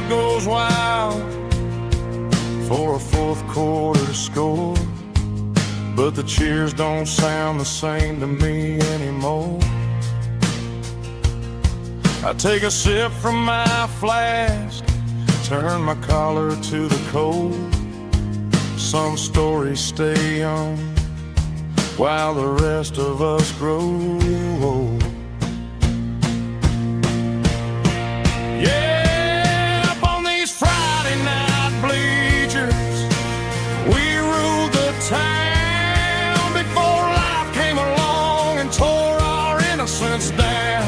crowd goes wild for a fourth quarter score, but the cheers don't sound the same to me anymore. I take a sip from my flask, turn my collar to the cold. Some stories stay young while the rest of us grow old. Yeah, up on these Friday night bleachers, we ruled the town before life came along and tore our innocence down.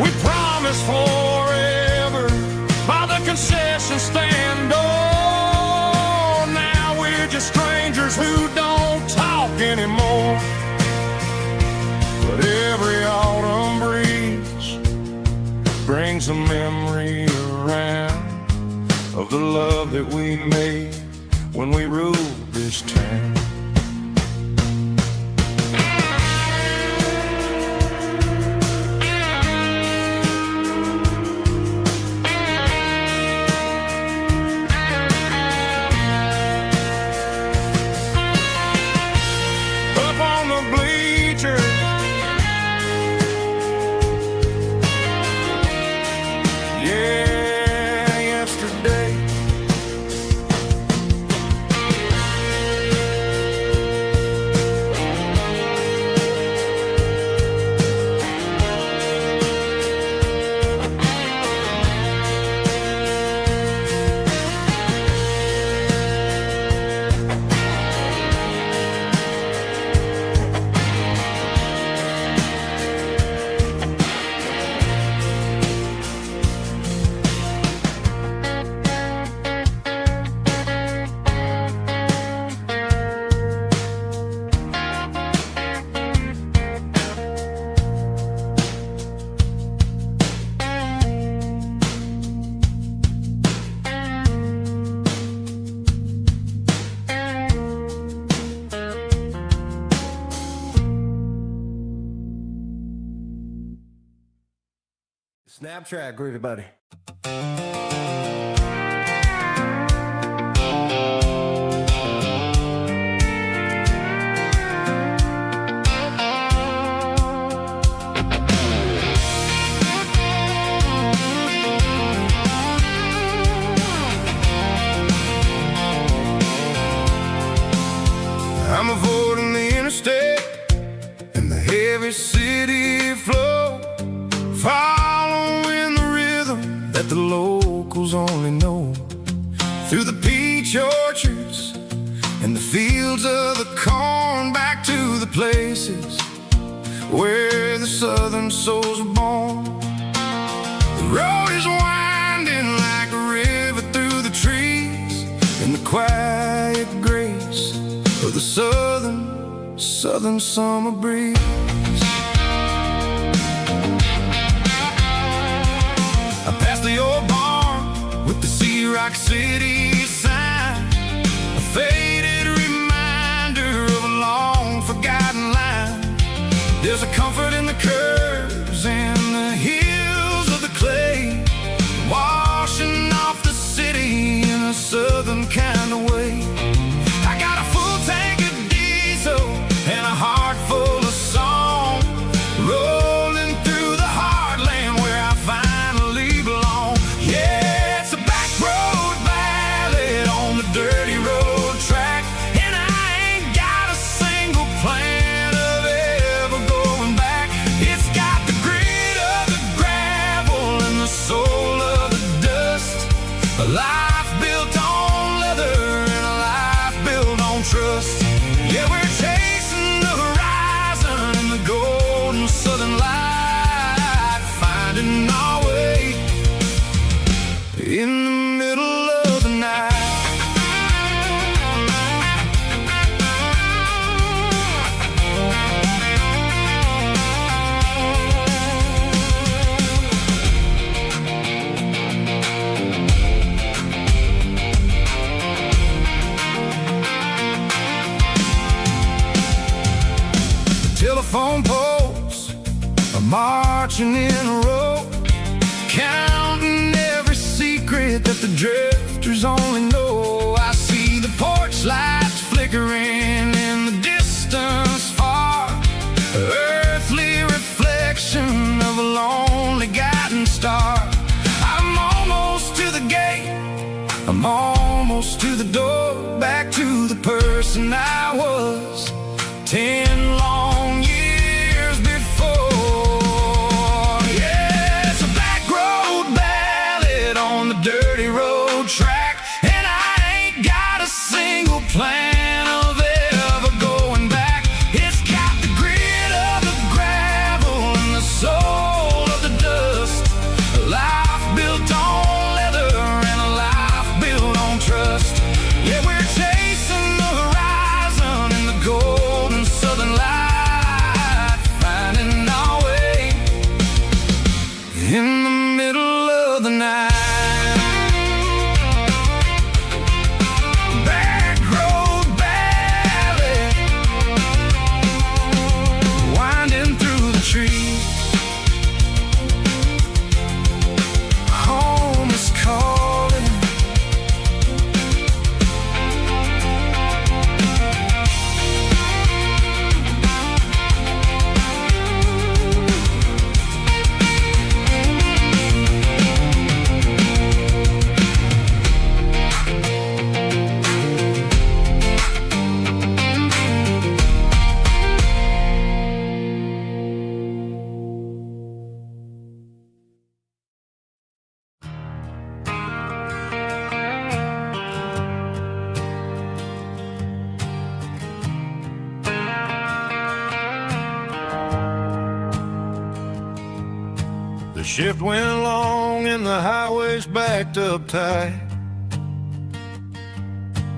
We promised forever by the concession stand door. Now we're just strangers who don't talk anymore. But every autumn breeze brings a memory around of the love that we made when we ruled this town. Snap track, groovy buddy. I'm avoiding the interstate and the heavy city flow, following the rhythm that the locals only know. Through the peach orchards and the fields of the corn, back to the places where the southern souls were born. The road is winding like a river through the trees, in the quiet grace of the southern summer breeze. I passed the old barn with the Sea Rock City sign, a faded reminder of a long forgotten line. There's a comfort in the curves and the hills of the clay, washing off the city in a southern kind of way. I got a full tank of diesel and a heart full of song, rolling through the heartland where I finally belong. Yeah, it's a back road ballad on the dirty road track, and I ain't got a single plan of ever going back. It's got the grit of the gravel and the soul of the dust, a life built on leather and a life built on trust. Yeah, we're chasing the horizon in the golden southern light, finding our way in the middle of the night. Telephone poles are marching in a row, counting drifters only know. I see the porch lights flickering in the distance far, earthly reflection of a lonely guiding star. I'm almost to the gate, I'm almost to the door, back to the person I was 10 long years before. Yeah, it's a back road ballad on the dirty road track, and I ain't got a single plan of ever going back. It's got the grit of the gravel and the soul of the dust, a life built on leather and a life built on trust. Yeah, we're chasing the horizon in the golden southern light, finding our way in the middle of the night. Back road ballad, winding through the trees. Home is calling. The shift went along and the highway's backed up tight.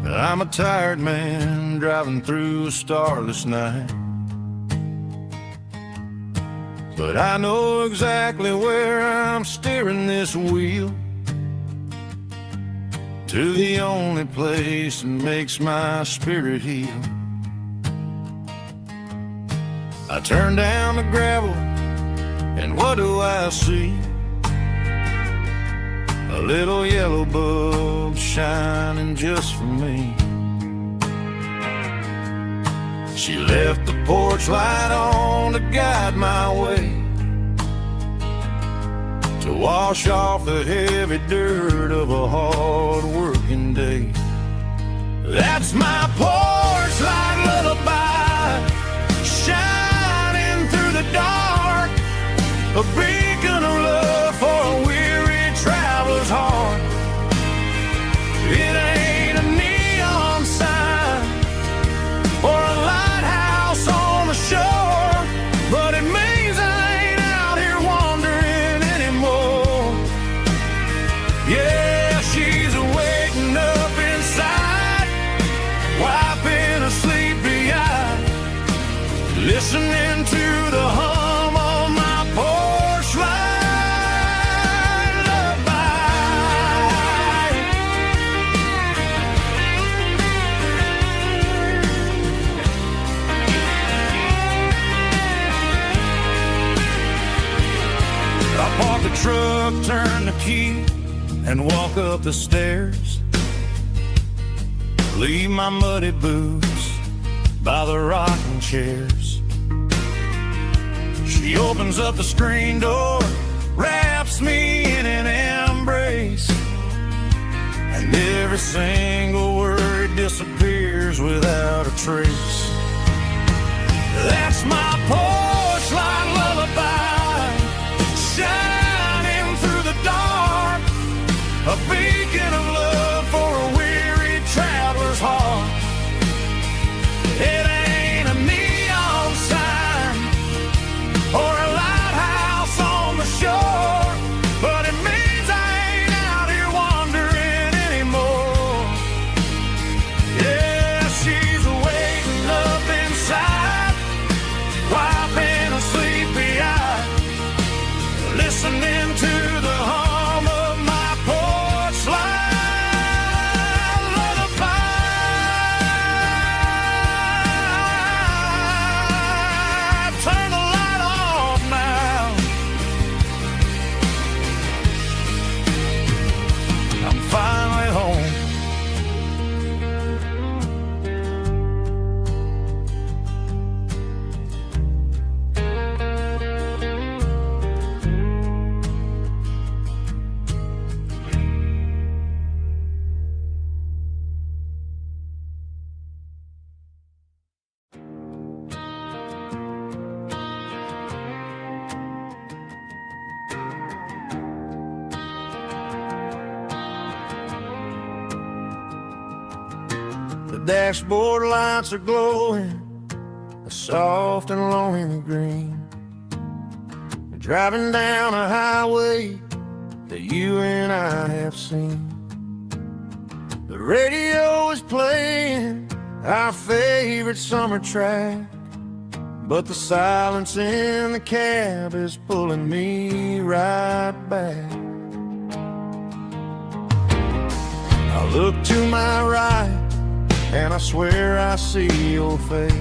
I'm a tired man driving through a starless night, but I know exactly where I'm steering this wheel, to the only place that makes my spirit heal. I turn down the gravel, and what do I see? A little yellow bulb shining just for me. She left the porch light on to guide my way, to wash off the heavy dirt of a hard working day. That's my porch light lullaby, shining through the dark, a beacon of love for a weary traveler's heart. It ain't a neon sign or a lighthouse on the shore, but it means I ain't out here wandering anymore. Yeah, she's waiting up inside, wiping a sleepy eye, listening to the hum of my porch light lullaby. I park the truck, turn the key, and walk up the stairs. Leave my muddy boots by the rocking chairs. She opens up the screen door, wraps me in an embrace, and every single word disappears without a trace. That's my porch light lullaby, shining through the dark, a beacon of love for a weary traveler's heart. It ain't a neon sign or a lighthouse on the shore, but it means I ain't out here wandering anymore. Yeah, she's waiting up inside, wiping dashboard lights are glowing a soft and lonely green. Driving down a highway that you and I have seen. The radio is playing our favorite summer track, but the silence in the cab is pulling me right back. I look to my right and I swear I see your face,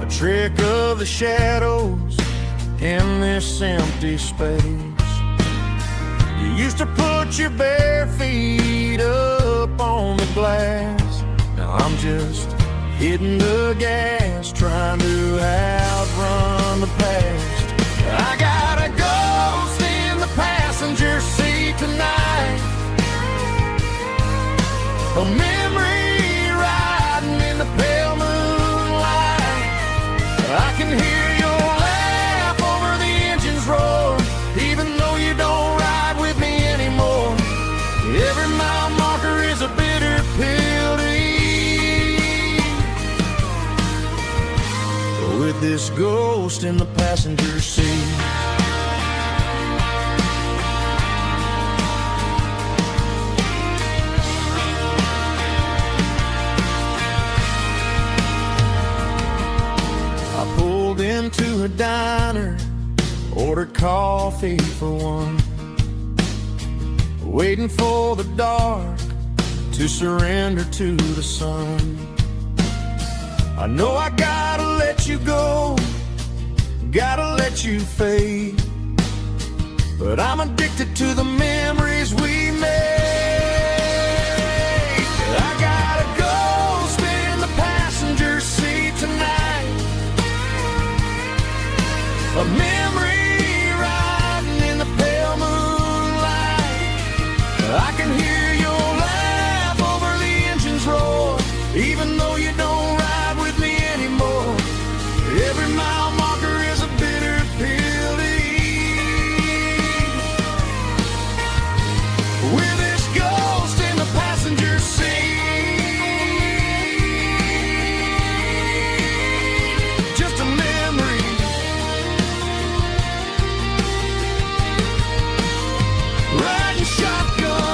a trick of the shadows in this empty space. You used to put your bare feet up on the glass. Now I'm just hitting the gas, trying to outrun the past. I got a ghost in the passenger seat tonight, a memory riding in the pale moonlight. I can hear your laugh over the engine's roar, even though you don't ride with me anymore. Every mile marker is a bitter pill to eat, with this ghost in the passenger seat. I pulled into a diner, ordered coffee for one, waiting for the dark to surrender to the sun. I know I gotta let you go, gotta let you fade, but I'm addicted to the memories we made. I got a ghost in the passenger seat tonight, a memory riding in the pale moonlight. I can hear your laugh over the engine's roar, even though you don't ride with me anymore. Every mile marker is a bitter pill to eat, with this ghost in the passenger seat. Just a memory, riding shotgun.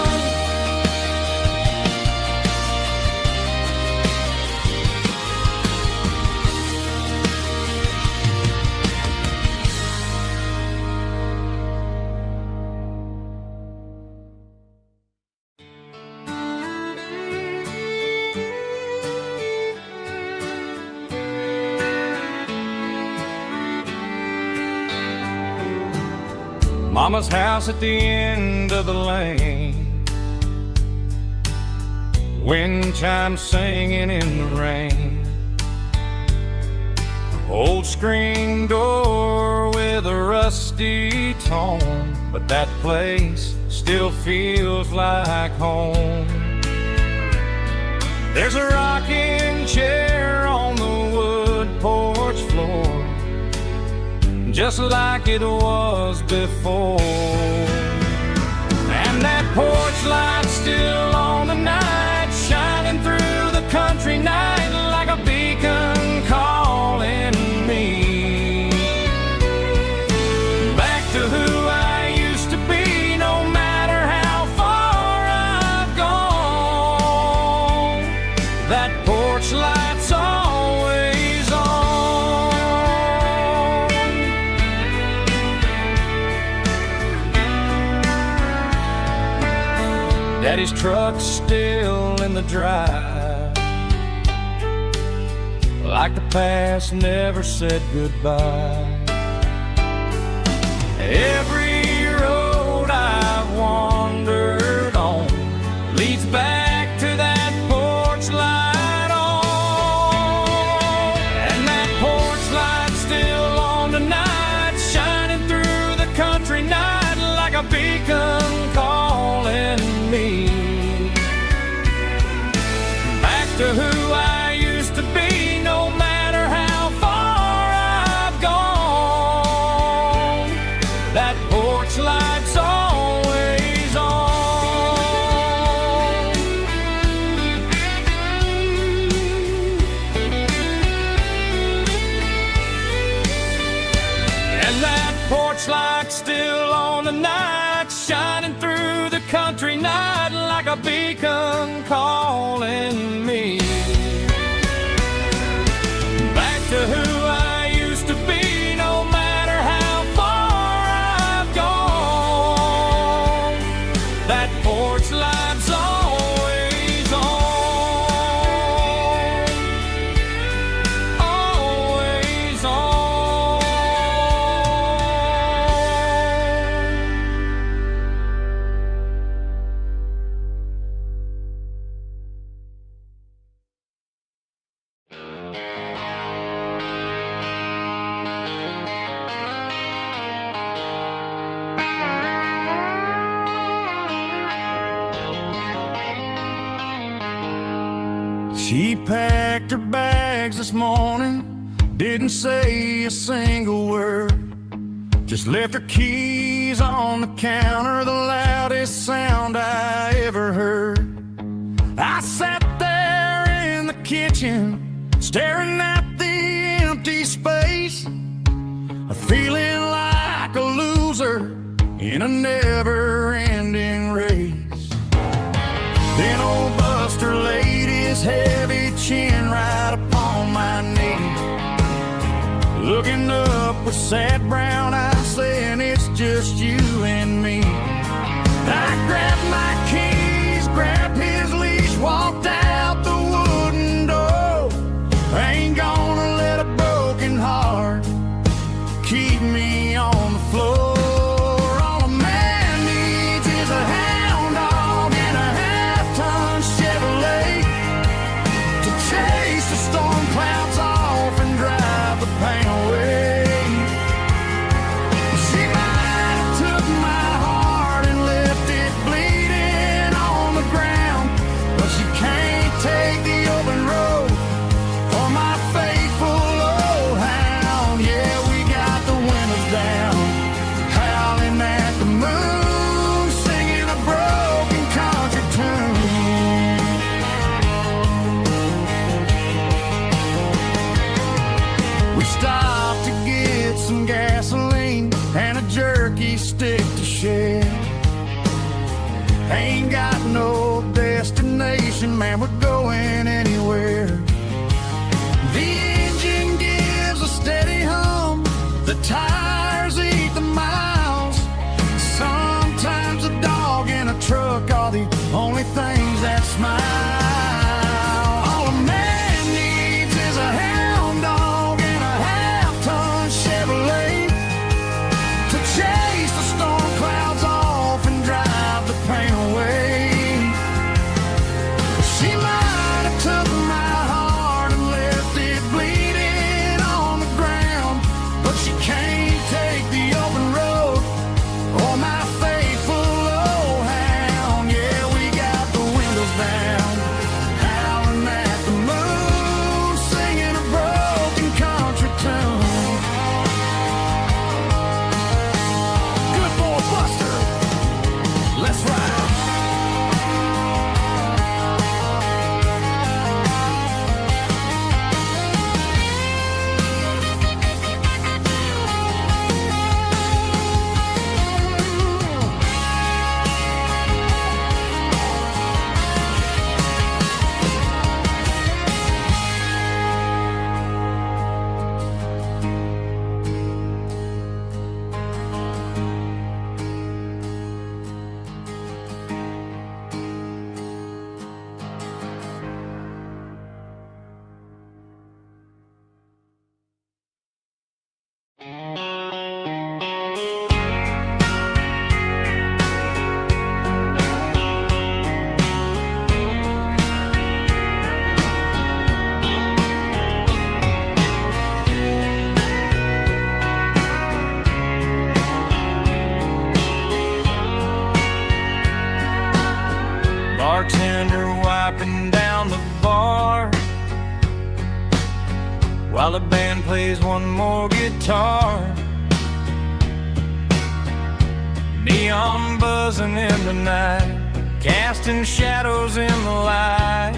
Mama's house at the end of the lane, wind chimes singing in the rain, old screen door with a rusty tone, but that place still feels like home. There's a rocking chair on the wood porch floor, just like it was before, and that porch light still on tonight, shining through the country night like a beacon calling me back to who I used to be. No matter how far I've gone, that porch light's always on. Daddy's truck's still in the drive, like the past never said goodbye. Every road I've wandered on leads back to that porch light on, and that porch light's still on tonight, shining through the country night like a beacon calling me back to who I used to be. No matter how far I've gone, Porch light still on the night, shining through the country night like a beacon calling me back to who I used to be, no matter how far I've gone. That porch light's always on, always on. She packed her bags this morning, didn't say a single word, just left her keys on the counter, the loudest sound I ever heard. I sat there in the kitchen, staring at the empty space, feeling like a loser in a never-ending race. Then old Buster laid his heavy chin right upon my knee, looking up with sad brown eyes, saying it's just you and me. I grabbed my keys, grabbed his leash, walked out the wooden door. I ain't gonna let a broken heart keep me on the floor. All a man needs is a hound dog and a half-ton Chevrolet to chase the storm clouds off and drive the pain away. She might have took my heart and left it bleeding on the ground, but she can't take the open road for my faithful old hound. Yeah, we got the windows down, howling at the moon, singing a broken country tune. We stopped to get some gasoline and a jerky stick to share. Ain't got no destination, man, we're going anywhere. The engine gives a steady hum, the tires eat the miles. Sometimes a dog and a truck are the only things that smile. All a man needs is a hound dog and a half-ton Chevrolet to chase the storm clouds off and drive the pain away. She might have took my heart and left it bleeding on the ground, but she can't take the open road or my faithful old hound. Yeah, we got the windows down, howling at the moon, singing a broken country tune. Good boy Buster, let's ride. Bartender wiping down the bar while the band plays one more guitar. Neon buzzing in the night, casting shadows in the light.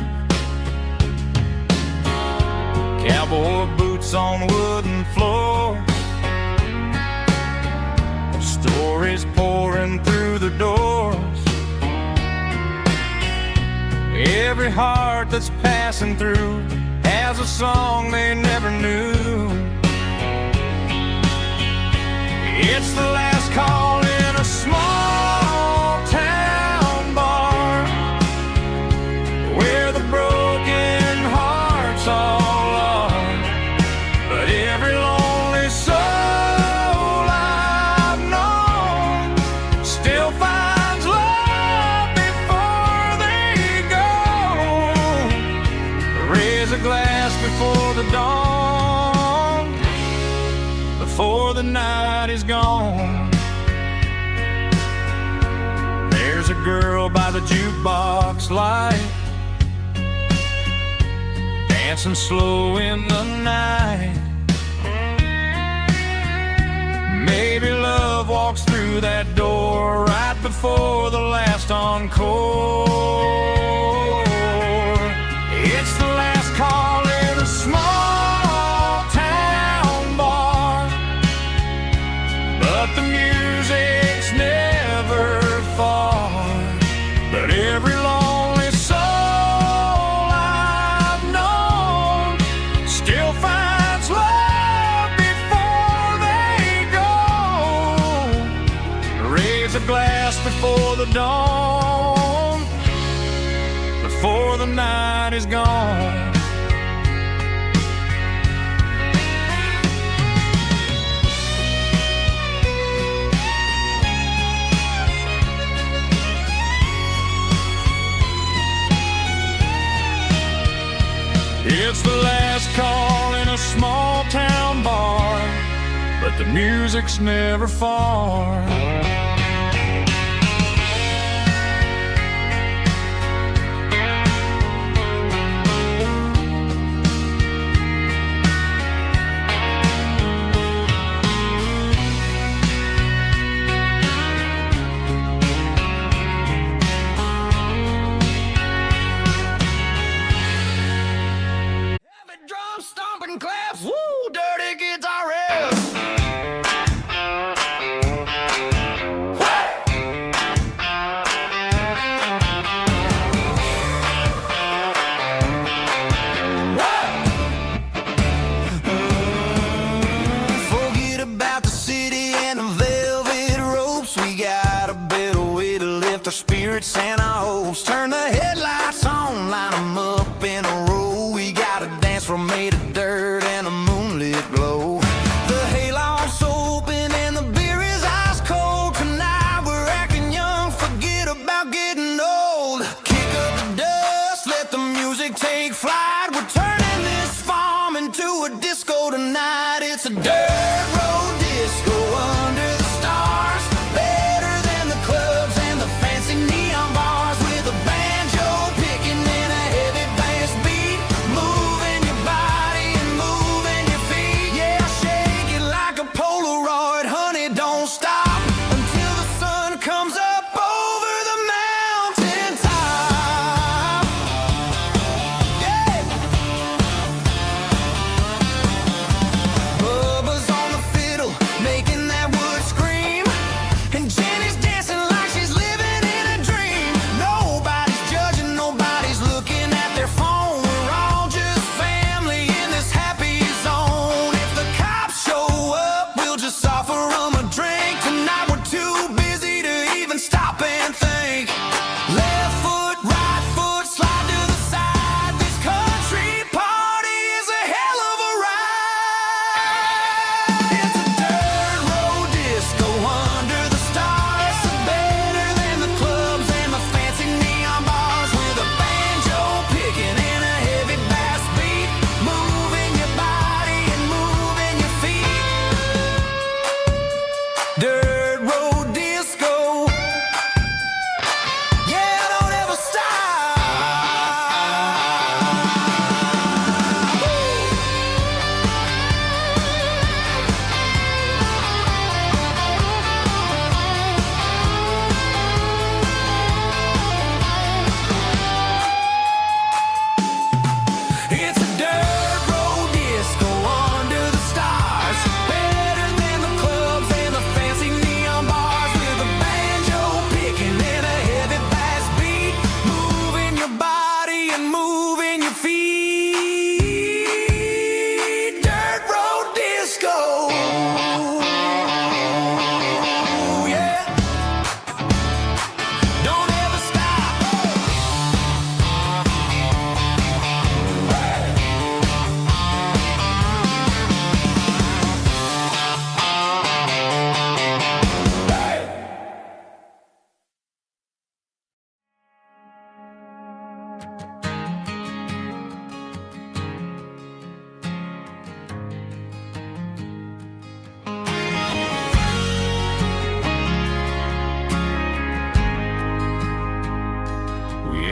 Cowboy boots on wooden floors, is pouring through the doors. Every heart that's passing through has a song they never knew. It's the last call in a small town bar, where the broken hearts all are. But every lonely soul I've known still finds love before they go. Raise a glass before the dawn, before the night is gone. There's a girl by the jukebox light, dancing slow in the night. Maybe love walks through that door right before the last encore. It's the last call in a small town bar, but the music's never far. But every lonely soul I've known still finds love before they go. Raise a glass before the dawn, before the night is gone. It's the last call in a small town bar, but the music's never far. Drum stomping claps, woo, dirty guitar riffs.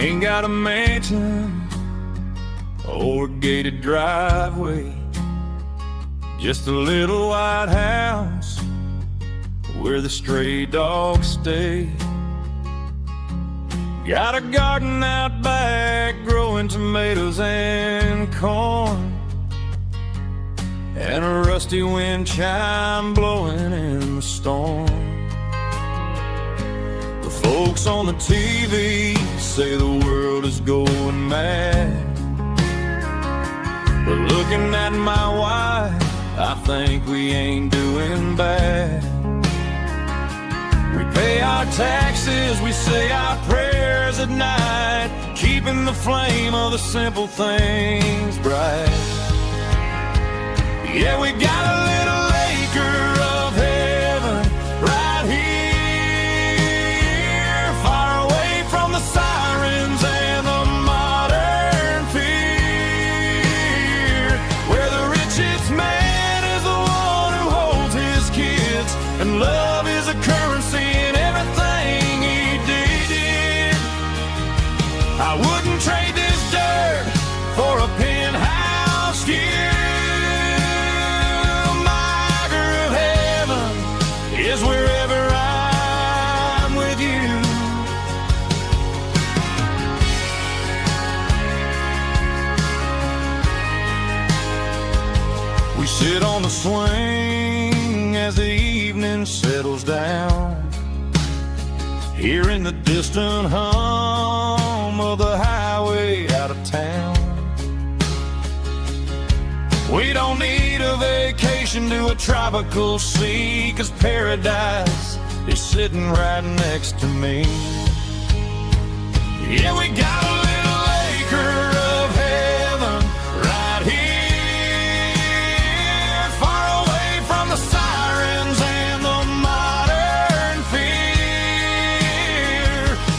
Ain't got a mansion or a gated driveway, just a little white house where the stray dogs stay. Got a garden out back growing tomatoes and corn, and a rusty wind chime blowing in the storm. The folks on the TV say the world is going mad, but looking at my wife, I think we ain't doing bad. We pay our taxes, we say our prayers at night, keeping the flame of the simple things bright. Yeah, we got a little acre of heaven right here, far away from the sirens and the modern fear, where the richest man is the one who holds his kids, and love is a currency in everything he did. I wouldn't trade this dirt for a penthouse here. Is wherever I'm with you. We sit on the swing as the evening settles down, hearing the distant hum of the highway out of town. We don't need a vacation to a tropical sea, 'cause paradise is sitting right next to me. Yeah, we got a little acre of heaven right here, far away from the sirens and the modern fear,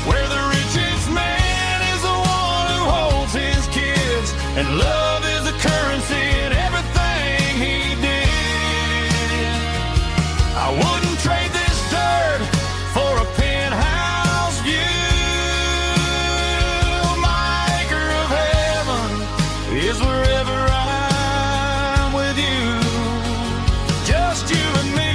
where the richest man is the one who holds his kids, and love is the currency in everything he did. I wouldn't trade this dirt for a penthouse view. My acre of heaven is wherever I'm with you, just you and me.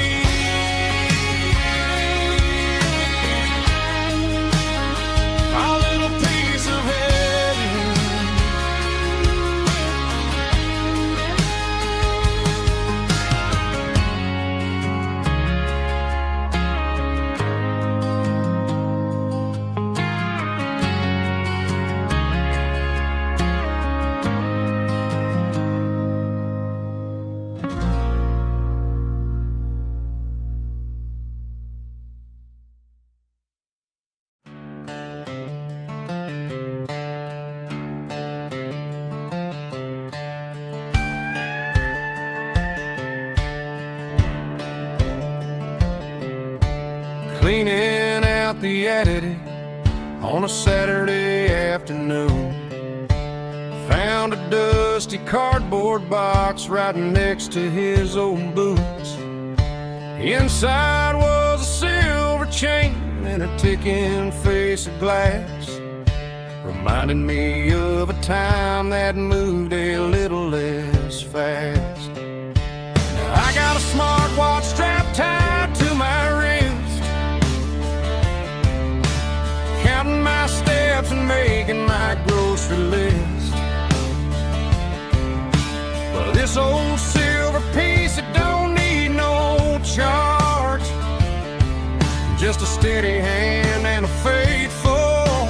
Our little piece of heaven. Cleaning out the attic on a Saturday afternoon, found a dusty cardboard box right next to his old boots. Inside was a silver chain and a ticking face of glass, reminding me of a time that moved a little less fast. Now I got a smartwatch strapped tied to my wrist, counting my steps and making my grocery list. But this old silver piece, it don't need no charge, just a steady hand and a faithful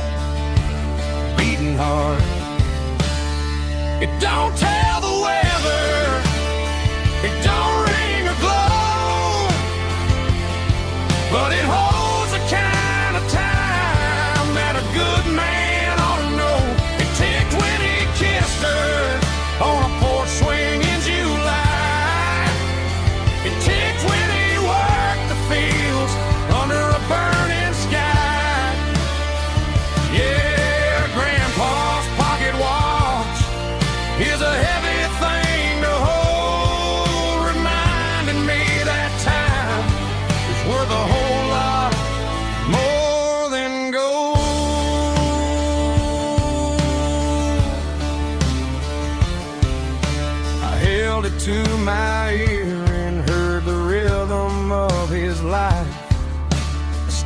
beating heart. It don't tell the weather, it don't ring or glow, but it holds the kind of time that a good man ought to know. It ticked when he kissed her on a porch swing in July. It ticked when he worked the fields under a burning sky. Yeah, Grandpa's pocket watch is a heavy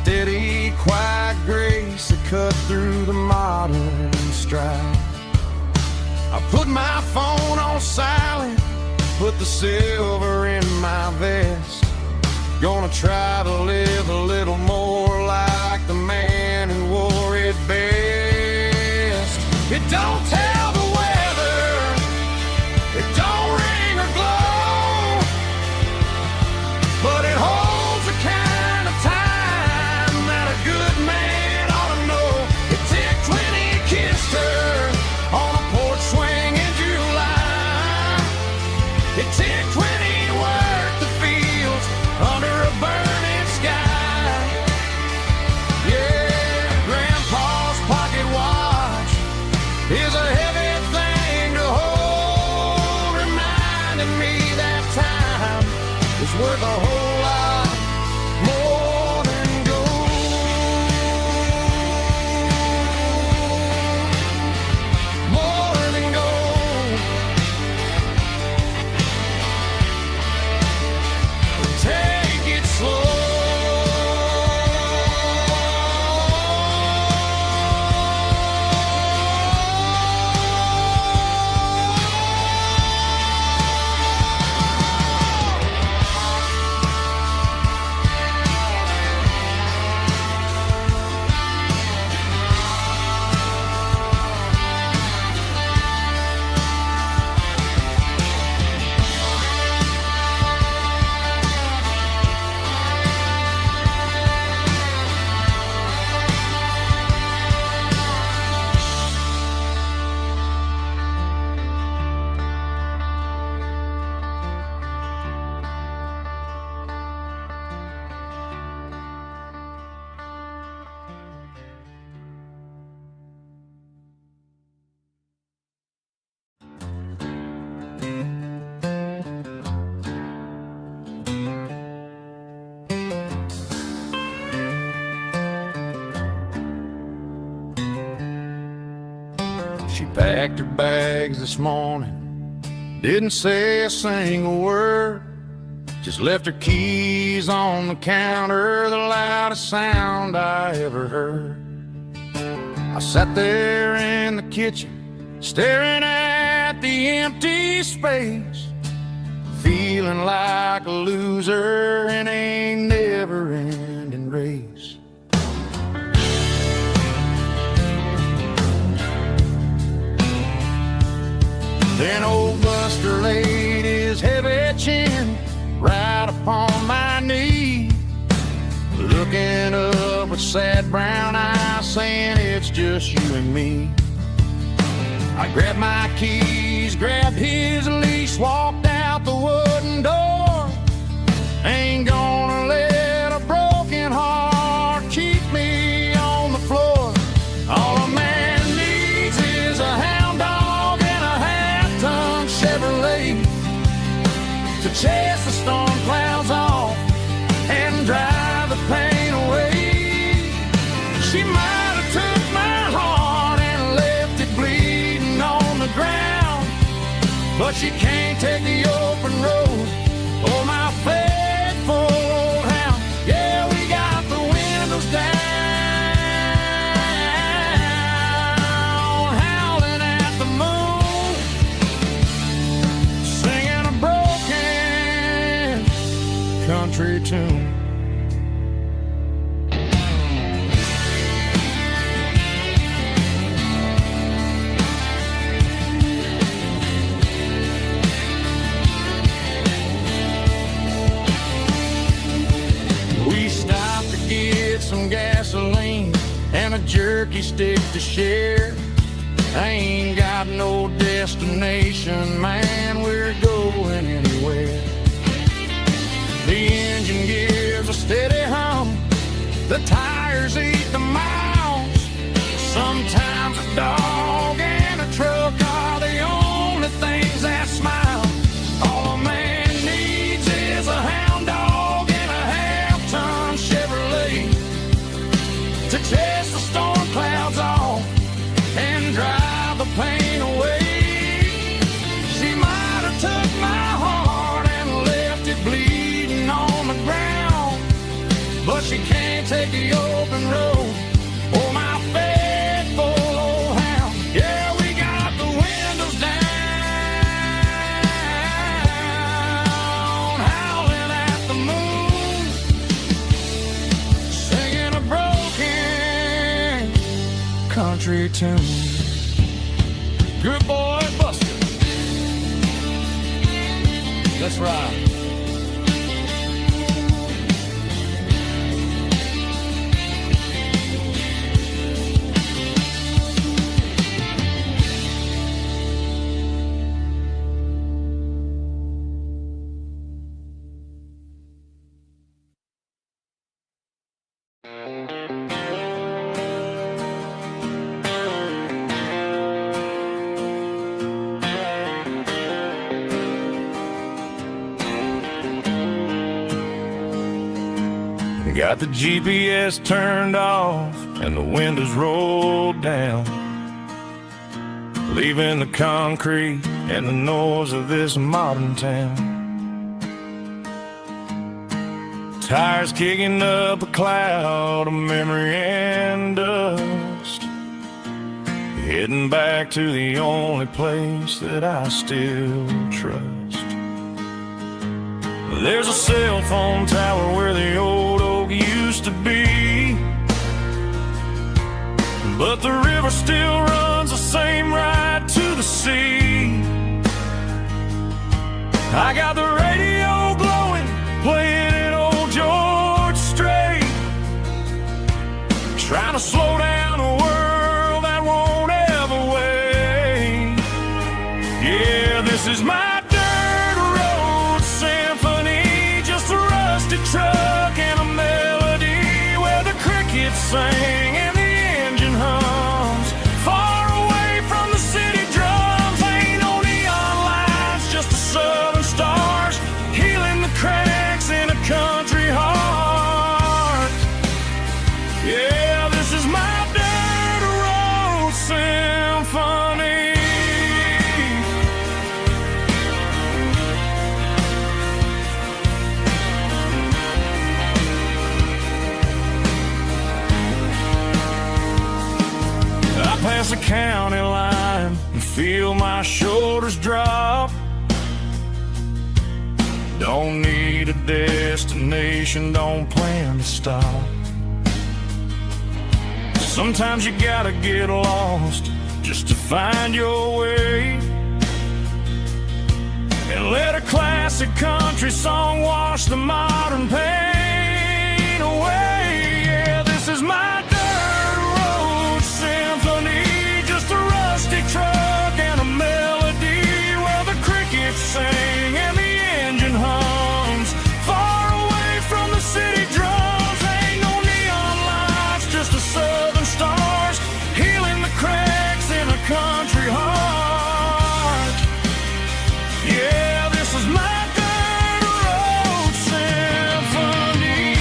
steady, quiet grace that cut through the modern strife. I put my phone on silent, put the silver in my vest. Gonna try to live a little more like the man who wore it best. It don't tell the weather, it don't ring or glow, but it holds the kind of time that a good man ought to know. It ticked when he kissed her on a porch swing in July. It ticked when he worked the fields under a burning sky. Yeah, Grandpa's pocket watch is a heavy thing to hold, reminding me that time is worth a whole lot more than gold. More than gold. Take it slow. She packed her bags this morning, didn't say a single word, just left her keys on the counter, the loudest sound I ever heard. I sat there in the kitchen, staring at the empty space, feeling like a loser in a never-ending race. Then old Buster laid his heavy chin right upon my knee, looking up with sad brown eyes, saying it's just you and me. I grabbed my keys, grabbed his leash, walked out the wooden door. Ain't gonna let a broken heart keep me on the floor. All a man needs is a hound dog and a half-ton Chevrolet to chase the storm clouds off and drive the pain away. She might have took my heart and left it bleeding on the ground, but she can't take the open road or my faithful old hound. Yeah, we got the windows down, howling at the moon, singing a broken country tune. We stopped to get some gasoline and a jerky stick to share. I ain't got no destination, man, we're going anywhere. The engine gives a steady hum, the tires eat the miles. Sometimes a dog and a truck are the only things that smile. All a man needs is a hound dog and a half-ton Chevrolet to chase the storm clouds off and drive the pain away. She might have took my heart and left it bleeding on the ground, but she can't take the open road. Oh, my faithful old hound. Yeah, we got the windows down, howling at the moon, singing a broken country tune. Good boy, Buster. Let's ride. Got the GPS turned off and the windows rolled down, leaving the concrete and the noise of this modern town. Tires kicking up a cloud of memory and dust, heading back to the only place that I still trust. There's a cell phone tower where the old oak used to be, but the river still runs the same right to the sea. I got the radio glowing, playing it old George Strait, trying to slow down a world that won't ever wait. Yeah, this is my truck and a melody where the crickets sing and the engine hums, far away from the city drums. Ain't no neon lights, just the southern stars healing the cracks in a country heart. Yeah, this is my dirt road symphony. Past the county line and feel my shoulders drop. Don't need a destination, don't plan to stop. Sometimes you gotta get lost just to find your way, and let a classic country song wash the modern pain away. Yeah, this is my symphony, just a rusty truck and a melody where the crickets sing and the engine hums, far away from the city drums. Ain't no neon lights, just the southern stars healing the cracks in a country heart. Yeah, this is my dirt road symphony.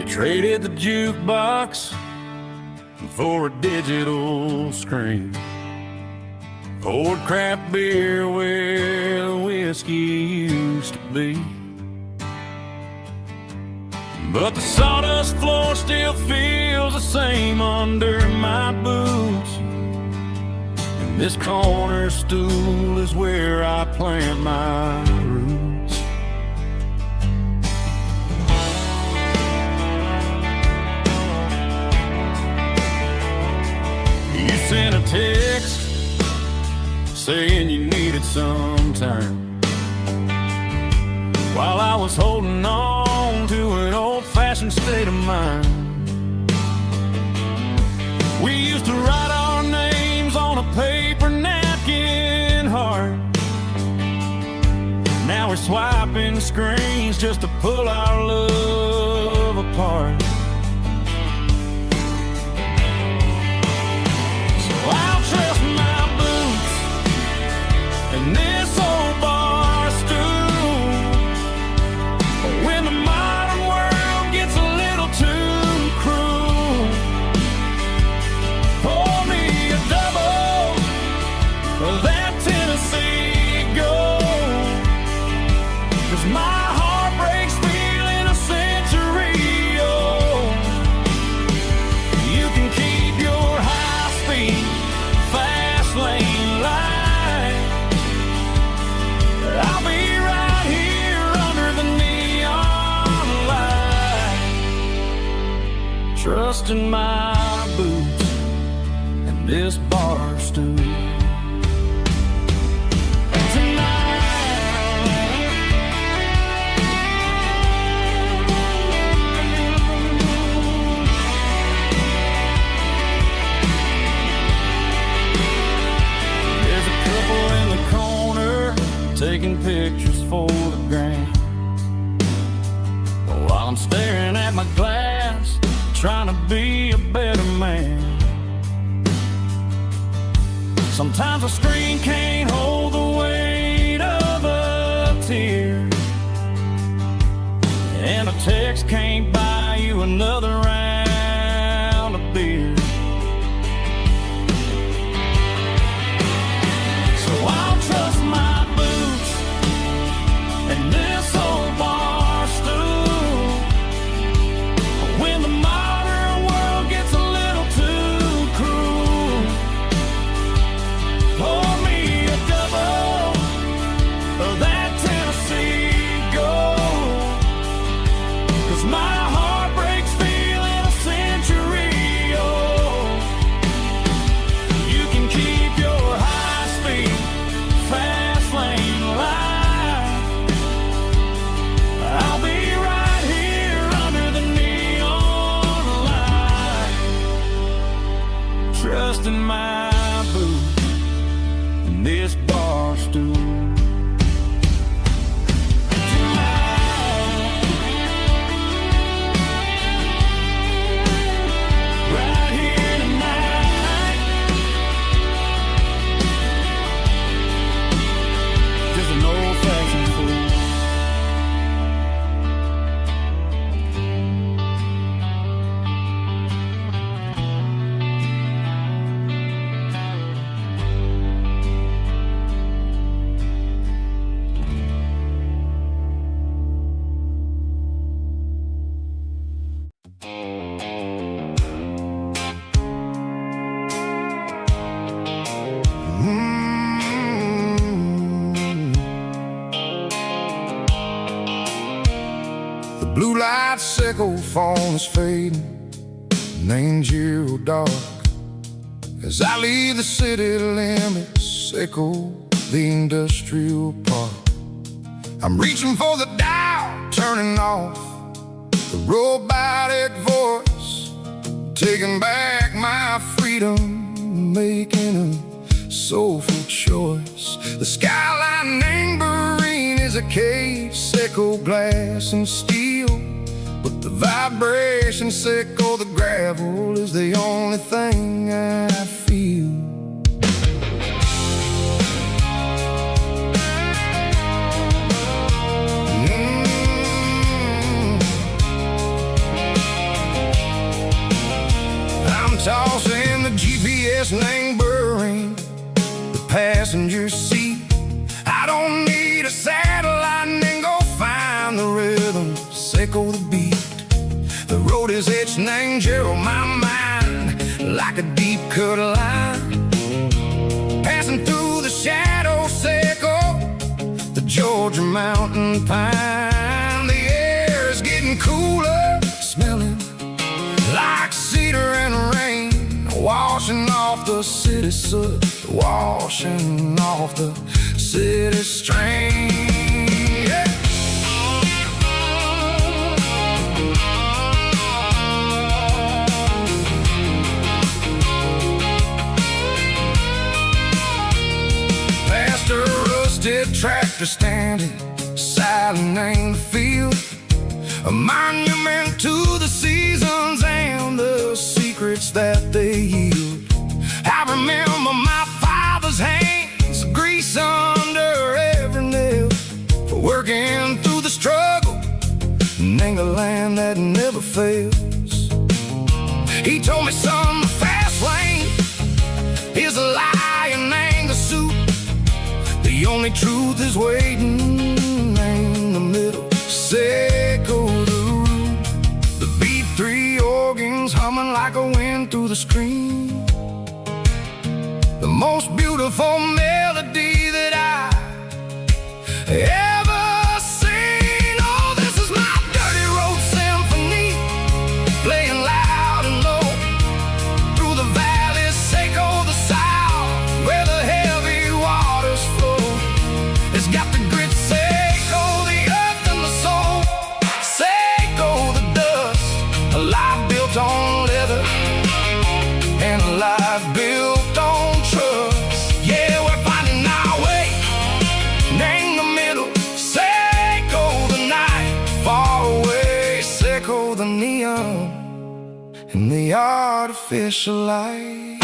Traded the jukebox for a digital screen, poured craft beer where the whiskey used to be. But the sawdust floor still feels the same under my boots, and this corner stool is where I plant my roots. sent a text saying you needed some time, while I was holding on to an old-fashioned state of mind. We used to write our names on a paper napkin heart. Now we're swiping screens just to pull our love apart. So I'll trust my boots and this old bar stool. But when the modern world gets a little too cruel, pour me a double of that Tennessee Gold. 'Cause my heart breaks feeling a century old. You can keep your high-speed, fast lane light. I'll be right here under the neon light, trusting my boots and this bar stool. Taking pictures for the gram, while I'm staring at my glass, trying to be a better man. Sometimes a screen can't hold the weight of a tear, and a text can't buy you another round of beer. So I'll trust my and this old bar stool. When the modern world gets a little too cruel, pour me a double of that Tennessee Gold. 'Cause my heart breaks feeling a century old. You can keep your high-speed, fast lane light. I'll be right here under the neon light, trusting my boots and this bar stool. Right here tonight, just an old-fashioned fool. The blue light sickle phone is fading, and angel dark. As I leave the city limits, sickle the industrial park. I'm reaching for the dial, turning off the robotic voice, taking back my freedom, making a soulful choice. The skyline neighboring is a cave, sickle glass and steel, but the vibration sickle the gravel is the only thing I feel. I'm tossing the GPS neighboring the passenger seat. I don't need a satellite and go find the rhythm, sickle the beat. The road is etched and angel on my mind like a deep cut line, passing through the shadow sickle, the Georgia mountain pine. The air is getting cooler, smelling like cedar and rain, washing off the the city soot washing off the city strain. Yeah. Past a rusted tractor standing silent in the field, a monument to the seasons and the secrets that they yield. I remember my father's hands, grease under every nail, for working through the struggle in the land that never fails. He told me, son, the fast lane is a lie and anger suit. The only truth is waiting in the middle. Say go the root. The B3 organs humming like a wind through the screen. The most beautiful melody that I ever seen. Oh, this is my dirty road symphony, playing loud and low through the valleys, Seiko the south, where the heavy waters flow. It's got the grit, Seiko the earth and the soul, Seiko the dust, a life built on leather and a life built on trust. Yeah, we're finding our way in the middle. Seiko the night, far away, Seiko the neon and the artificial light.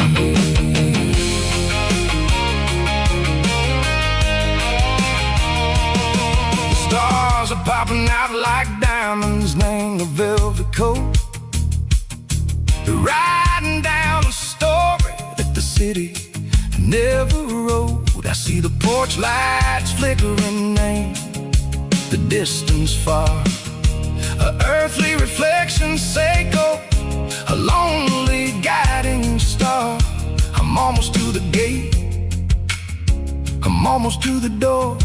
The stars are popping out like diamonds, name the velvet coat. They're riding down a story that the city never wrote. I see the porch lights flickering in the distance far, a earthly reflection, Seiko, a lonely guiding star. I'm almost to the gate, I'm almost to the door,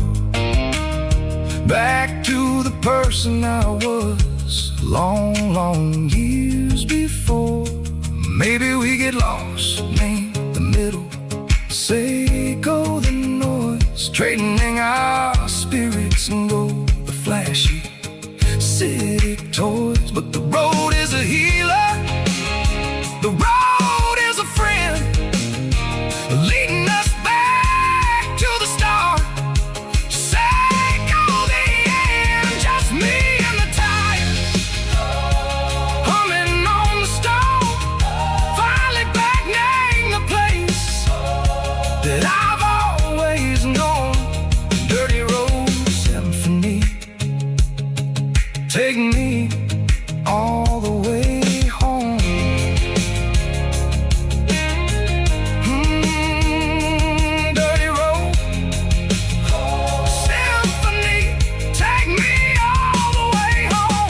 back to the person I was long, long years before. Maybe we get lost in the middle, Seiko the noise, trading our spirits and gold, the flashy city toys. But the road is a healer, the road is a friend, leading us back to the start. Seiko the end, just me and the tires, humming on the stove, finally back name the place that I've always known. Dirty road symphony, take me all the way home. Dirty road symphony, take me all the way home.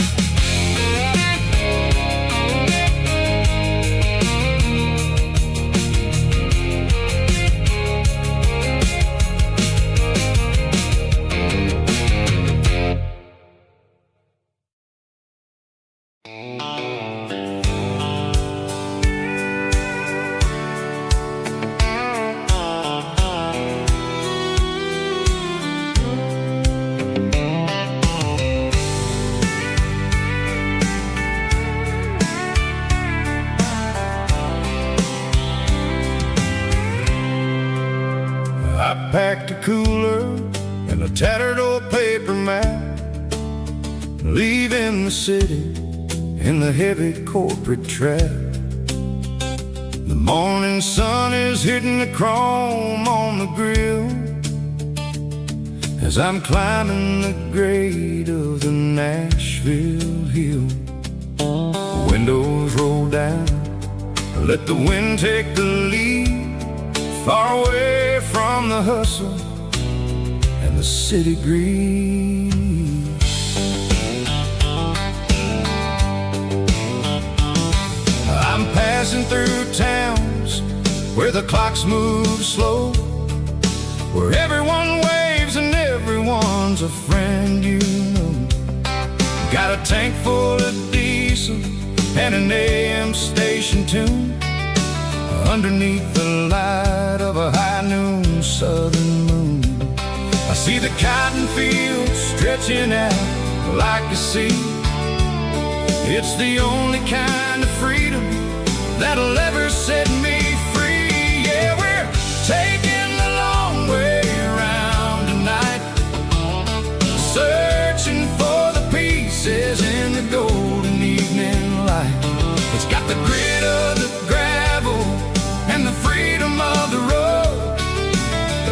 I packed a cooler and a tattered old paper map, leaving the city in the heavy corporate trap. The morning sun is hitting the chrome on the grill as I'm climbing the grade of the Nashville hill. Windows roll down, let the wind take the lead, far away from the hustle and the city greed. I'm passing through towns where the clocks move slow, where everyone waves and everyone's a friend you know. Got a tank full of diesel and an AM station tune underneath the light. See the cotton fields stretching out like a sea. It's the only kind of freedom that'll ever set me free. Yeah, we're taking the long way around tonight, searching for the pieces in the golden evening light. It's got the grit of the gravel and the freedom of the road,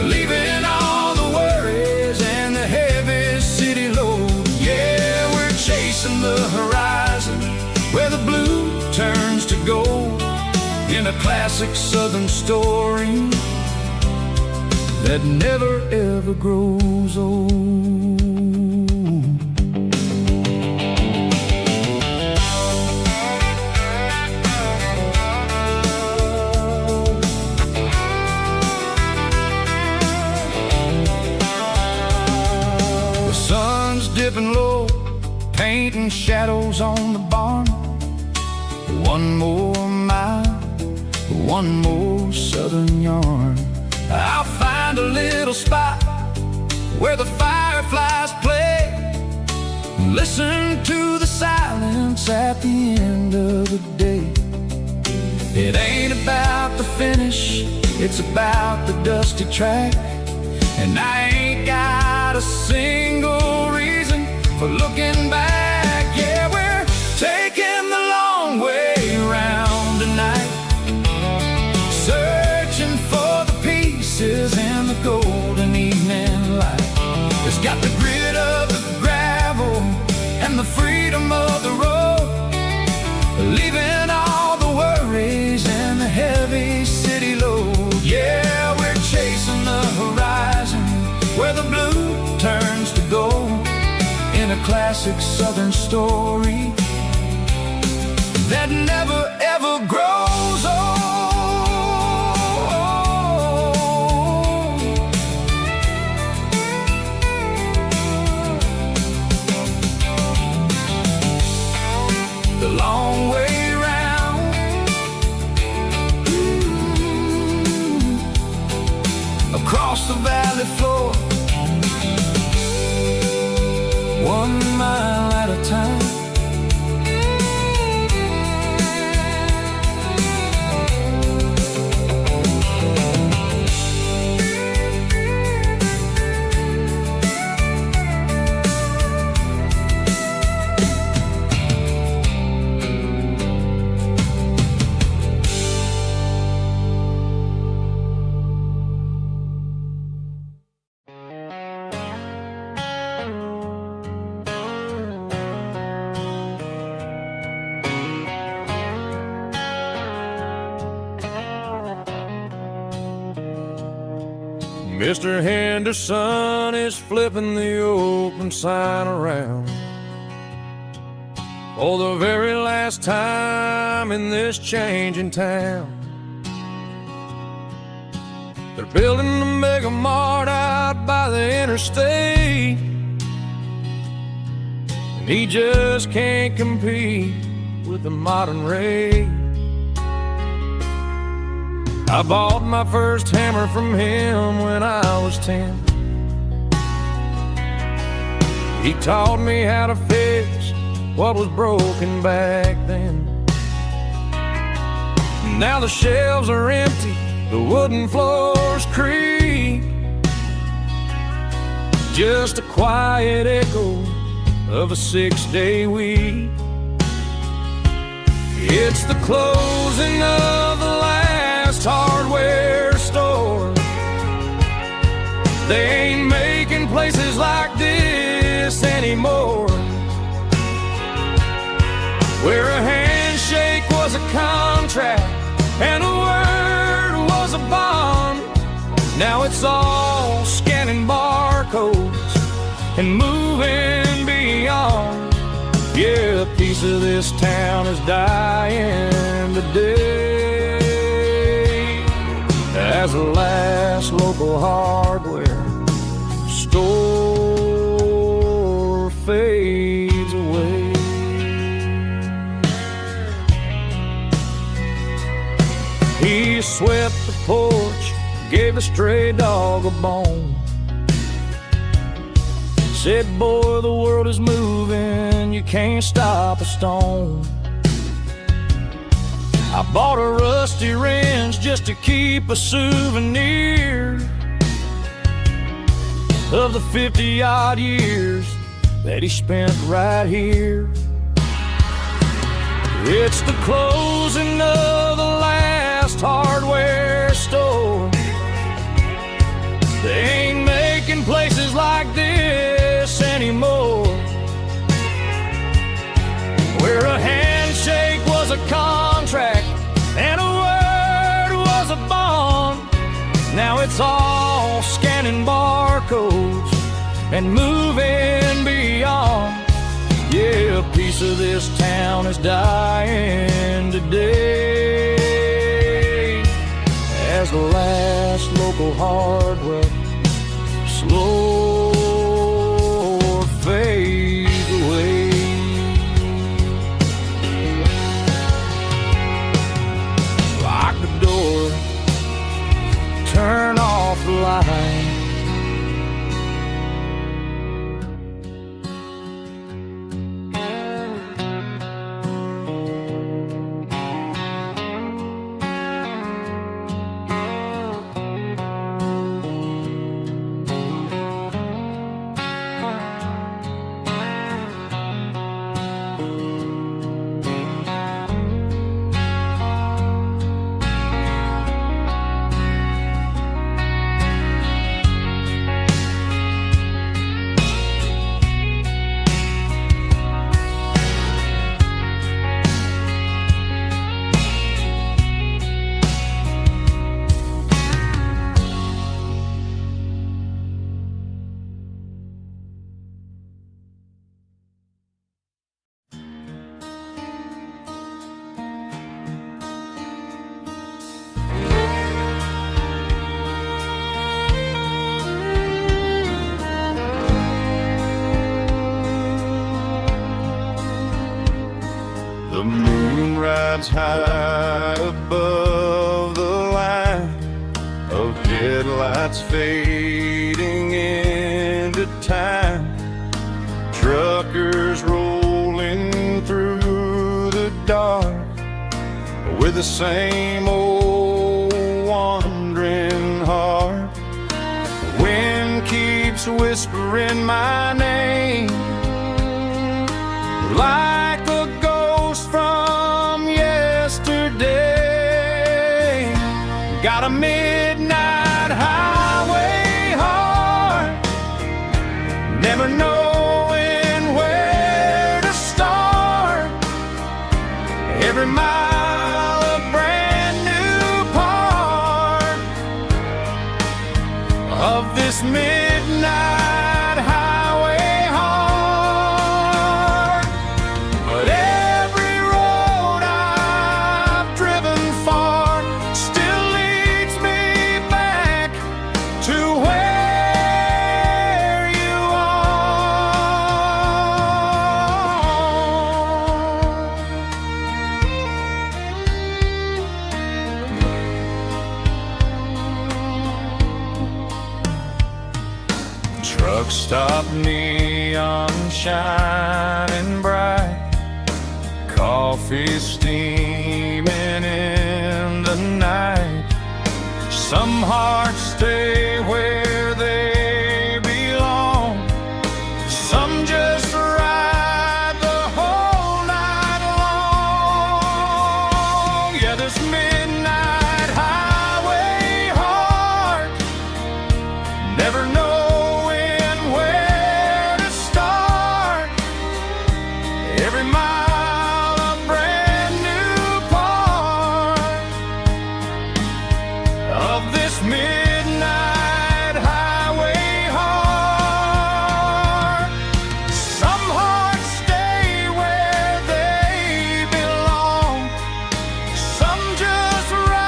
leaving all the worries and the heavy city load. Yeah, we're chasing the horizon where the blue turns to gold, in a classic southern story that never ever grows old. The sun's dipping low, painting shadows on the barn. One more mile, one more southern yarn. I'll find a little spot where the fireflies play, listen to the silence at the end of the day. It ain't about the finish, it's about the dusty track. And I ain't got a single reason for looking back. Yeah, we're taking the long way around tonight, searching for the pieces in the golden evening light. It's got the grit of the gravel and the freedom of the road, leaving all the worries and the heavy city load. Yeah, we're chasing the horizon where the blue turns to gold, in a classic southern story that never ever grows old. The long way round, across the valley floor, 1 mile at a time. Mr. Henderson is flipping the open sign around for the very last time in this changing town. They're building a mega mart out by the interstate, and he just can't compete with the modern rate. I bought my first hammer from him when I was 10. He taught me how to fix what was broken back then. Now the shelves are empty, the wooden floors creak, just a quiet echo of a 6-day week. It's the closing of the last hardware store. They ain't making places like this anymore, where a handshake was a contract and a word was a bond. Now it's all scanning barcodes and moving beyond. Yeah, a piece of this town is dying today as the last local hardware store fades away. He swept the porch, gave the stray dog a bone, Said, boy, the world is moving, you can't stop a stone. I bought a rusty wrench just to keep a souvenir of the 50-odd years that he spent right here. It's the closing of the last hardware store. They ain't making places like this anymore, where a handshake was a contract and a word was a bond. Now it's all scanning barcodes and moving beyond. Yeah, a piece of this town is dying today as the last local hardware slow fades away. Lock the door, turn off the light. The moon rides high above the line of headlights fading into time. Truckers rolling through the dark with the same old wandering heart. The wind keeps whispering my name like a ghost from yesterday. Got a midnight highway heart, never knowing where to start. Every mile a brand new part of this midnight highway heart. But every road I've driven far still leads me back to where you are. Truck stop, neon shining bright, coffee steaming in the night. Some hearts stay where they belong, some just ride the whole night long. Yeah, this midnight highway heart, never knowing where to start. Every mile a brand new part of this midnight highway heart. Some hearts stay where they belong, some just ride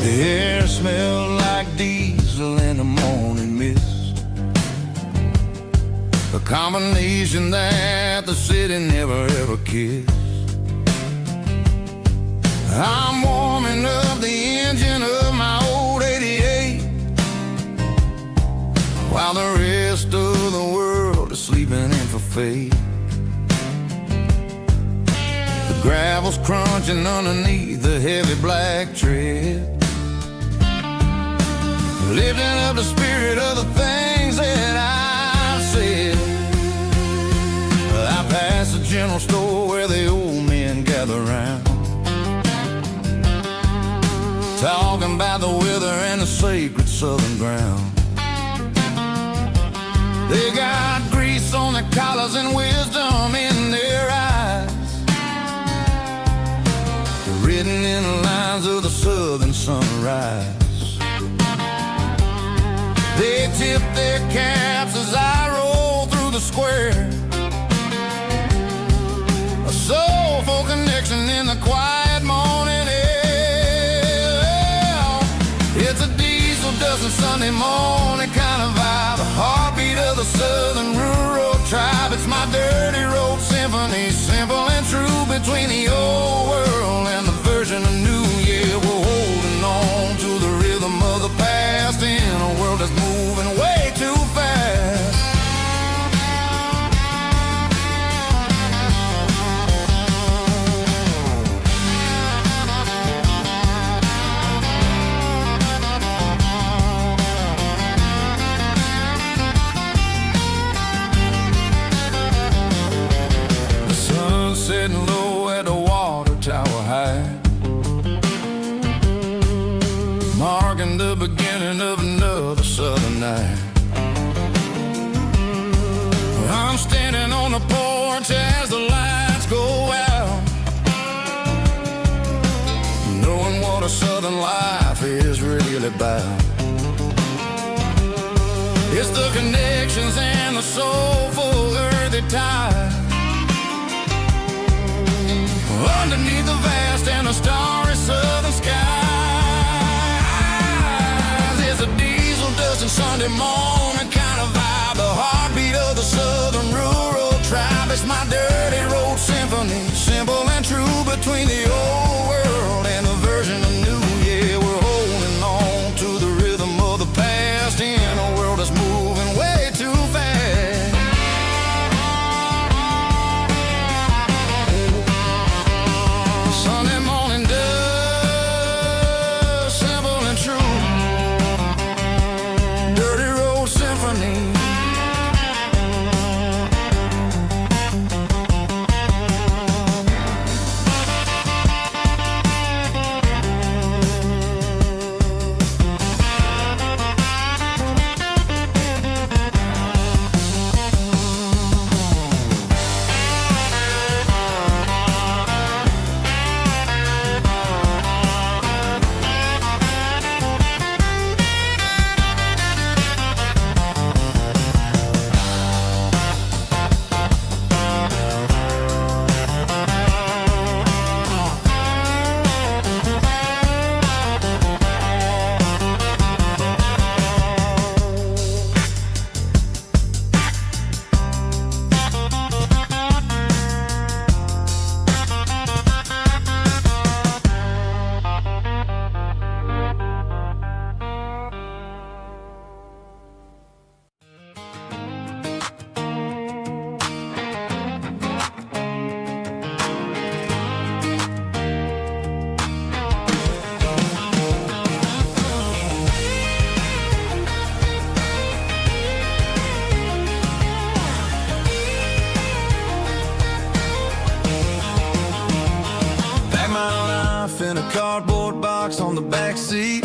The air smelled like diesel in the morning mist, a combination that the city never ever kissed. I'm warming up the engine of my old 88, while the rest of the world is sleeping in for fate. The gravel's crunching underneath the heavy black tread, lifting up the spirit of the things that I've said. I pass the general store where the old men gather round, talking about the weather and the sacred southern ground. They got grease on their collars and wisdom in their eyes, written in the lines of the southern sunrise. They tip their caps as I roll through the square, a soulful connection in the quiet morning air. It's a diesel dusting Sunday morning kind of vibe, a heartbeat of the southern rural tribe. It's my dirty road symphony, simple and true, between the old world and the version of new. Yeah, we're holding on to the rhythm of the past in a world that's moving way too fast. The sun setting low at the water tower high, marking the beginning of another southern night. I'm standing on the porch as the lights go out, knowing what a southern life is really about. It's the connections and the soulful earthy tide, underneath the vast and the starry southern skies. It's a diesel dusting Sunday morning kind of vibe, the heartbeat of the southern rural tribe. It's my dirty road symphony, simple and true, between the old world and the version of new. Yeah, we're holding on to the rhythm of the past in a world that's moving way too fast. Sunday morning dust, simple and true, dirty road symphony. In a cardboard box on the back seat,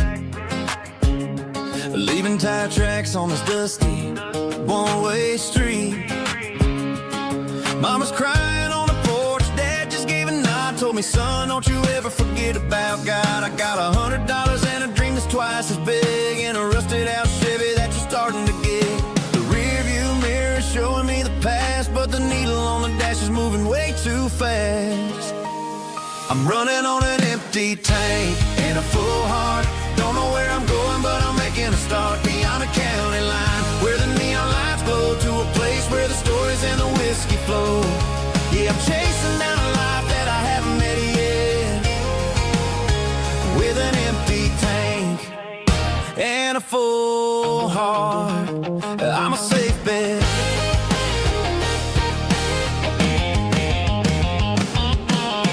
leaving tire tracks on this dusty one-way street. Mama's crying on the porch, Dad just gave a nod, told me, son, don't you ever forget about God. I got $100 and a dream that's twice as big, and a rusted out Chevy that you're starting to get. The rear view mirror is showing me the past, but the needle on the dash is moving way too fast. I'm running on an empty tank and a full heart, empty tank and a full heart, I'm a safe bet.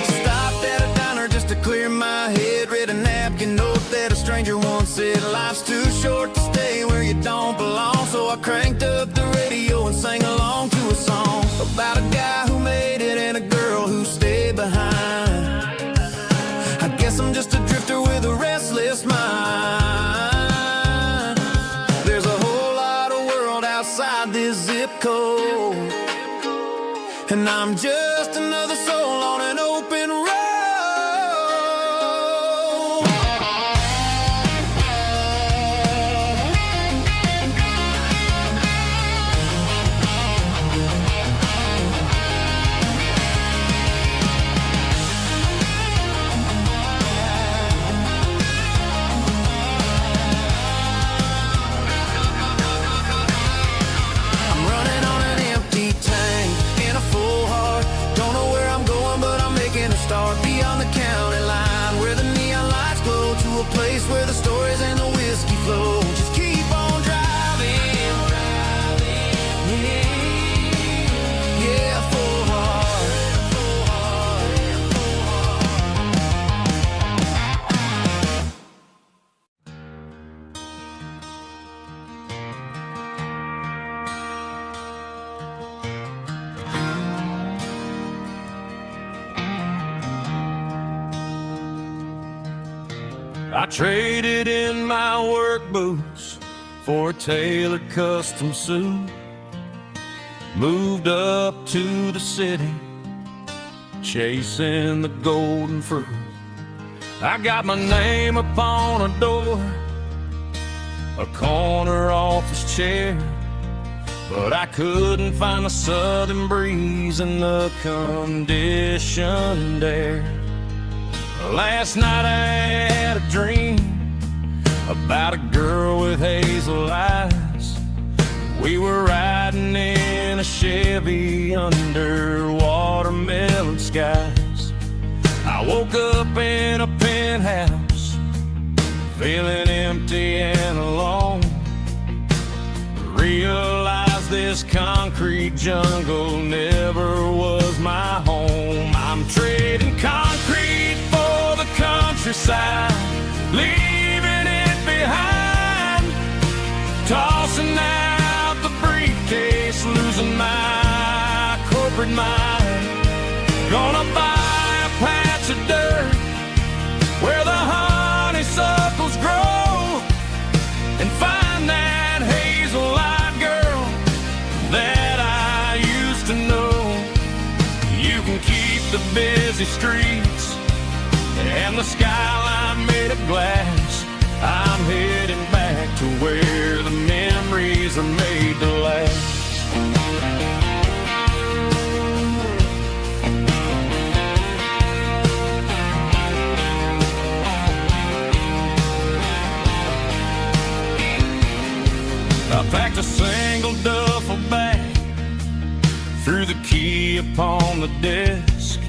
Stopped at a diner just to clear my head. Read a napkin note that a stranger once said, life's too short to stay where you don't belong. So I cranked up the radio and sang along to a song about a guy who made it and a girl who stayed behind. I guess I'm just a drifter with a restless mind. There's a whole lot of world outside this zip code, and I'm just another soul on an open road. Beyond the county line, where the neon lights glow, to a place where the stories and the whiskey flow. Just keep on driving, yeah, full heart. I traded in my work boots for a tailored custom suit. Moved up to the city, chasing the golden fruit. I got my name upon a door, a corner office chair, but I couldn't find the southern breeze in the conditioned air. Last night I had a dream about a girl with hazel eyes. We were riding in a Chevy under watermelon skies. I woke up in a penthouse, feeling empty and alone. Realized this concrete jungle never was my home. I'm trading concrete for the countryside, leaving it behind. Tossing out the briefcase, losing my corporate mind. Gonna buy a patch of dirt where the honeysuckles grow, and find that hazel-eyed girl that I used to know. You can keep the busy streets and the skyline made of glass. I'm heading back to where the memories are made to last. I packed a single duffel bag, threw the key upon the desk,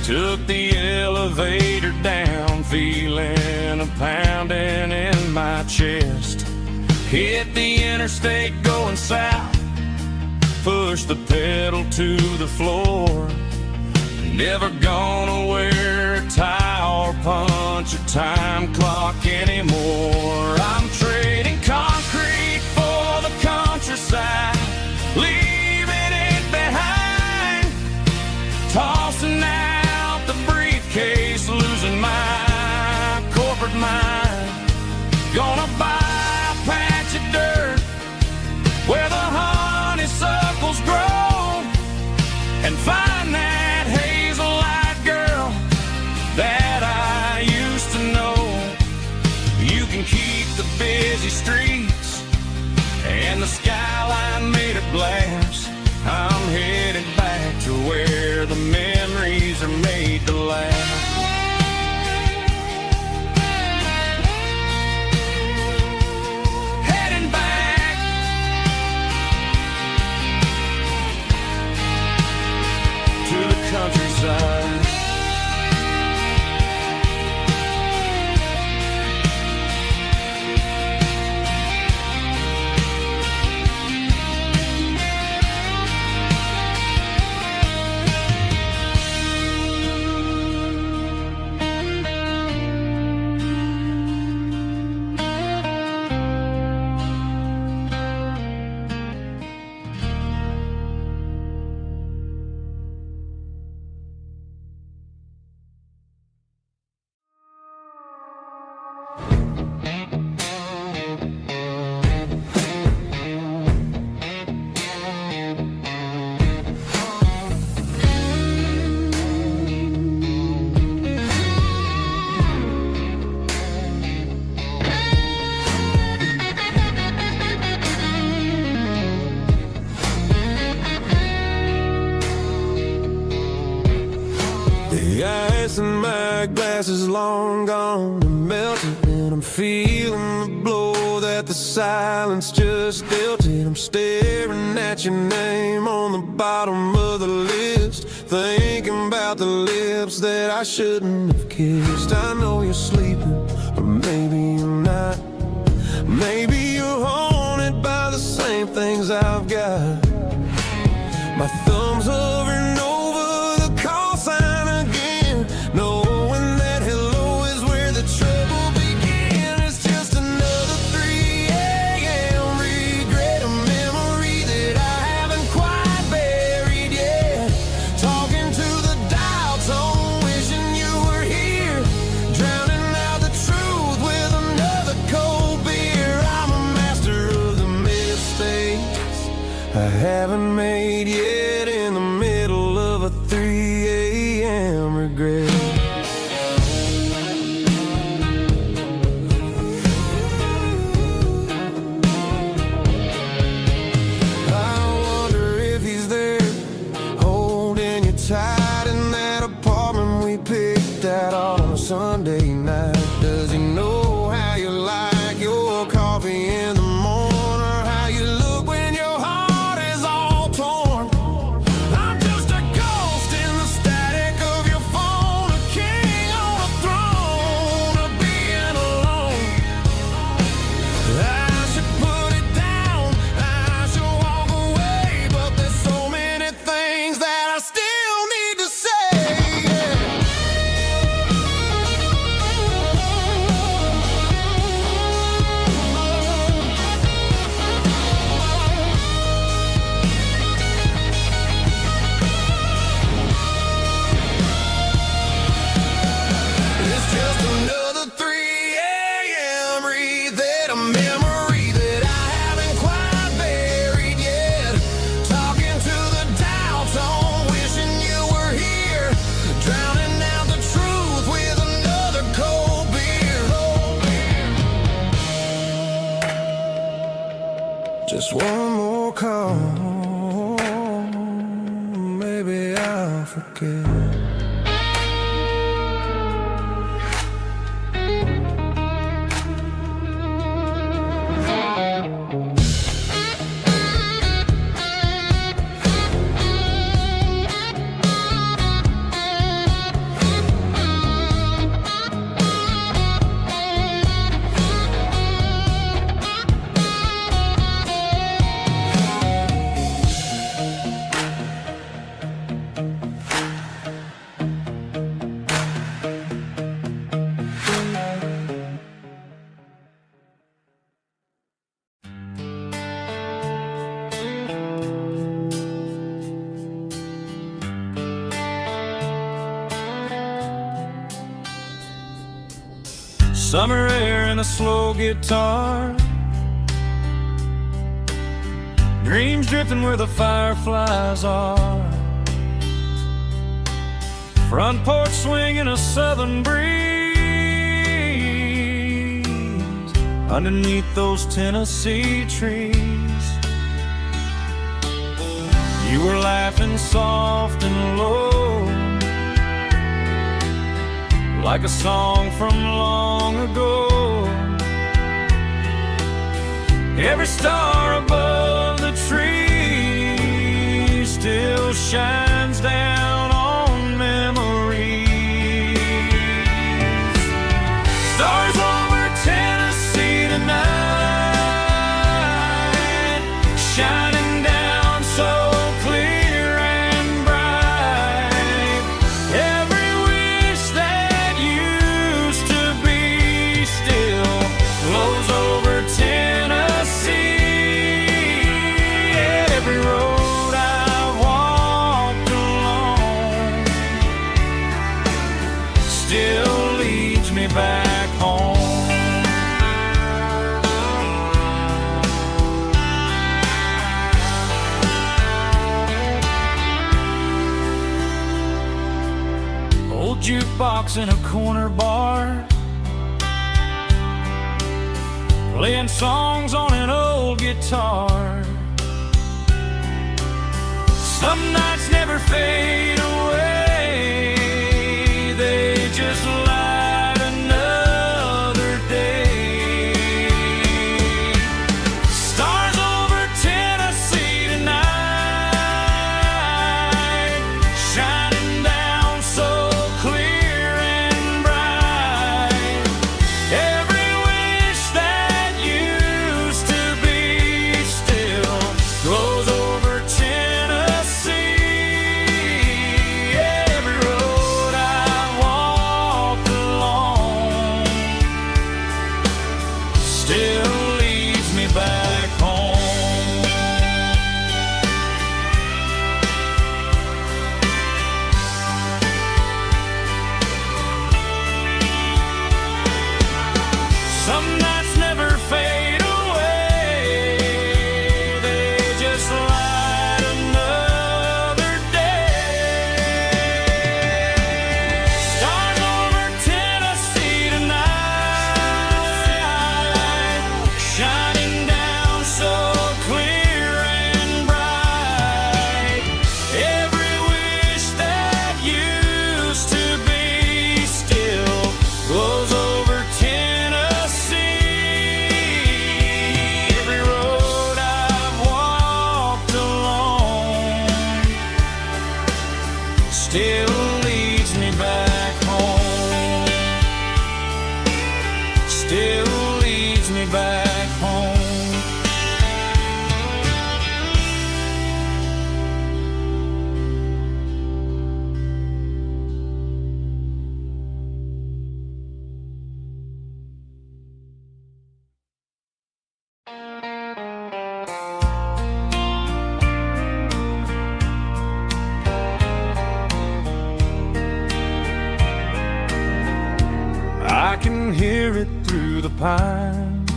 took the elevator down, feeling a pounding in my chest. Hit the interstate going south, pushed the pedal to the floor. Never gonna wear a tie or punch a time clock anymore. I'm trading concrete for the countryside, leaving it behind. Tossing out the briefcase, losing my corporate mind. Gonna buy a patch of dirt where the honeysuckles grow, and find that hazel-eyed girl that I used to know. You can keep my glass is long gone and melted, and I'm feeling the blow that the silence just dealt it. I'm staring at your name on the bottom of the list, thinking about the lips that I shouldn't have kissed. I know you're sleeping, but maybe you're not. Maybe you're haunted by the same things I've got. My thumb's hovering over the call sign again, knowing that hello is where the trouble began. It's just another 3 a.m. regret, a memory that I haven't quite buried yet. Talking to the dial tone, wishing you were here, drowning out the truth with another cold beer. I'm a master of the mistakes I haven't made yet, in the middle of a 3 a.m. regret. I wonder if he's there, holding you tight in that apartment we picked out on a Sunday night. Does he know how you like your coffee in the morning, or how you look when your heart is all torn? I'm just a ghost in the static of your phone, a king on a throne of being alone. I should put it down, I should walk away, but there's so many things that I still need to say. It's just another 3 a.m. read, a memory that I haven't quite buried yet. Talking to the dial tone, wishing you were here, drowning out the truth with another cold beer. Just one more call, maybe I'll forget. Summer air and a slow guitar, dreams drifting where the fireflies are. Front porch swinging a southern breeze underneath those Tennessee trees. You were laughing soft and low, like a song from long ago. Every star above the tree still shines down on memories. Stars over Tennessee tonight, shining down so clear and bright. Every wish that used to be still glows over Tennessee. Every road I've walked along still leads me back home. Old jukebox in a corner bar, playing songs on an old guitar. Some nights never fade away, they just still leads me back home. I can hear it through the pines,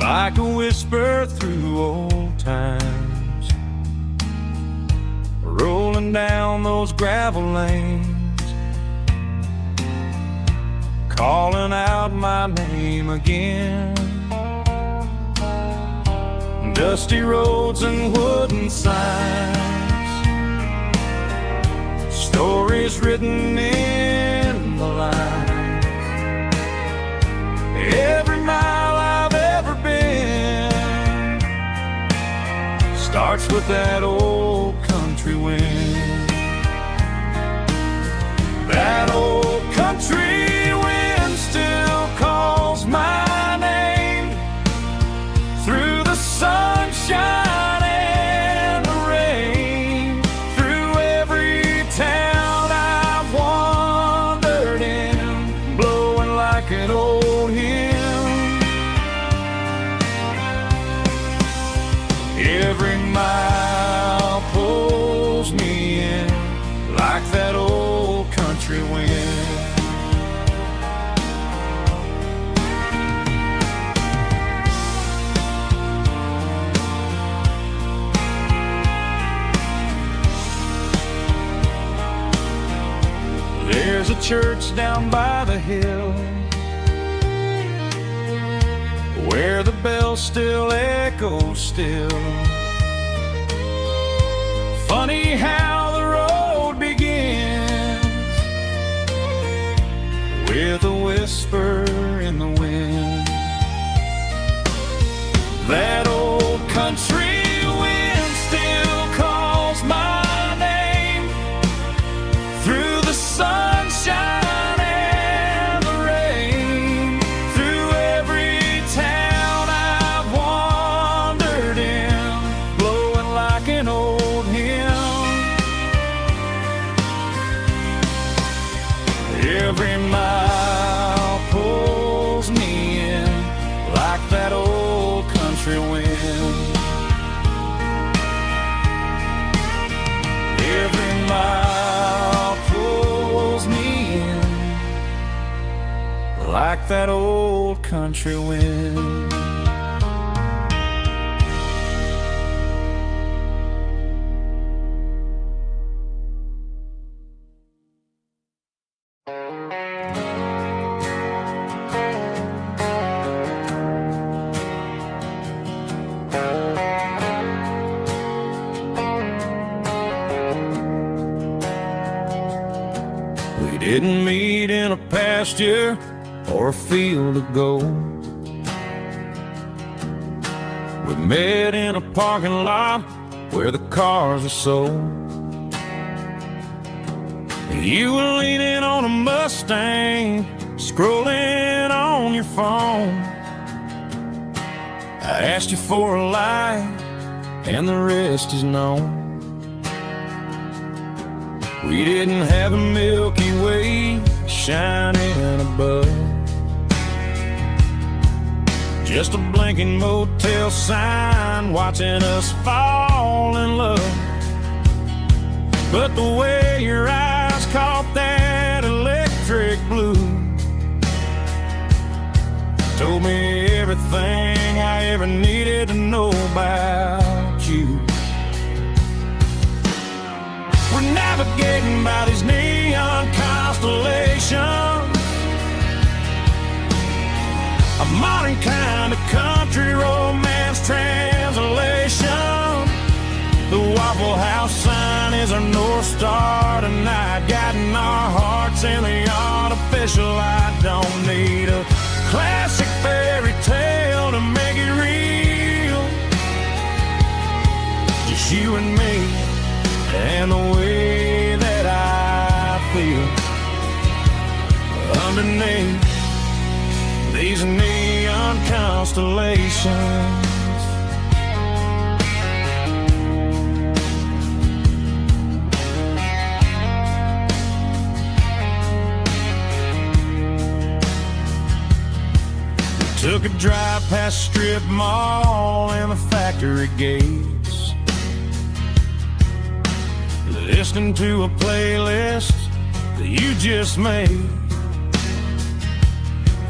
like a whisper through old times, rolling down those gravel lanes, calling out my name again. Dusty roads and wooden signs, stories written in the lines. Every mile I've ever been starts with that old country wind. That old country wind still calls my name through the sunshine and the rain, through every town I've wandered in, blowing like an old hymn. Every mile pulls me in like that old country wind. There's a church down by the hill where the bell still echoes still. Funny how the road begins with a whisper in the wind. That old country wind still calls my name through the sunshine and the rain, through every town I've wandered in, blowing like an old hymn. Every mile pulls me in like that old country wind. Every mile pulls me in like that old country wind. We didn't meet in a pasture or a field of gold. We met in a parking lot where the cars are sold. You were leaning on a Mustang, scrolling on your phone. I asked you for a light, and the rest is known. We didn't have a Milky Way shining above, just a blinking motel sign watching us fall in love. But the way your eyes caught that electric blue told me everything I ever needed to know about you. We're navigating by these neon constellations, a modern kind of country romance translation. The Waffle House sign is our North Star tonight, guiding our hearts in the artificial. I don't need a classic fairy tale to make it real, just you and me and the way that I feel underneath these neon constellations. Took a drive past strip mall and the factory gates, listening to a playlist that you just made.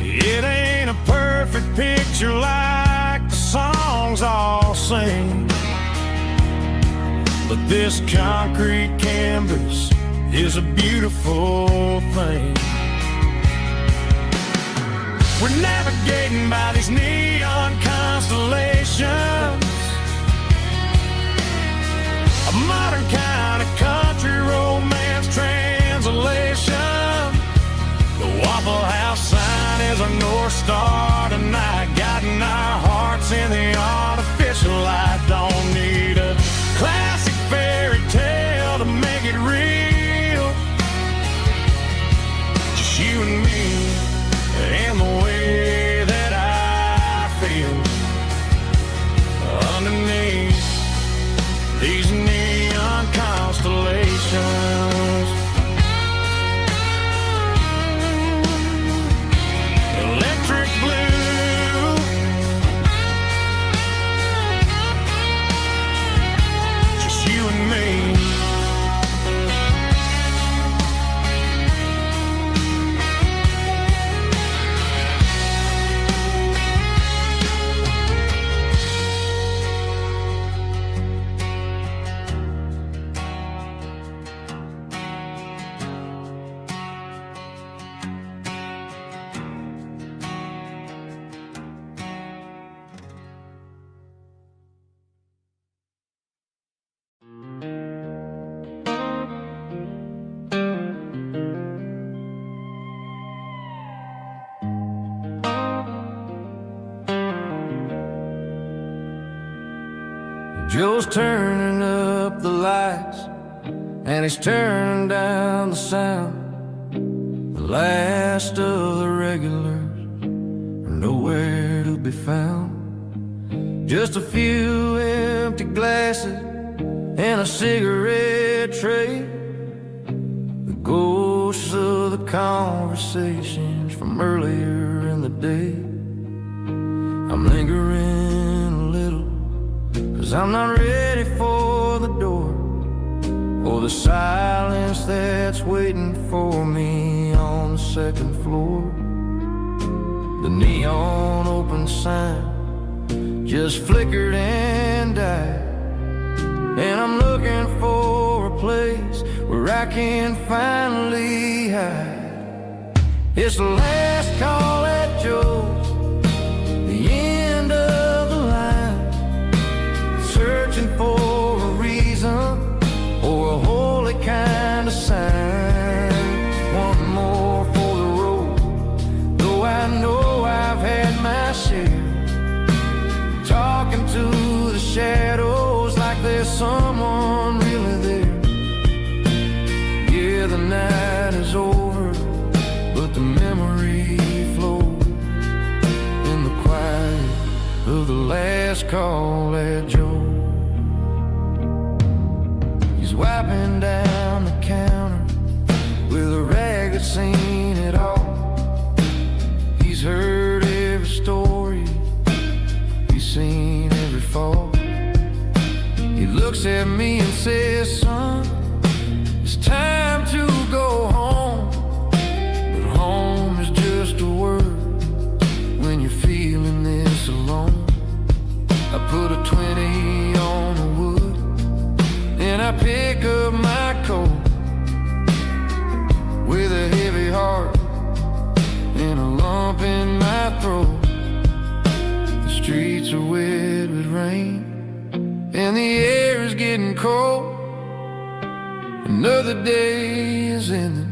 It ain't a perfect picture like the songs all sing, but this concrete canvas is a beautiful thing. We're navigating by these neon constellations, a modern kind of country romance translation. The Waffle House sign is our North Star tonight, guiding our hearts in the artificial light. Don't need a classic fairy tale to make it real, just you and me and the way that I feel underneath these neon constellations. Electric blue, just you and me. Joe's turning up the lights and he's turning down the sound. The last of the regulars are nowhere to be found. Just a few empty glasses and a cigarette tray, the ghosts of the conversations from earlier in the day. I'm lingering a little, 'cause I'm not ready for the door, or the silence that's waiting for me on the second floor. The neon open sign just flickered and died, and I'm looking for a place where I can finally hide. It's the last call at Joe's, the end of the line, searching for a reason or a holy kind of sign. One more for the road, though I know I've had my share, talking to the shadows like there's someone really there. Yeah, the night is over, but the memory flows in the quiet of the last call at Joe. He's wiping down the counter with a rag that's seen it all. He's heard every story, he's seen every fall. He looks at me and says, son, it's time to go home. But home is just a word when you're feeling this alone. I put a 20 on the wood and I pick up my coat with a heavy heart and a lump in my throat. The streets are wet with rain and the air is getting cold. Another day is ending,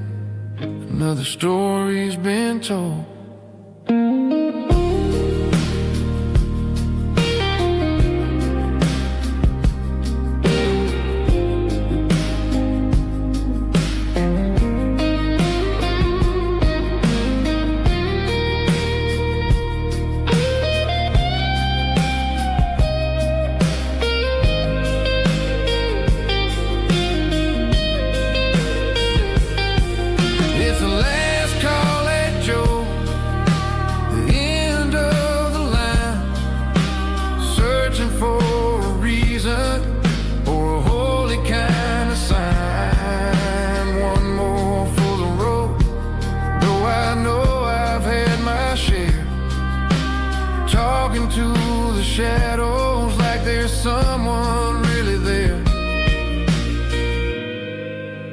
another story's been told. I know I've had my share, talking to the shadows like there's someone really there.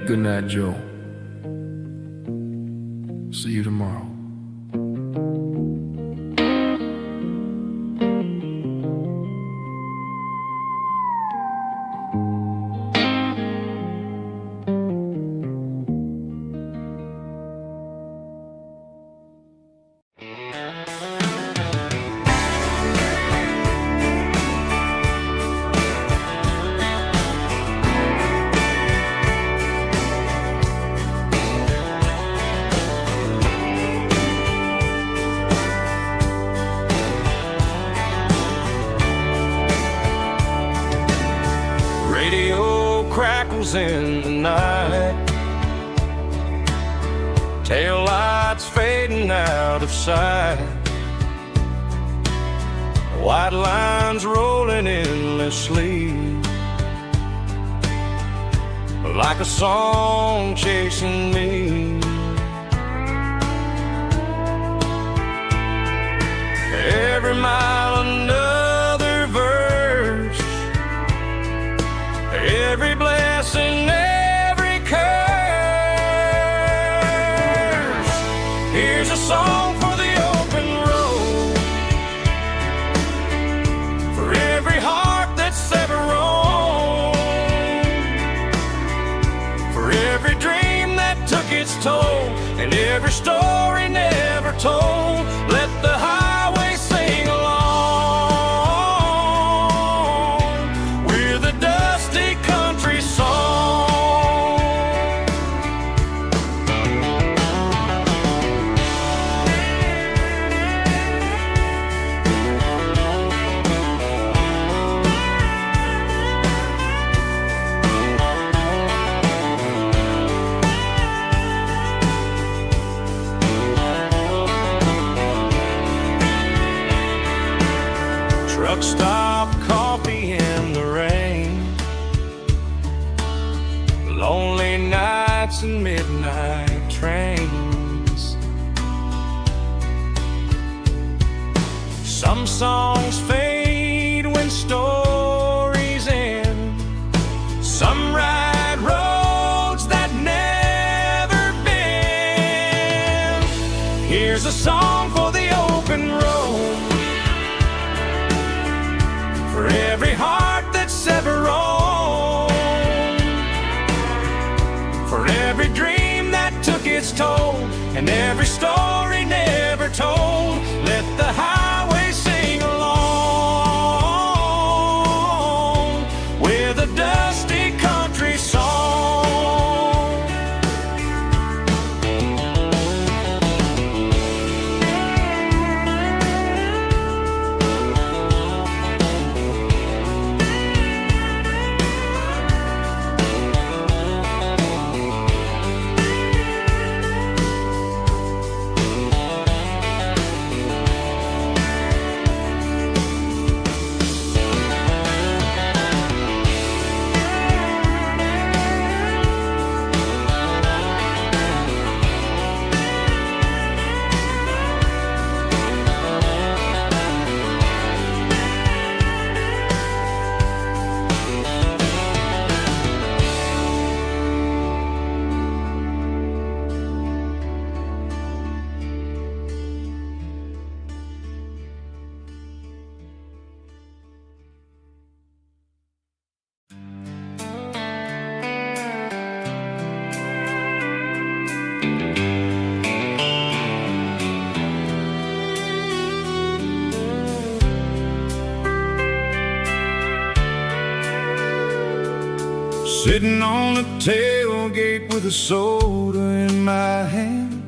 Good night, Joe. See you tomorrow. Crackles in the night, tail lights fading out of sight, white lines rolling endlessly, like a song chasing me. Every mile another verse, every blessing, every curse. Here's a song for the open road, for every heart that's ever roamed, for every dream that took its toll, and every story never told. Let the highway sing along with a dusty country song. Truck stop, coffee in the rain, lonely nights and midnight trains. Some songs fade when stories end, some ride roads that never bend. Here's a song for the open road, for every heart that's ever roamed, for every dream that took its toll, and every story never told. Let the highway sing along with a dusty country song. Sitting on the tailgate with a soda in my hand,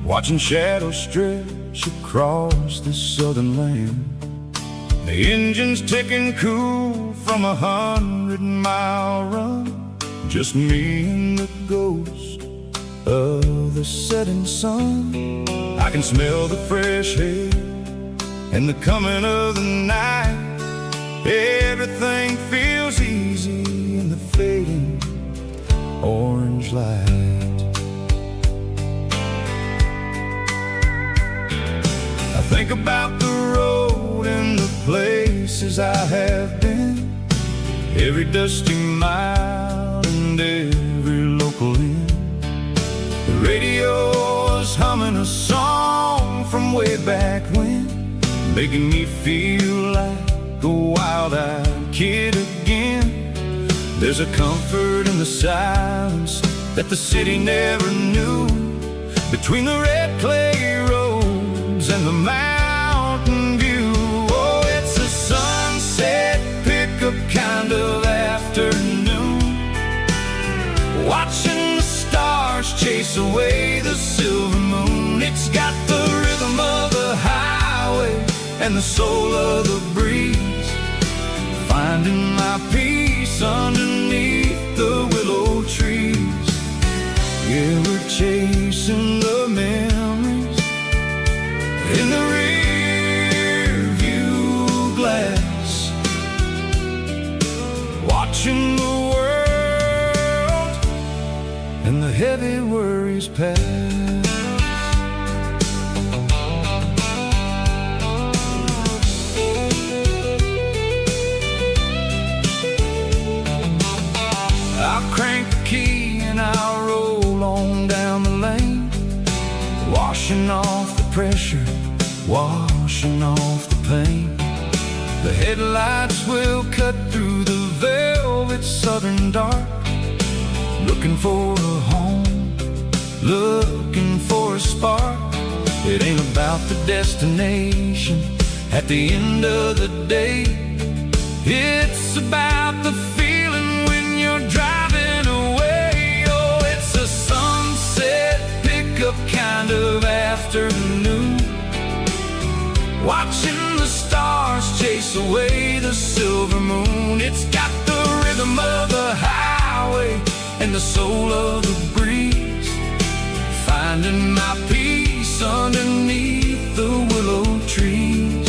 watching shadows stretch across this southern land. The engine's ticking cool from 100-mile run, just me and the ghost of the setting sun. I can smell the fresh air and the coming of the night. Everything feels easy in the fading orange light. Think about the road and the places I have been, every dusty mile and every local inn. The radio is humming a song from way back when, making me feel like a wild-eyed kid again. There's a comfort in the silence that the city never knew, between the red clay roads and the mountain view. Oh, it's a sunset pickup kind of afternoon, watching the stars chase away the silver moon. It's got the rhythm of the highway and the soul of the breeze, finding my peace underneath the willow trees. Yeah, we're chasing the memories in the rear view glass, watching the world and the heavy worries pass. I'll crank the key and I'll roll on down the lane, washing off the pressure, washing off the pain. The headlights will cut through the velvet southern dark, looking for a home, looking for a spark. It ain't about the destination at the end of the day, it's about the feeling when you're driving away. Oh, it's a sunset pickup kind of afternoon, watching the stars chase away the silver moon. It's got the rhythm of the highway and the soul of the breeze, finding my peace underneath the willow trees.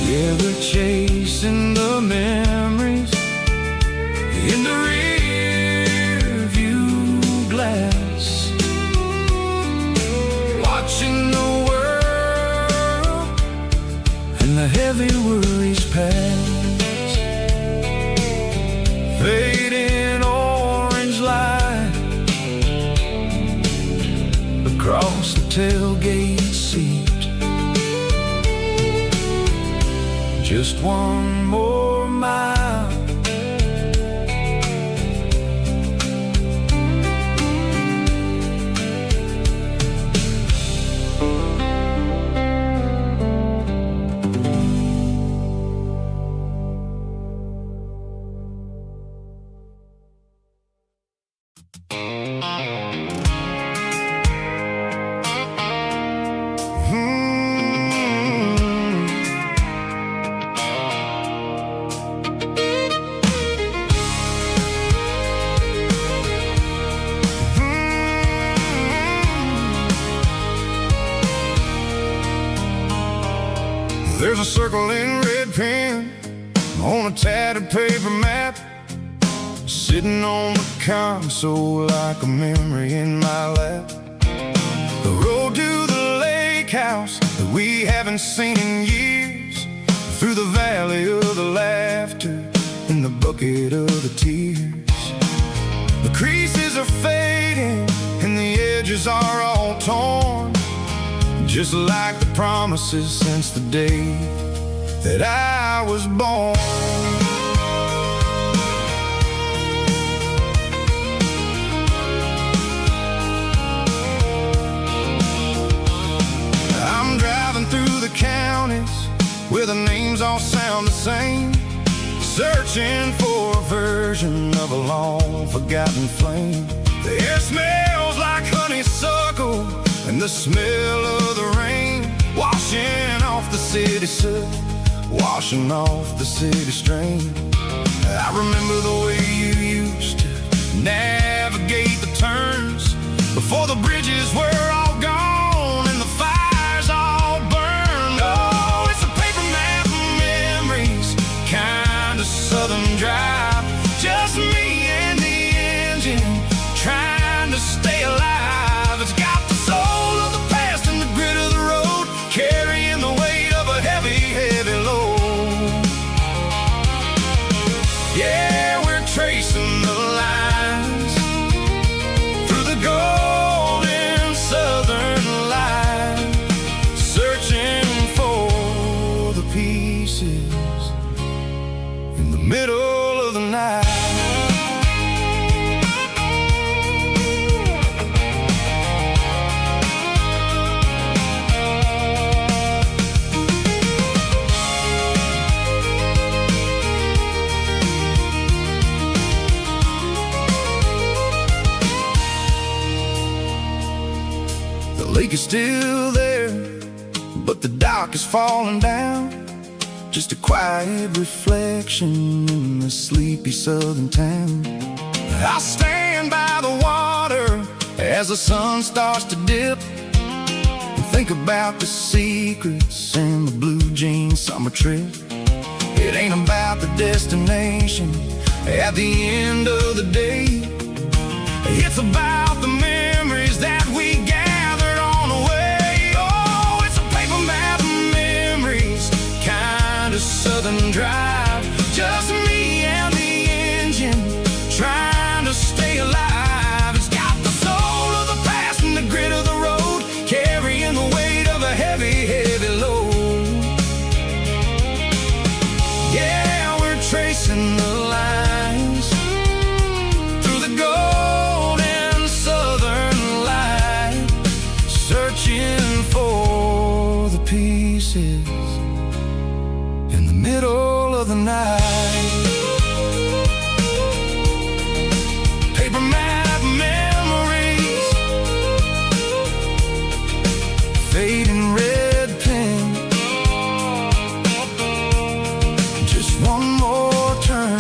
Yeah, we're chasing the memories in the rear view glass, watching the world and the heavy worries pass. Fading orange light across the tailgate seat, just one more mile. There's a circle in red pen on a tattered paper map, sitting on the console like a memory in my lap. The road to the lake house that we haven't seen in years, through the valley of the laughter and the bucket of the tears. The creases are fading and the edges are all torn, just like the promises since the day that I was born. I'm driving through the counties where the names all sound the same, searching for a version of a long forgotten flame. The air smells like honeysuckle and the smell of the rain, washing off the city soot, washing off the city strain. I remember the way you used to navigate the turns, before the bridges were all gone and the fires all burned. Oh, it's a paper map of memories, kind of southern drive, just me and the engine, trying to stay alive. It's got the soul of the past and the grit of the road, carrying the is still there, but the dock is falling down. Just a quiet reflection in the sleepy southern town. I'll stand by the water as the sun starts to dip, and think about the secrets and the blue jean summer trip. It ain't about the destination at the end of the day. It's about the memories that we gathered on the way. Oh, it's a paper map of memories, kind of southern drive. Just me and the engine, trying to stay alive. It's got the soul of the past and the grit of the road, carrying the weight of a heavy, heavy load. Yeah, we're tracing the lines through the golden southern light, searching for the pieces in the middle of the night. Paper map memories, fading red pen, just one more turn.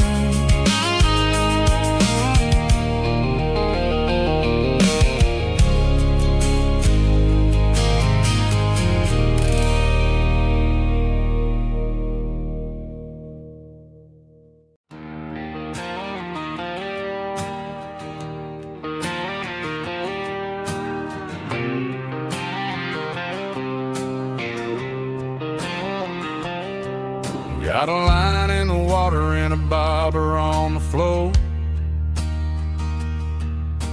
Got a line in the water and a bobber on the floor,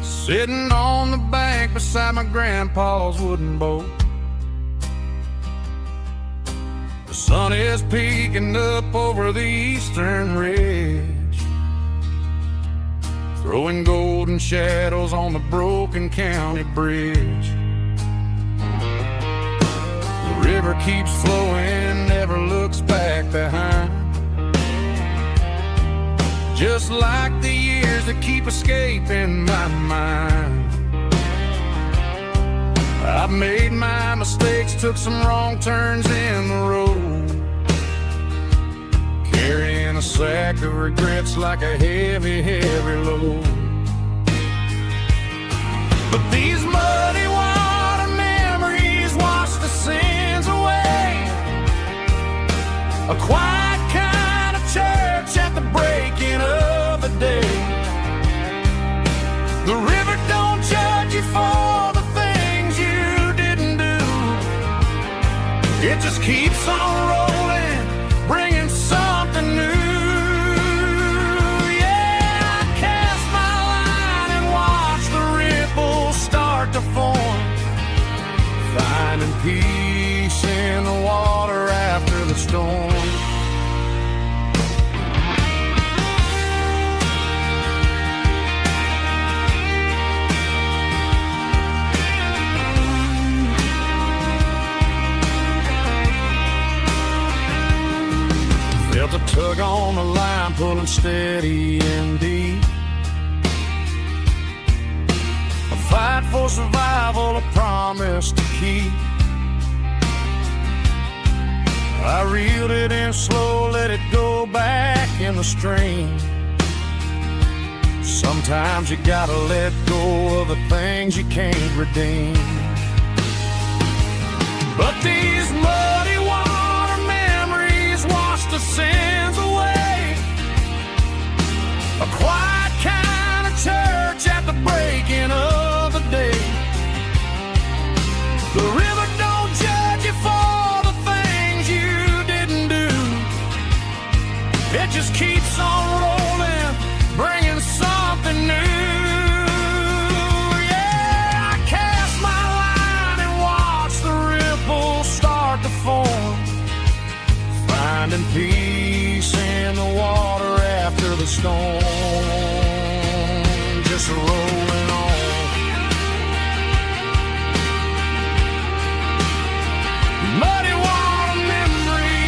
sitting on the bank beside my grandpa's wooden boat. The sun is peeking up over the eastern ridge, throwing golden shadows on the broken county bridge. The river keeps flowing, never looks back behind, just like the years that keep escaping my mind. I've made my mistakes, took some wrong turns in the road, carrying a sack of regrets like a heavy, heavy load. But these muddy water memories wash the sins away. A quiet kind of church at the breaking of the day. The river don't judge you for the things you didn't do. It just keeps on rolling, bringing something new. Yeah, I cast my line and watch the ripples start to form, finding peace in the water after the storm. Felt a tug on the line, pulling steady and deep. A fight for survival, a promise to keep. I reeled it in slow, let it go back in the stream. Sometimes you gotta let go of the things you can't redeem. But these muddy water memories wash the sins away. A quiet kind of church at the breaking of the day. The river don't judge you for the things you didn't do. It just keeps on rolling, bringing something new. Yeah, I cast my line and watch the ripples start to form, finding peace in the water after the storm. Just rolling on. Muddy water memory.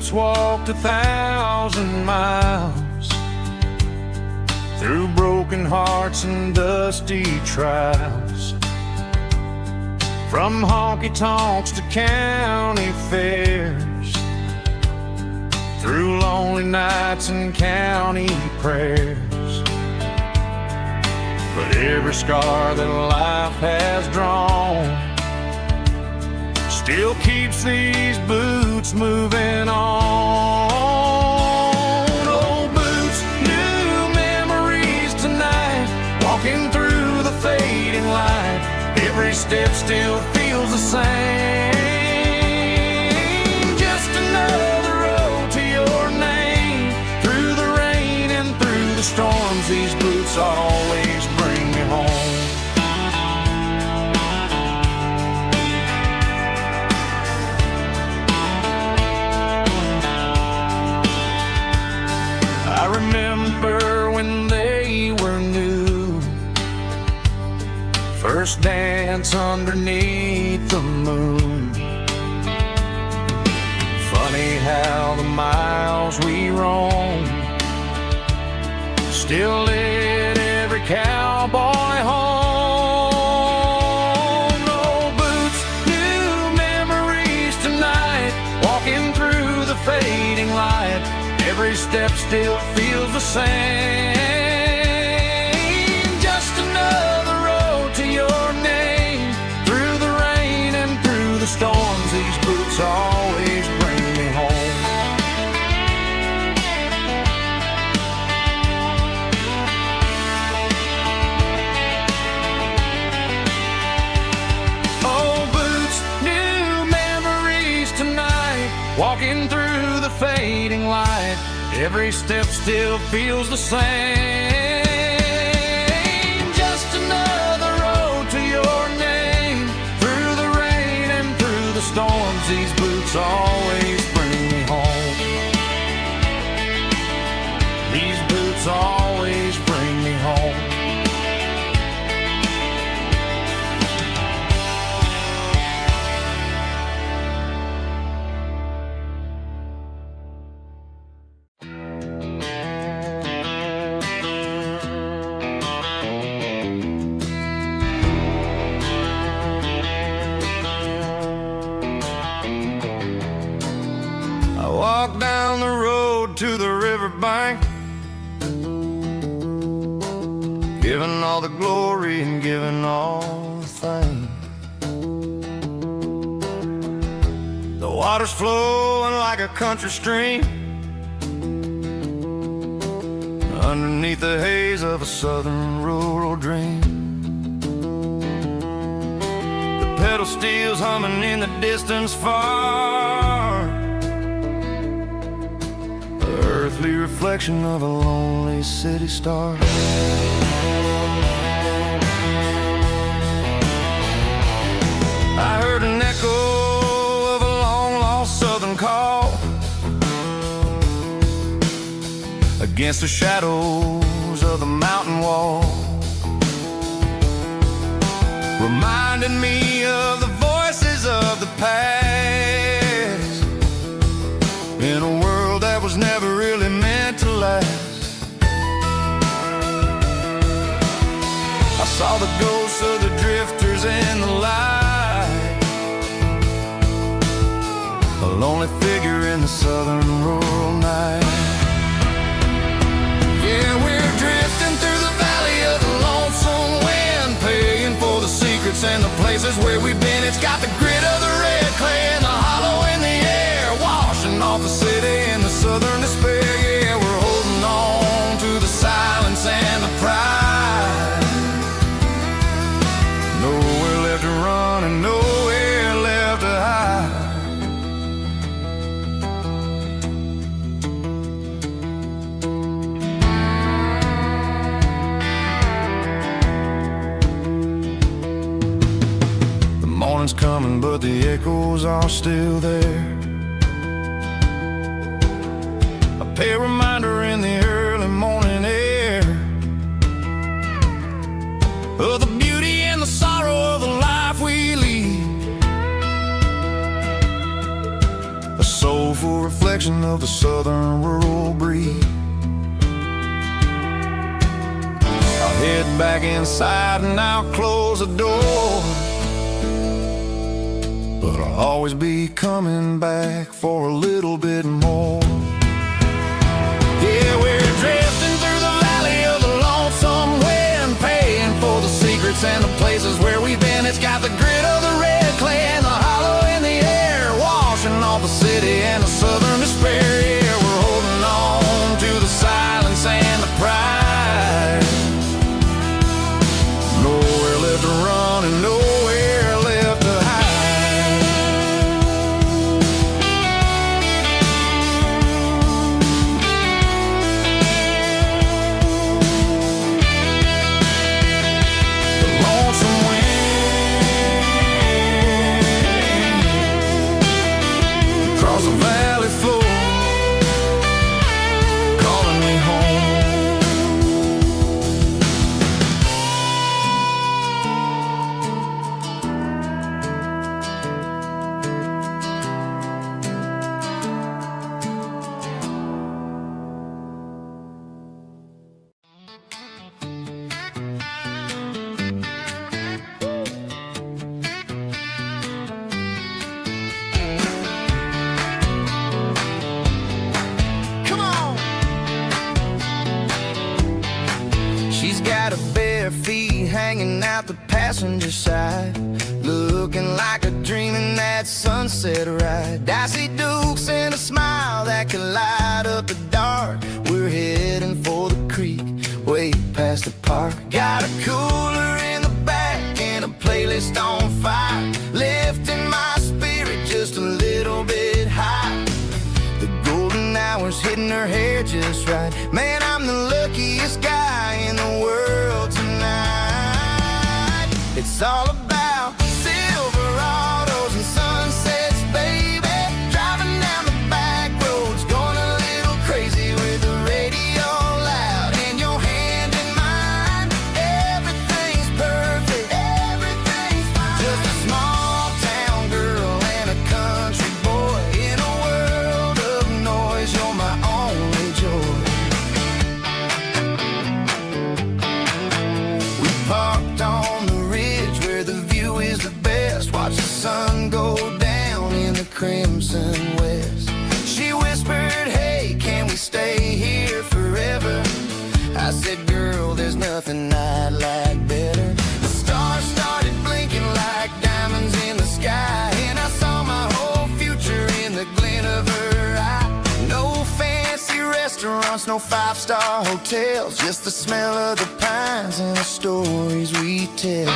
boots walked 1,000 miles through broken hearts and dusty trials, from honky-tonks to county fairs, through lonely nights and county prayers. But every scar that life has drawn still keeps these boots moving on. Old boots, new memories tonight, walking through the fading light. Every step still feels the same. Just another road to your name. Through the rain and through the storms, these boots always bring me home. I remember when they were new, first dance underneath the moon. Funny how the miles we roam still lit every cowboy home. No boots, new memories tonight, walking through the fading light. Every step still feels the same. Just another road to your name. Through the rain and through the storms, these boots always bring me home. Oh, boots, new memories tonight, walking through the fading light. Every step still feels the same. Just another road to your name. Through the rain and through the storms, these boots always bring me home. These boots always bring me home. Walk down the road to the riverbank, giving all the glory and giving all the thanks. The water's flowing like a country stream underneath the haze of a southern rural dream. The pedal steel's humming in the distance far, earthly reflection of a lonely city star. I heard an echo of a long-lost southern call against the shadows of the mountain wall, reminding me of the voices of the past in a world that was never really meant to last. I saw the ghosts of the drifters in the light, a lonely figure in the southern rural night. Yeah, we're drifting through the valley of the lonesome wind, paying for the secrets and the places where we've been. It's got the grit of the red clay and the hollow in the air, washing off the city in the southern despair. Yeah, we're holding on to the silence and the pride. Nowhere left to run and nowhere left to hide. The morning's coming, but the echoes are still there. A pale reminder in the early morning air of the beauty and the sorrow of the life we lead. A soulful reflection reflection of the southern rural breeze. I'll head back inside and I'll close the door, But I'll always be coming back for a little bit more. yeah, we're drifting through the valley of the lonesome wind, paying for the secrets and the places where we've been. It's got the grit of the red clay and the hollow in the air, washing off the city and the southern despair. Yeah, we're holding on to the silence and the pride. Nowhere left to run and nowhere left to hide. The lonesome wind across the valley floor, calling me home. Come on. She's got her bare feet hanging out the passenger side, looking like a dream in that sunset ride. I see Dukes and a smile that can light up the dark. We're heading for the creek, way past the park. Got a cooler in the back and a playlist on fire, lifting my spirit just a little bit high. The golden hours hitting her hair just right. Man, I'm the luckiest guy in the world tonight. It's all about Silverados and sunsets, baby. Driving down the back roads, going a little crazy with the radio loud and your hand in mine. Everything's perfect, everything's fine. Just a small town girl and a country boy in a world of noise. You're my only joy. We parked on the ridge where the view is the best. Watch the sun go down in the crimson west. She whispered, hey, can we stay here forever? I said, girl, there's nothing I'd like better. The stars started blinking like diamonds in the sky, and I saw my whole future in the glint of her eye. No fancy restaurants, no five-star hotels, just the smell of the pines and the stories we tell.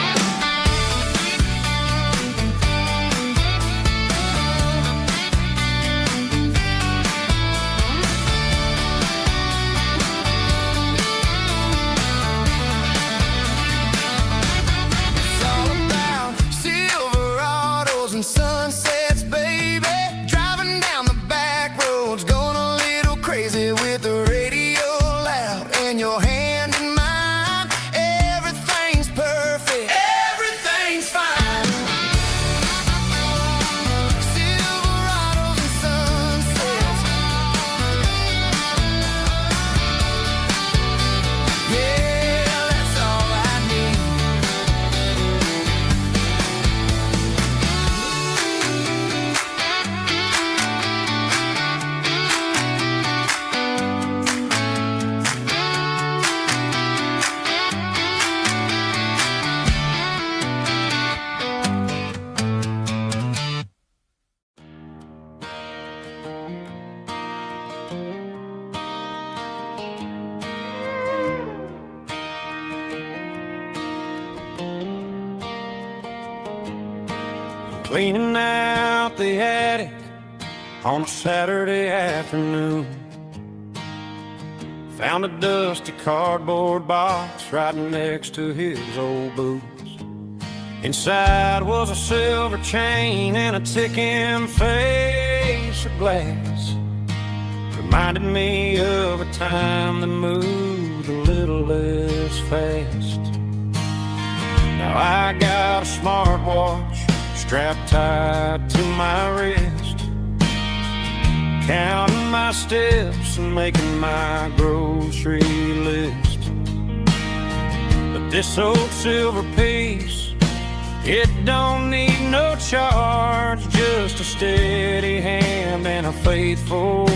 It's all about Silverados and sunsets, baby. Driving down the back roads, going a little crazy with the radio loud and your hand in mine. Everything's perfect, everything's fine. Silverados and sunsets, yeah, that's all I need. Cleaning out the attic on a Saturday afternoon, found a dusty cardboard box right next to his old boots. Inside was a silver chain and a ticking face of glass. Reminded me of a time that moved a little less fast. Now I got a smartwatch strapped tight to my wrist, counting my steps and making my grocery list. But this old silver piece, it don't need no charge, just a steady hand and a faithful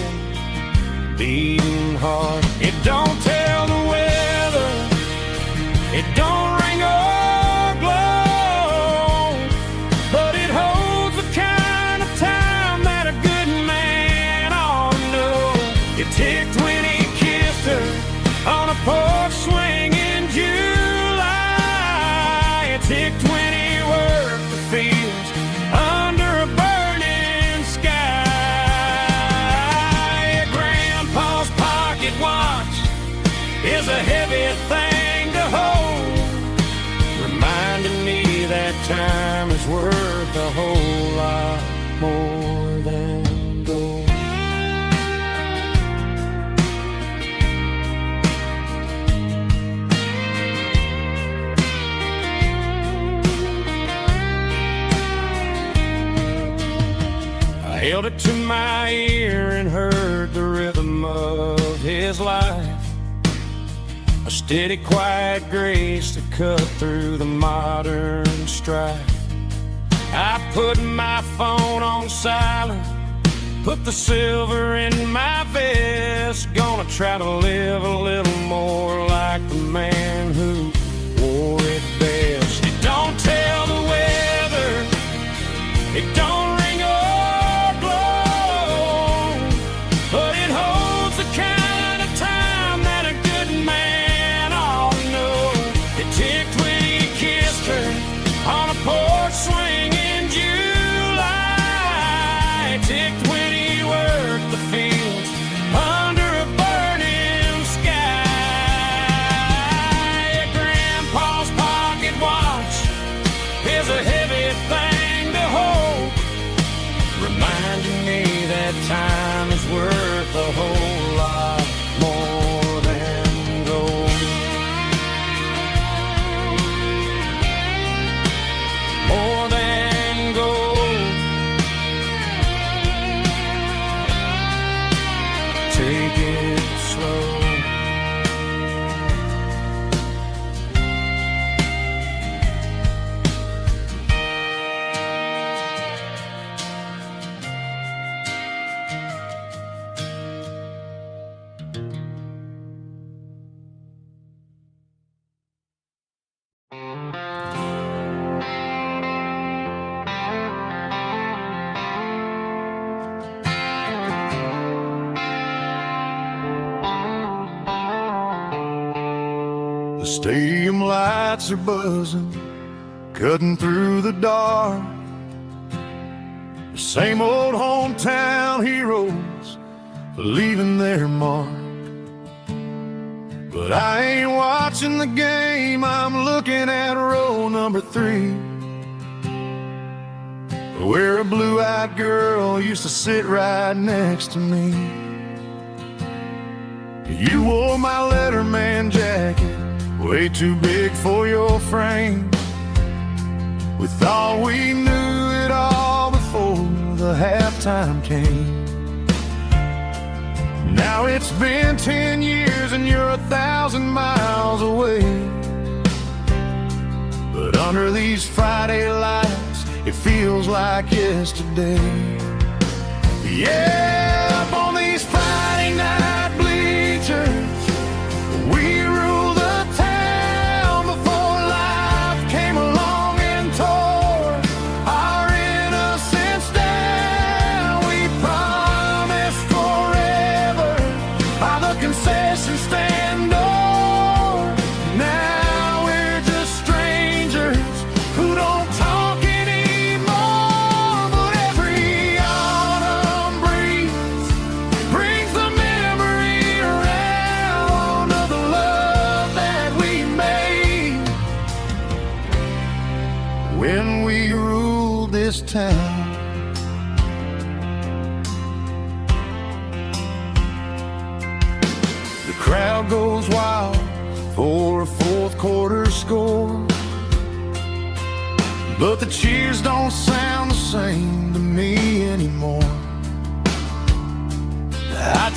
beating heart. It don't tell the weather, it don't ring or glow, but it holds the kind of time that a good man ought to know. It ticked when he kissed her on a porch swing in July. It ticked when he worked the fields under a burning sky. Grandpa's pocket watch is a heavy thing to hold, reminding me that time is worth a whole lot more than gold. I held it to my ear and heard the rhythm of his life, a steady, quiet grace to cut through the modern strife. I put my phone on silent, put the silver in my vest. Gonna try to live a little more like the man who wore it best. It don't tell the weather, it don't ring or glow, but it holds the kind of time that a good man ought to know. It ticked when he kissed her on a porch swing in July. It ticked when he worked the fields under a burning sky. Grandpa's pocket watch is a heavy thing to hold, reminding me that time is worth a whole lot more than gold. More than gold. Take it slow. The stadium lights are buzzing, cutting through the dark. The same old hometown heroes leaving their mark. But I ain't watching the game, I'm looking at row number 3, where a blue-eyed girl used to sit right next to me. You wore my Letterman jacket, way too big for your frame. We thought we knew it all before the halftime came. Now it's been 10 years and you're 1,000 miles away, but under these Friday lights it feels like yesterday. Yeah, up on these Friday night bleachers we rule the town before life came along and tore our innocence down. We promised forever by the concession stand door. Now we're just strangers who don't talk anymore, but every autumn breeze brings the memory around of the love that we made when we ruled this town. The crowd goes wild for a fourth quarter score, but the cheers don't sound the same to me anymore.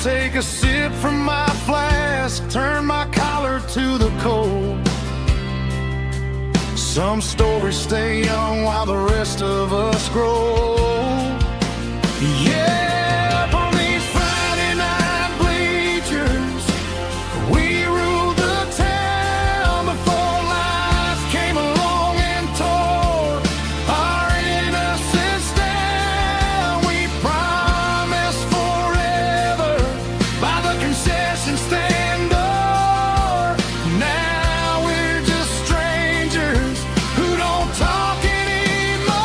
take a sip from my flask, turn my collar to the cold. Some stories stay young while the rest of us grow. Yeah, up on these Friday night bleachers, we ruled the town before life came along and tore our innocence down. We promised forever by the concession stand door. Now we're just strangers who don't talk anymore.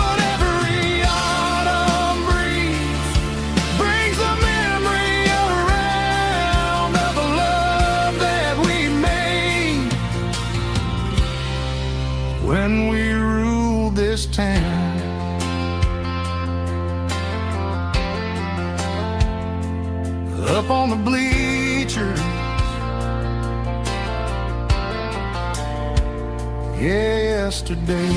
But every autumn breeze brings a memory around of the love that we made when we ruled this town. Up on the bleachers, yesterday.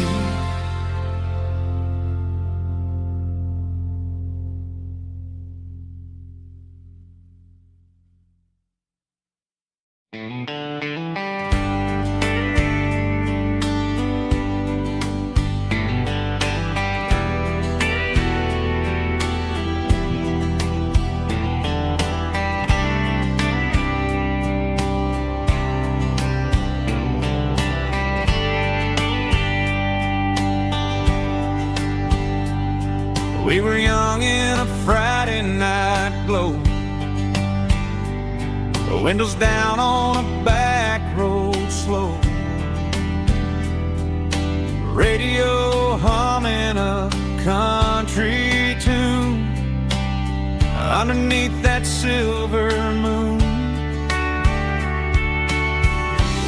We were young in a Friday night glow, the windows down on a back road slow, radio humming a country tune underneath that silver moon.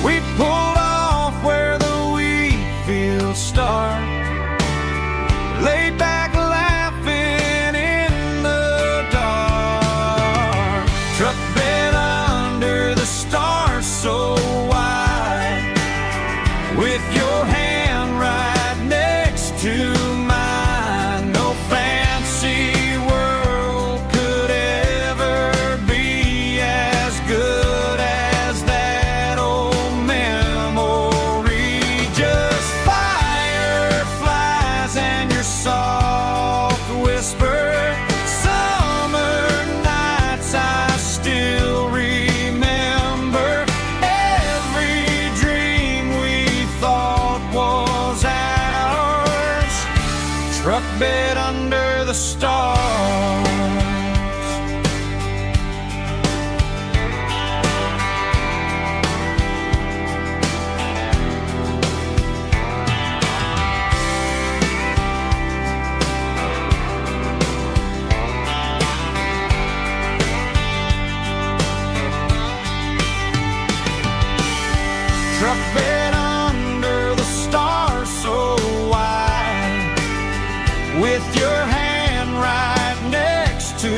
We pulled off where the wheat fields start, laid back laughing in the dark. Truck bed under the stars so wide, with your hand right next to mine. No fancy world could ever be as good as that old memory. Just fireflies and your soft whisper. Summer nights I still remember. Every dream we thought was ours. Truck bed under the stars. Truck bed under the stars so wide, with your hand right next to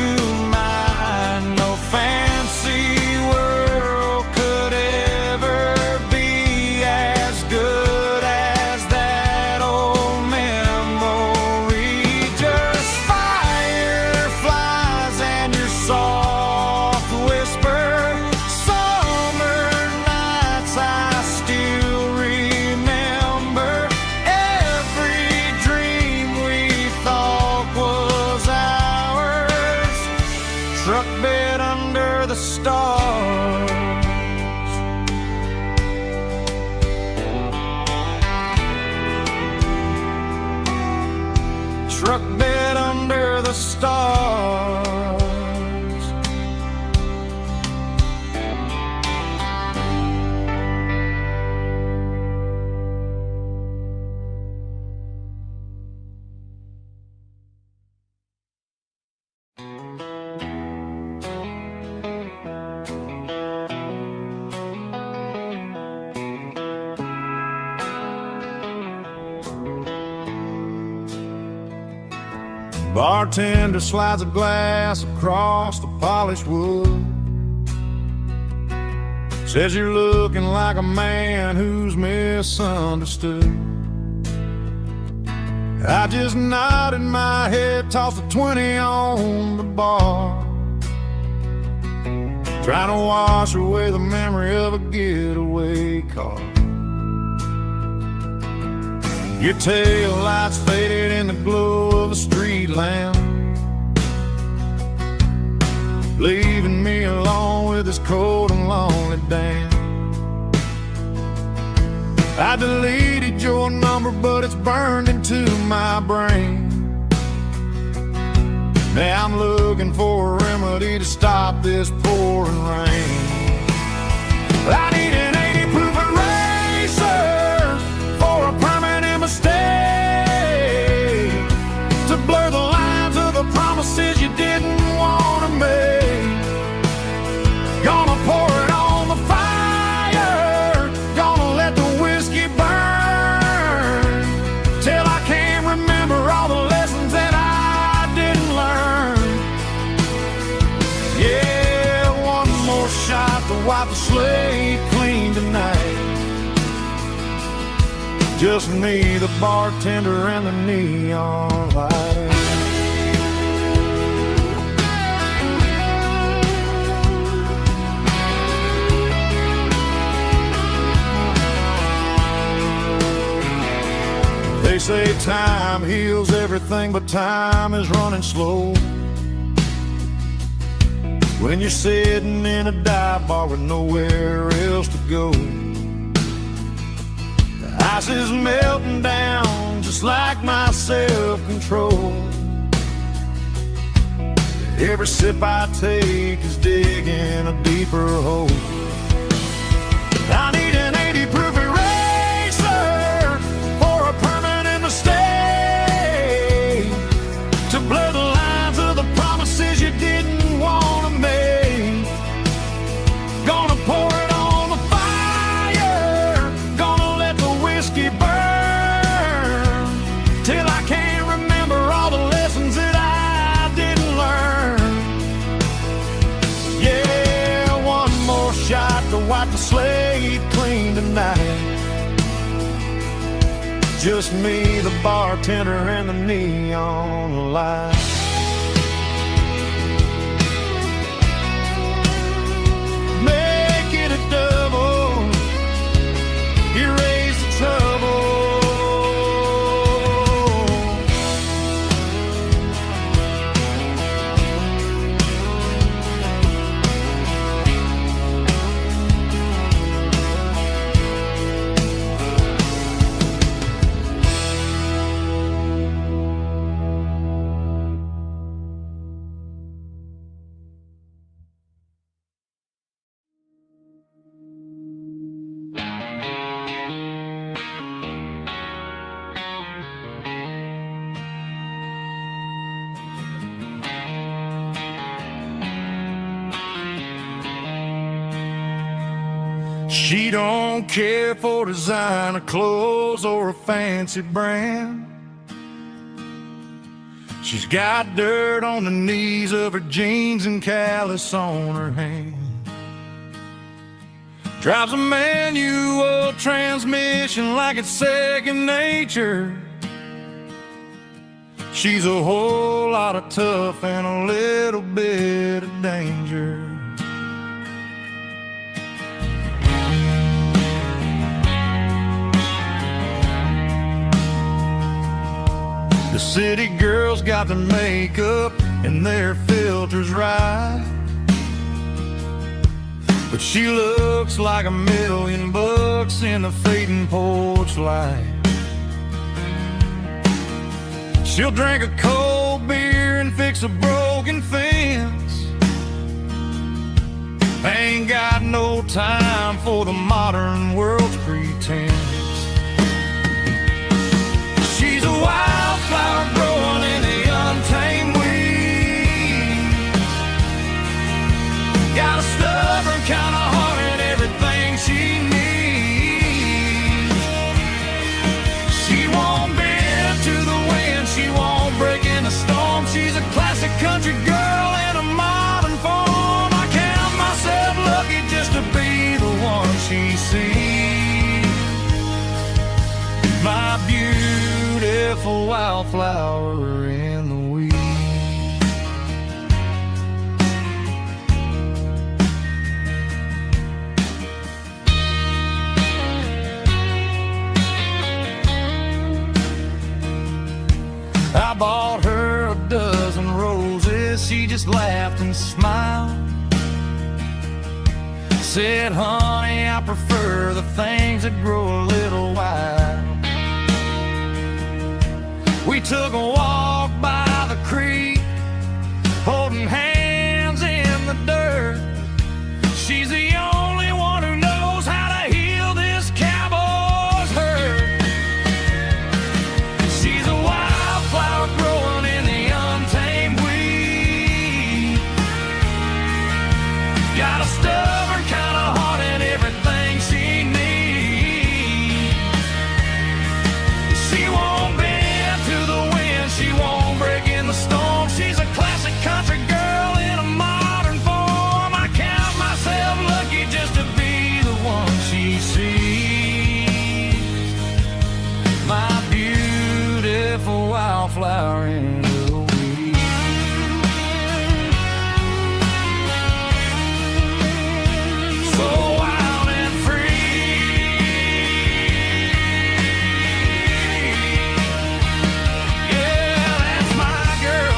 mine. No fancy world could ever be as good as that old memory. Just fireflies and your soft whisper. Summer nights I still remember. Every dream we thought was ours. Truck bed under the stars. Truck bed under the stars. Bartender slides a glass across the polished wood. Says you're looking like a man who's misunderstood. I just nodded my head, tossed a 20 on the bar. trying to wash away the memory of a getaway car. Your tail lights faded in the glow of a street lamp, leaving me alone with this cold and lonely damn. I deleted your number, but it's burned into my brain. Now I'm looking for a remedy to stop this pouring rain. I need an 80 proof eraser for a permanent mistake, to blur the lines of the promises you didn't want to make. Gonna pour it on the fire, gonna let the whiskey burn, till I can't remember all the lessons that I didn't learn. Yeah, one more shot to wipe the slate clean tonight. Just me, the bartender, and the neon light. They say time heals everything, but time is running slow when you're sitting in a dive bar with nowhere else to go. The ice is melting down just like my self-control. Every sip I take is digging a deeper hole. I need an 80 proof eraser for a permanent mistake, to blur the lines of the promises you didn't want to make. Gonna pour it on the fire, gonna let the whiskey burn, till I can't remember all the lessons that I didn't learn. Yeah, one more shot to wipe the slate clean tonight. Just me, the bartender, and the neon light. Make it a double, erase the trouble. She don't care for designer clothes or a fancy brand. She's got dirt on the knees of her jeans and callus on her hand. Drives a manual transmission like it's second nature. She's a whole lot of tough and a little bit of danger. The city girls got their makeup and their filters right, but she looks like $1,000,000 in the fading porch light. She'll drink a cold beer and fix a broken fence. Ain't got no time for the modern world's pretense. She's a wildflower growing in the untamed weeds. Got a stubborn kind of heart and everything she needs. She won't bend to the wind, she won't break in the storm. She's a classic country girl in a modern form. I count myself lucky just to be the one she sees. My beautiful wildflower in the weeds. bought her a dozen roses. She just laughed and smiled. Said, honey, I prefer the things that grow a little wild. We took a walk by the creek, holding hands in the dirt. She's the only one who knows how to heal this cowboy's hurt. She's a wildflower growing in the untamed weed. Got a stubborn kind of heart and everything she needs. She won't bend to the wind, she won't break in the storm. She's a classic country girl in a modern form. I count myself lucky just to be the one she sees. My beautiful wildflower in the weed. So wild and free. Yeah, that's my girl.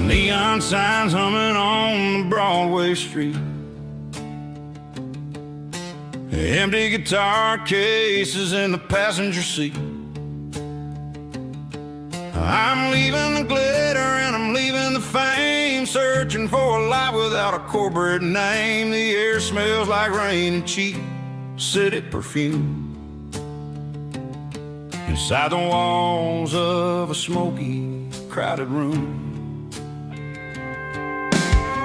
Neon signs humming on the Broadway street. Empty guitar cases in the passenger seat. I'm leaving the glitter and I'm leaving the fame, searching for a life without a corporate name. The air smells like rain and cheap city perfume. Inside the walls of a smoky, crowded room.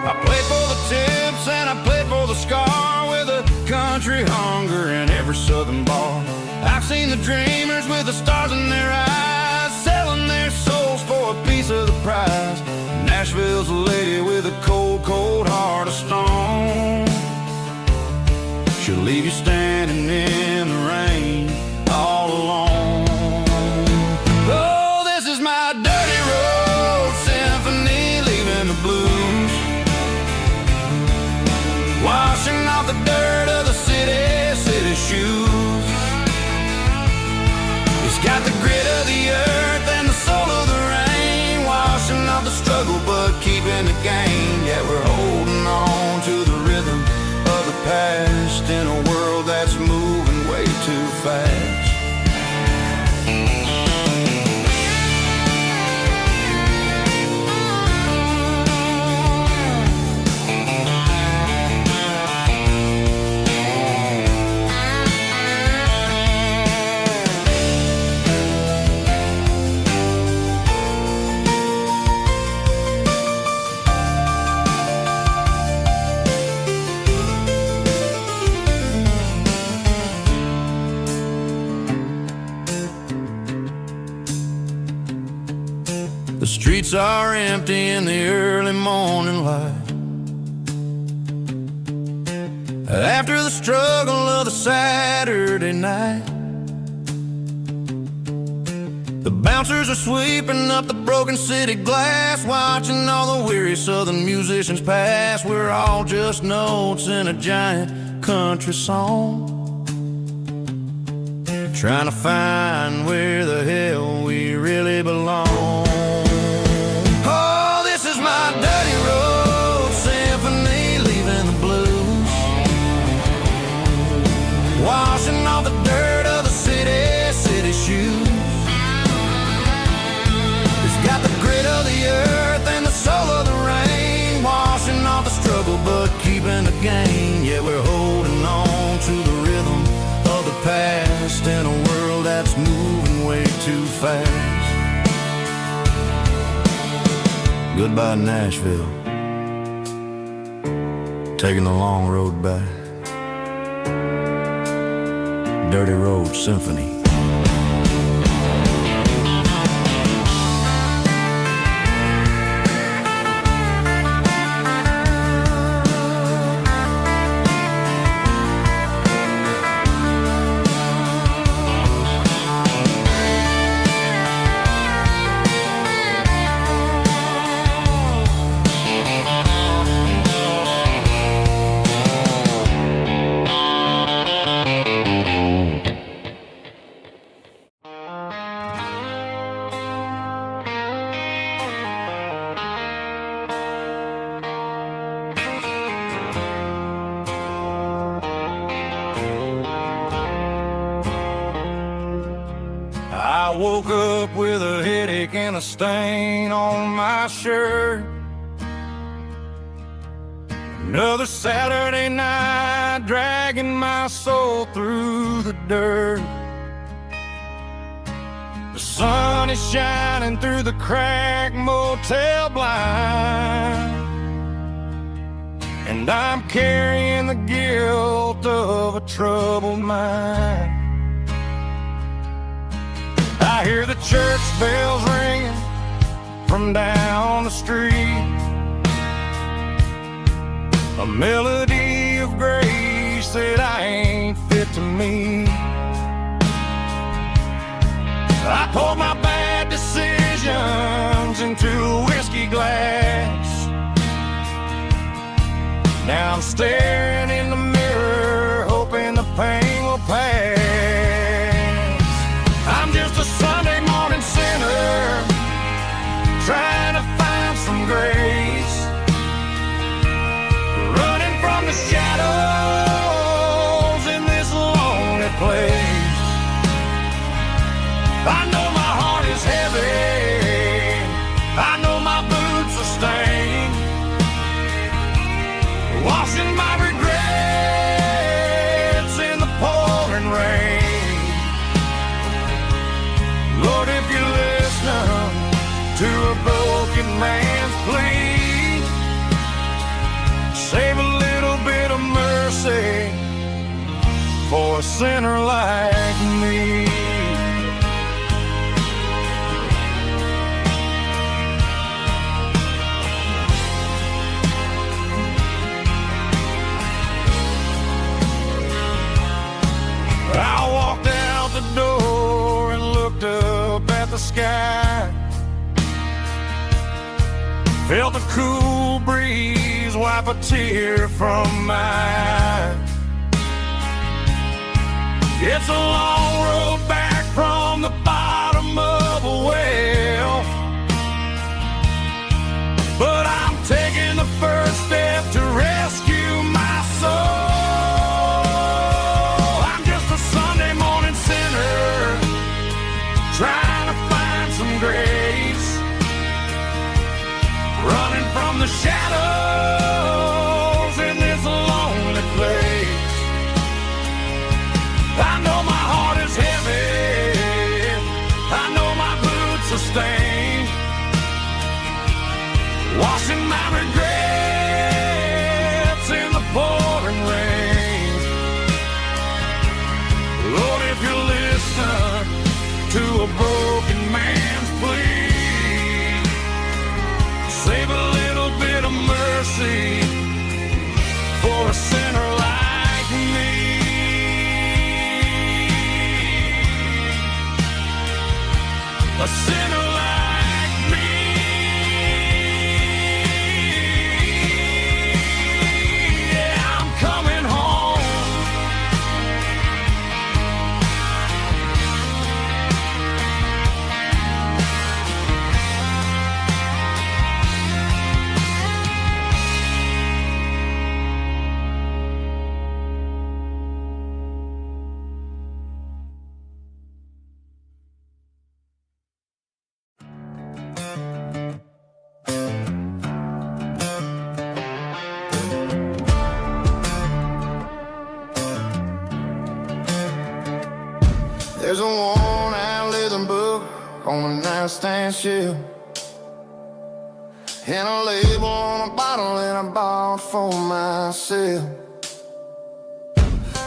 I played for the tips and I played for the scar, with a country hunger in every southern bar. I've seen the dreamers with the stars in their eyes, selling their souls for a piece of the prize. Nashville's a lady with a cold, cold heart of stone. She'll leave you standing in the rain all alone. Oh, this is my dirty road symphony, leaving the blues, washing off the dirt of the city shoes. It's got the grit of the earth and the soul of the rain, washing off the struggle but keeping the gain. Yeah, we're holding on to the rhythm of the past in a world that's moving way too fast. The streets are empty in the early morning light, after the struggle of the Saturday night. The bouncers are sweeping up the broken city glass, watching all the weary southern musicians pass. We're all just notes in a giant country song, trying to find where the hell we really belong. Oh, this is my dirty road symphony, leaving the blues, washing off the dirt of the city shoes. It's got the grit of the earth and the soul of the rain, washing off the struggle but keeping the gain. Yeah, we're holding on to the rhythm of the past in a world that's moving way too fast. Goodbye, Nashville. Taking the long road back. Dirty Road Symphony. I woke up with a headache and a stain on my shirt. Another Saturday night, dragging my soul through the dirt. The sun is shining through the cracked motel blind, and I'm carrying the guilt of a troubled mind. I hear the church bells ringing from down the street, a melody of grace that I ain't fit to meet. I poured my bad decisions into a whiskey glass. Now I'm staring in the mirror, hoping the pain will pass. I'm just a Sunday morning sinner, trying to find some grace, running from the shadows in this lonely place. I know my heart is heavy, I know my boots are stained, washing my regrets in the pouring rain. Lord, if you listen to a broken man's plea, save a little bit of mercy for a sinner like me. I walked out the door and looked up at the sky, felt the cool breeze wipe a tear from my eye. It's a long road back from the bottom of a well, but I'm taking the first step to rescue my soul. Trying to find some grace, running from the shadows in this lonely place. I know my heart is heavy, I know my boots are stained, washing my regrets in the pouring rain. Lord, if you listen to a broken man's plea, save a little bit of mercy for a sinner like me. A sinner like me. Yeah, I'm coming home. There's a worn-out living book on a nightstand shelf. and a label on a bottle that I bought for myself.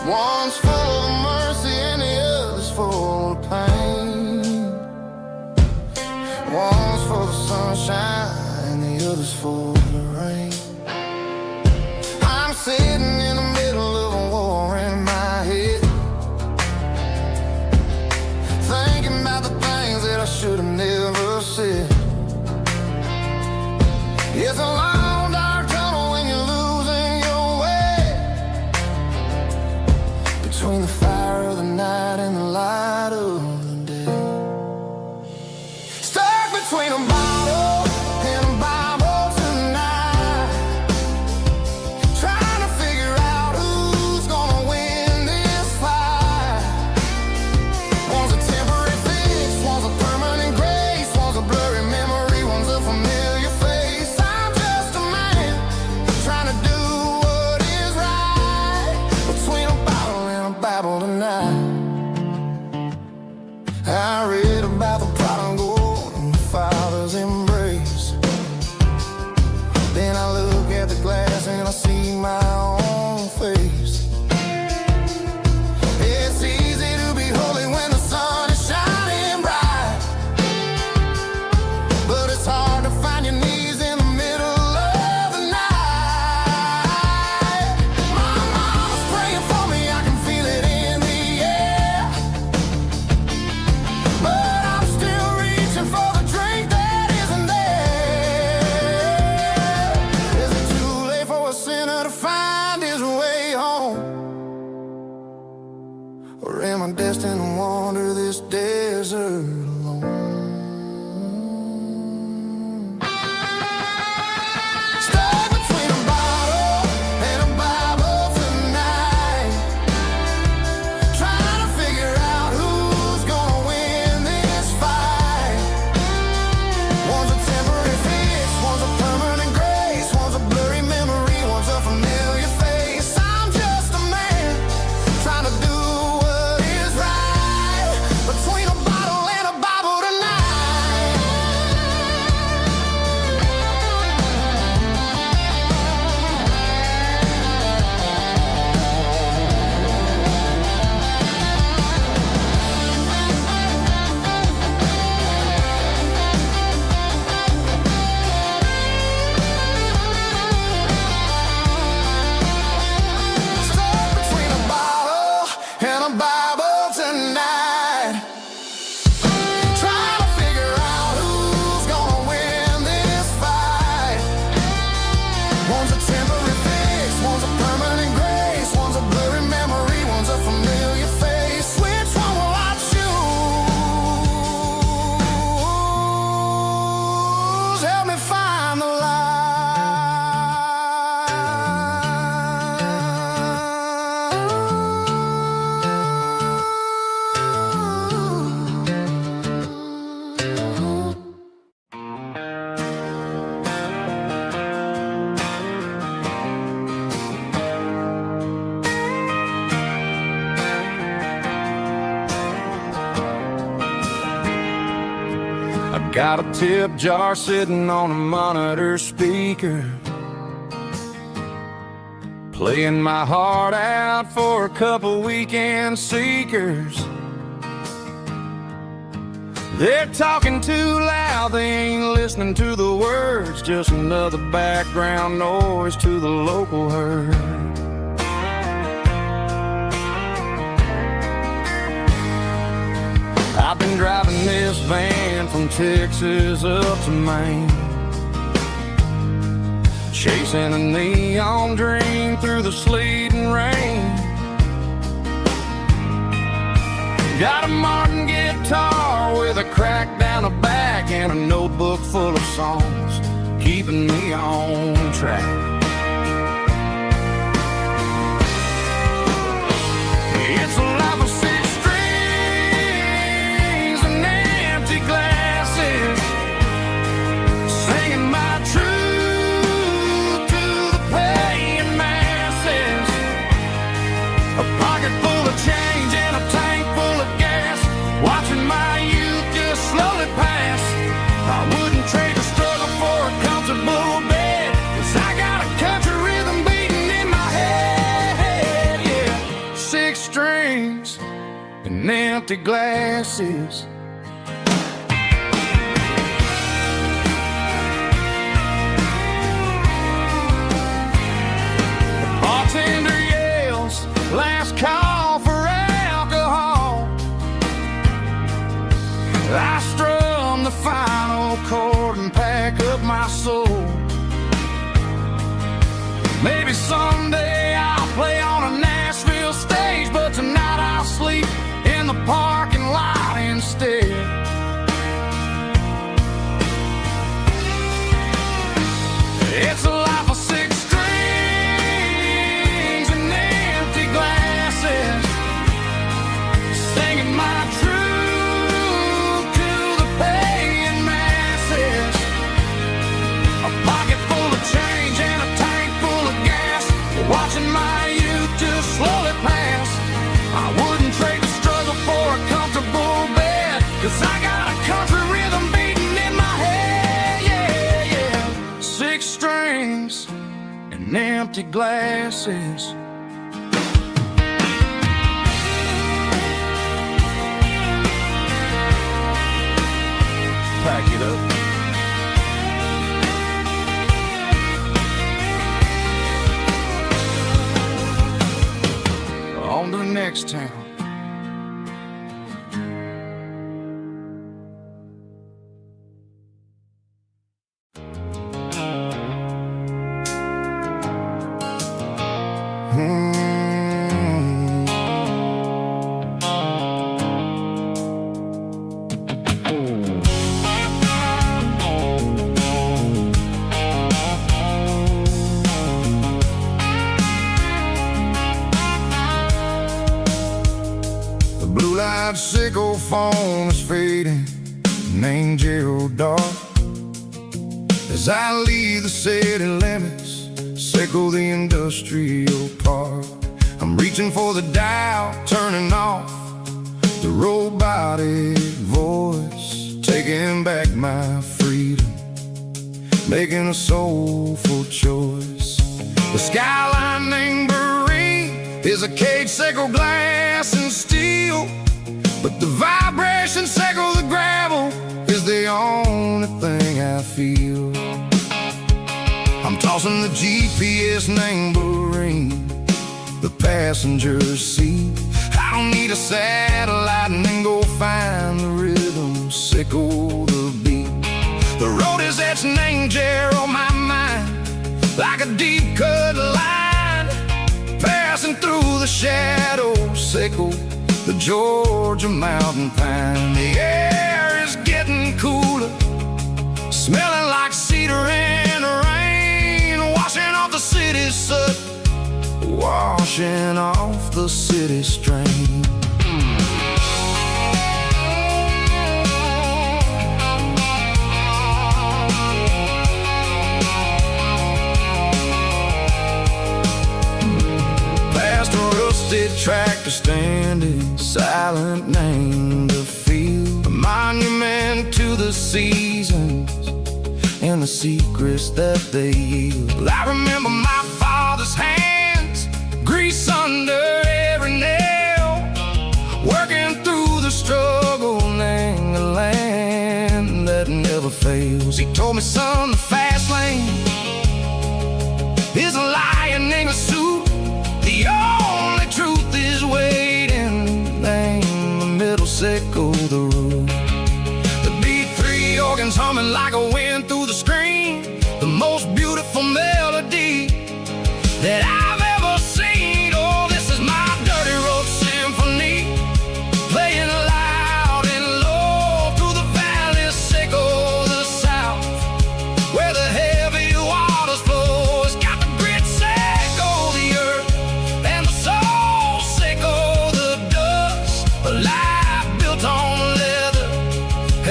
One's full of mercy and the other's full of pain. One's full of sunshine and the other's full of rain. I'm sitting in the middle of a war in my head, thinking about the things that I should have never said. It's a long dark tunnel when you're losing your way, between the fire of the night and the light of the day. Stuck between a bottle and a Bible tonight, trying to figure out who's gonna win this fight. One's a temporary fix, one's a permanent grace, one's a blurry memory, one's a familiar face. I'm just a man trying to do what is right, between a bottle and a Bible tonight. I read about the prodigal and the Father's embrace. Then I look at the glass and I see my own face. It's easy to be holy when the sun is shining bright, but it's hard to find your knees in the middle of the night. My mama's praying for me, I can feel it in the air, but I'm still reaching for the drink that isn't there. Is it too late for a sinner to find his way home? Or am I destined to wander this desert alone? Stuck between a bottle and a Bible tonight, trying to figure out who's gonna win this fight. One's a temporary fix, one's a permanent grace, one's a blurry memory, one's a familiar face. I'm just a man trying to do what is right, between a bottle and a Bible tonight. Stuck between a bottle and a Bible tonight, trying to figure out who's gonna win this fight. One's a temporary fix, one's a permanent grace, one's a blurry memory, one's a familiar face. Which one will I choose? Help me find the light. I got a tip jar sitting on a monitor speaker, playing my heart out for a couple weekend seekers. They're talking too loud, they ain't listening to the words, just another background noise to the local herd. I've been driving this van from Texas up to Maine, chasing a neon dream through the sleet and rain. Got a Martin guitar with a crack down the back and a notebook full of songs, keeping me on track. It's a life of six strings and empty glasses, singing my truth to the paying masses. A pocket full of change and a tank full of gas, watching my youth just slowly pass. I wouldn't trade the struggle for a comfortable empty glasses. Bartender yells, last call for alcohol. I strum the final chord and pack up my soul. Maybe someday I'll play on a Nashville stage, but tonight I'll sleep in the parking lot instead. It's a life of six strings and empty glasses, singing my truth to the paying masses. A pocket full of change and a tank full of gas, watching my youth just slowly pass. I wouldn't trade the struggle for a comfortable bed, 'cause I got a country rhythm beating in my head, yeah, yeah. Six strings and empty glasses. Pack it up. On to the next town. The blue light sickle phone is fading, named Gerald dark. As I leave the city limits, sickle the industrial park. I'm reaching for the dial, turning off the robotic voice, taking back my freedom, making a soulful choice. The skyline named Marine is a cage, sickle glass and steel, but the vibration sickle the gravel is the only thing I feel. I'm tossing the GPS named Marine, the passenger seat. I don't need a satellite and then go find the rhythm, sickle the beat. The road is etched named Jer on my mind, like a deep cut line, passing through the shadows, sickle the Georgia mountain pine. The air is getting cooler, smelling like cedar and rain, washing off the city's soot, washing off the city strain. Past a rusted tractor standing silent, named the field, a monument to the seasons and the secrets that they yield. I remember my father's hands, grease under every nail, working through the struggle, named the land that never fails. He told me, son, the fast lane is a lion in a suit. The only truth is waiting, name the middle, sickle the root. The beat, three organs humming like a wind through the screen, the most beautiful melody that I've ever seen. Oh, this is my dirty road symphony, playing loud and low through the valleys, sickle the south, where the heavy waters flow. It's got the grit, sickle the earth, and the soul, sickle the dust. A life built on leather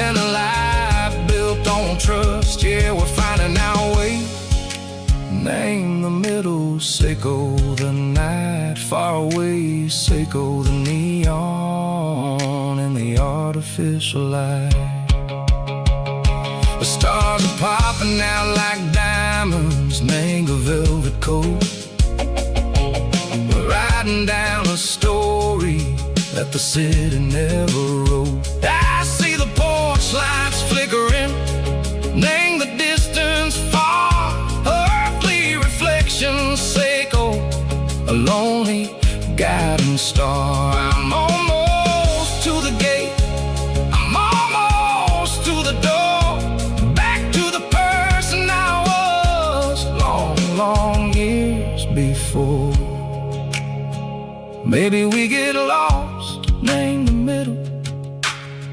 and a life built on trust. Yeah, we're finding our way, name the middle, sickle the night, far away, sickle the neon and the artificial light. The stars are popping out like diamonds, mango velvet coat. We're riding down a story that the city never wrote. I see the porch lights flickering, name the distance far, earthly reflections echo, a lonely guiding star. I'm almost to the gate, I'm almost to the door, back to the person I was long, long years before. Maybe we get lost, name the middle,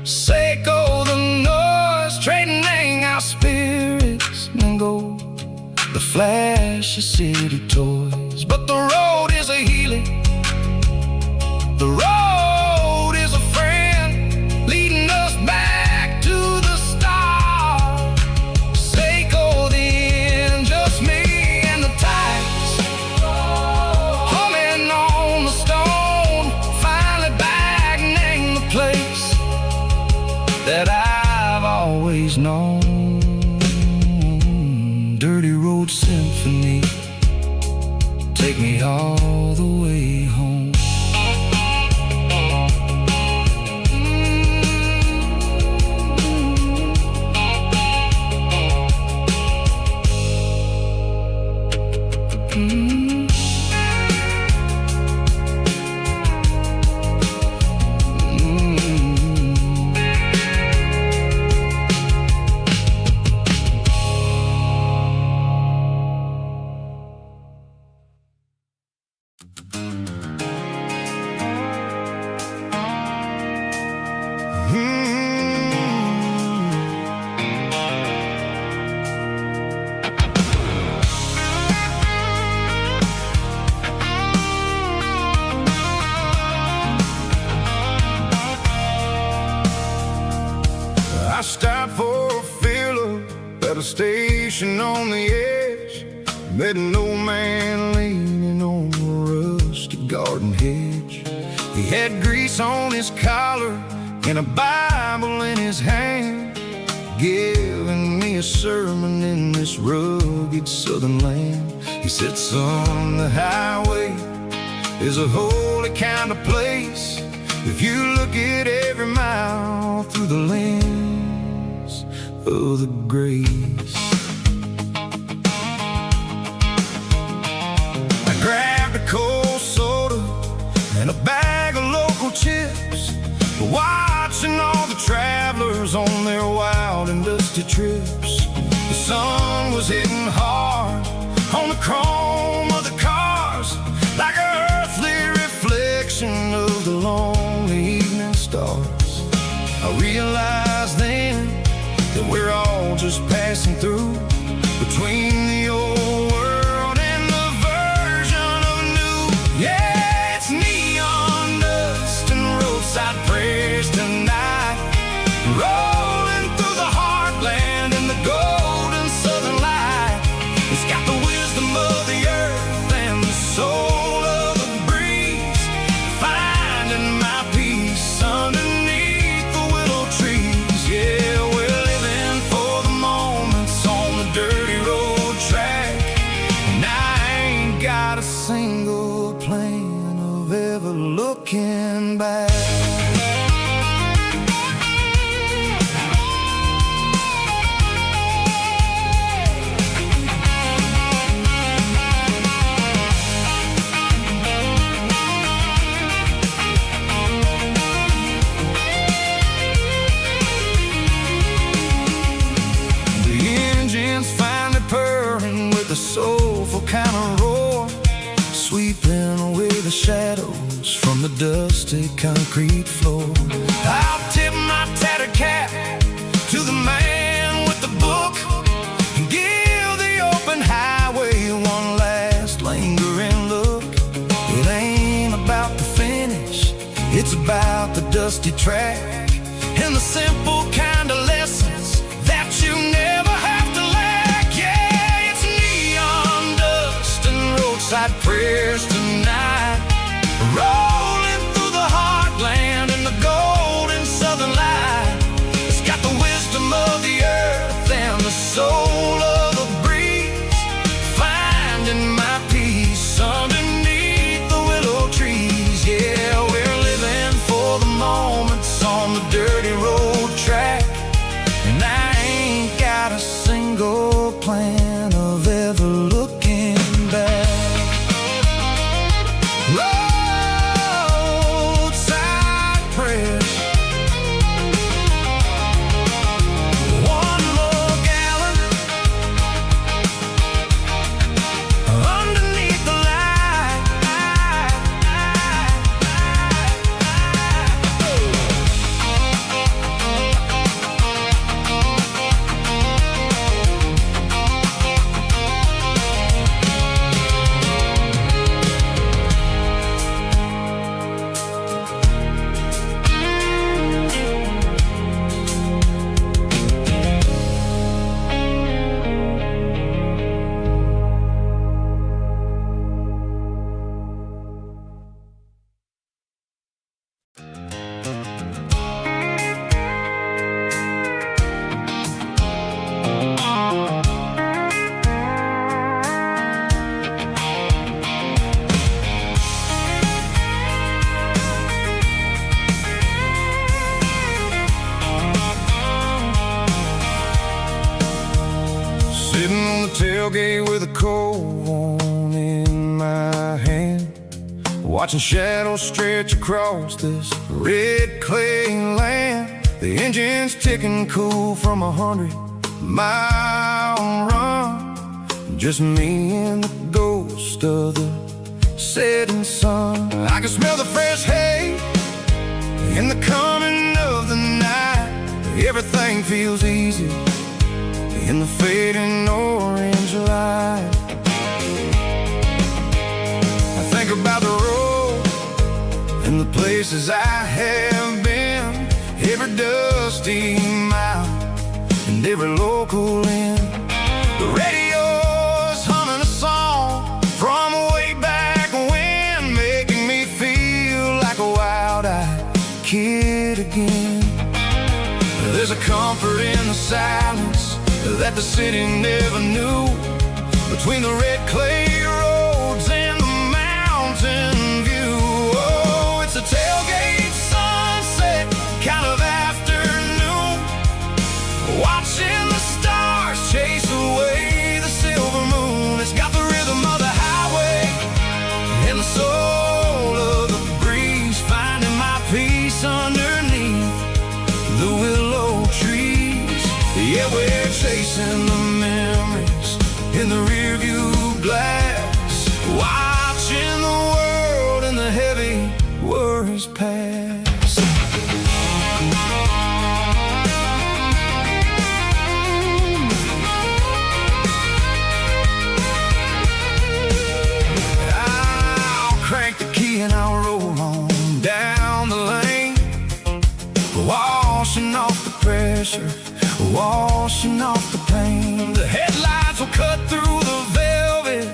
Seiko the noise, trading our spirits and go. The flash of city toys, but the road is a healing. The road is a friend, leading us back to the start. Seiko the end, just me and the tides, humming on the stone. Finally back, name the place that I've always known. Dirty Road Symphony, take me all the way home. I stopped for a fill-up at a station on the edge. Met an old man leaning on a rusty garden hedge. He had grease on his collar and a Bible in his hand, giving me a sermon in this rugged southern land. He said, son, the highway is a holy kind of place if you look at every mile through the lens of the grace. I grabbed a cold soda and a bag of local chips, watching all the travelers on their wild and dusty trips. The sun was hitting hard on the chrome of the cars, like an earthly reflection of the lonely evening stars. I realized then that we're all just passing through, between the old world and the version of new. Yeah, it's neon dust and roadside prayers tonight, rolling through the heartland in the golden southern light. It's got the wisdom of the earth and the soul of the breeze, finding my peace underneath the willow trees. Yeah, we're living for the moments on the dirty road track, and I ain't got a single plan of ever looking back. The soulful kind of roar, sweeping away the shadows from the dusty concrete floor. I'll tip my tattered cap to the man with the book and give the open highway one last lingering look. It ain't about the finish, it's about the dusty track and the simple kind of lessons that you never have to lack. Yeah, it's neon dust and roadside prayers tonight, rolling through the heartland in the golden southern light. It's got the wisdom of the earth and the soul of the breeze, finding my peace underneath the willow trees. Yeah, we're living for Sitting on the tailgate with a cold one in my hand, watching shadows stretch across this red clay land. The engine's ticking cool from 100-mile run. Just me and the ghost of the setting sun. I can smell the fresh hay in the coming of the night. Everything feels easy in the fading orange light. I think about the road and the places I have been, every dusty mile and every local inn. The radio's humming a song from way back when, making me feel like a wild-eyed kid again. There's a comfort in the silence that the city never knew, between the red clay roads and the mountain view. Oh, it's a tailgate sunset kind of afternoon, watching the stars chase away the silver moon. It's got the rhythm of the highway and the soul of the breeze, finding my peace underneath the willow trees. Yeah, we're chasing the memories in the rearview glass, watching the world and the heavy worries pass. I'll crank the key and I'll roll on down the lane, washing off the pressure, washing off the pain. The headlights will cut through the velvet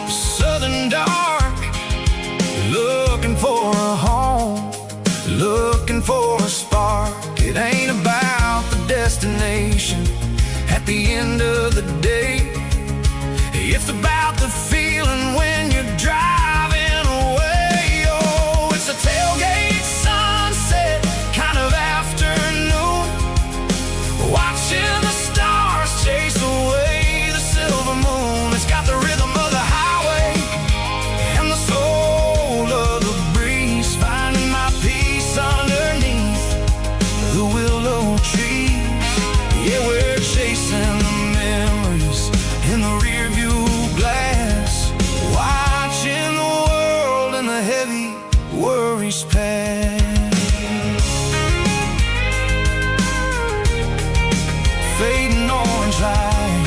southern dark, looking for a home, looking for a spark. It ain't about the destination at the end of the day, it's about the feeling when you're driving away. Oh, it's a tailgate sunset kind of afternoon, watching the stars chase away the silver moon. It's got the rhythm of the highway and the soul of the breeze, finding my peace underneath the willow trees. Yeah, we're chasing the memories in the rearview glass, watching the world and the heavy worries pass. Fading orange light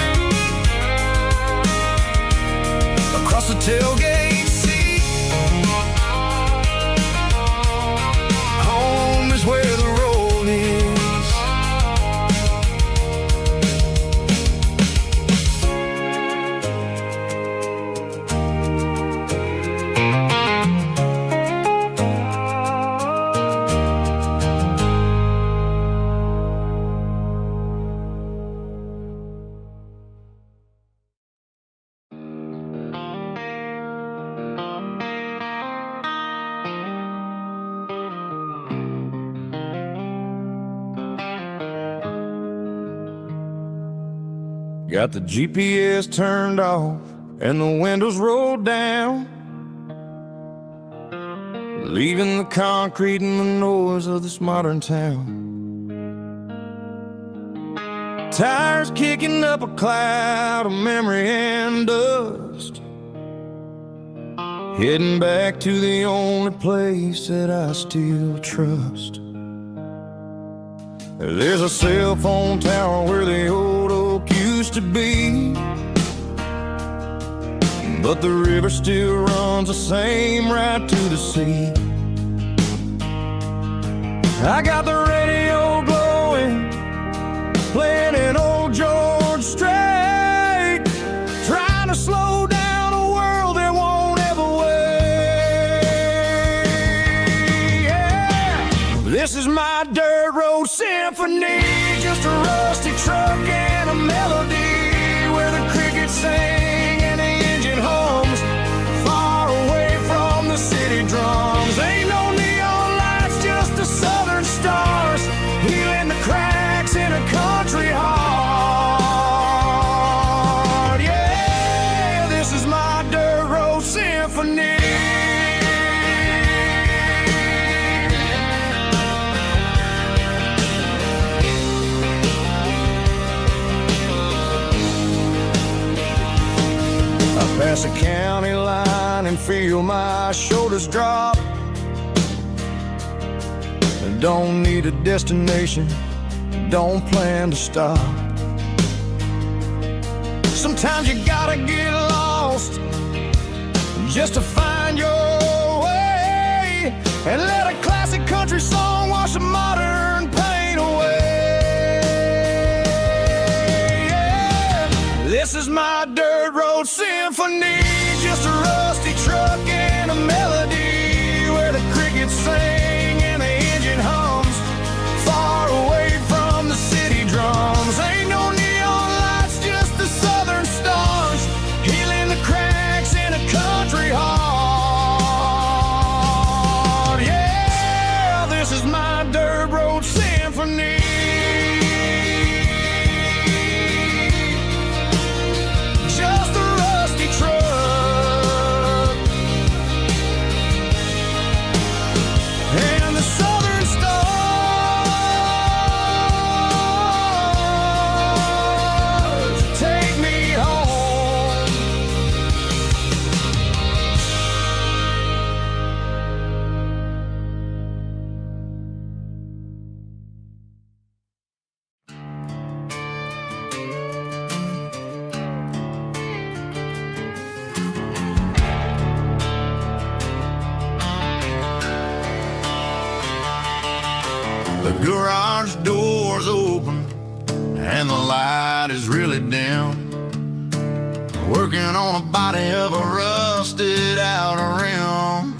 across the tailgate seat. Home is where the road is. Got the GPS turned off and the windows rolled down, leaving the concrete and the noise of this modern town. Tires kicking up a cloud of memory and dust, heading back to the only place that I still trust. There's a cell phone tower where the old oak used to be, but the river still runs the same right to the sea. I got the radio glowing, playing an old George Strait, trying to slow down a world that won't ever wait. Yeah. This is my dirt road symphony, just a rusty truck and a melody, where the crickets sing and the engine hums, far away from the city drums. Ain't no neon lights, just the southern stars, healing the crowd cross a county line and feel my shoulders drop. Don't need a destination, don't plan to stop. Sometimes you gotta get lost just to find your way, and let a classic country song wash a modern pain away. Yeah. This is my dirt road symphony, just a rusty truck and a melody where the crickets sing and the engine hums, far away from the city drums. Ain't no neon lights, just the southern stars, healing the cracks in a country heart. Yeah, this is my dirt road symphony. Just a rusty truck and the southern stars take me home. The garage door's open and the light is really dim. Working on a body of a rusted out rim,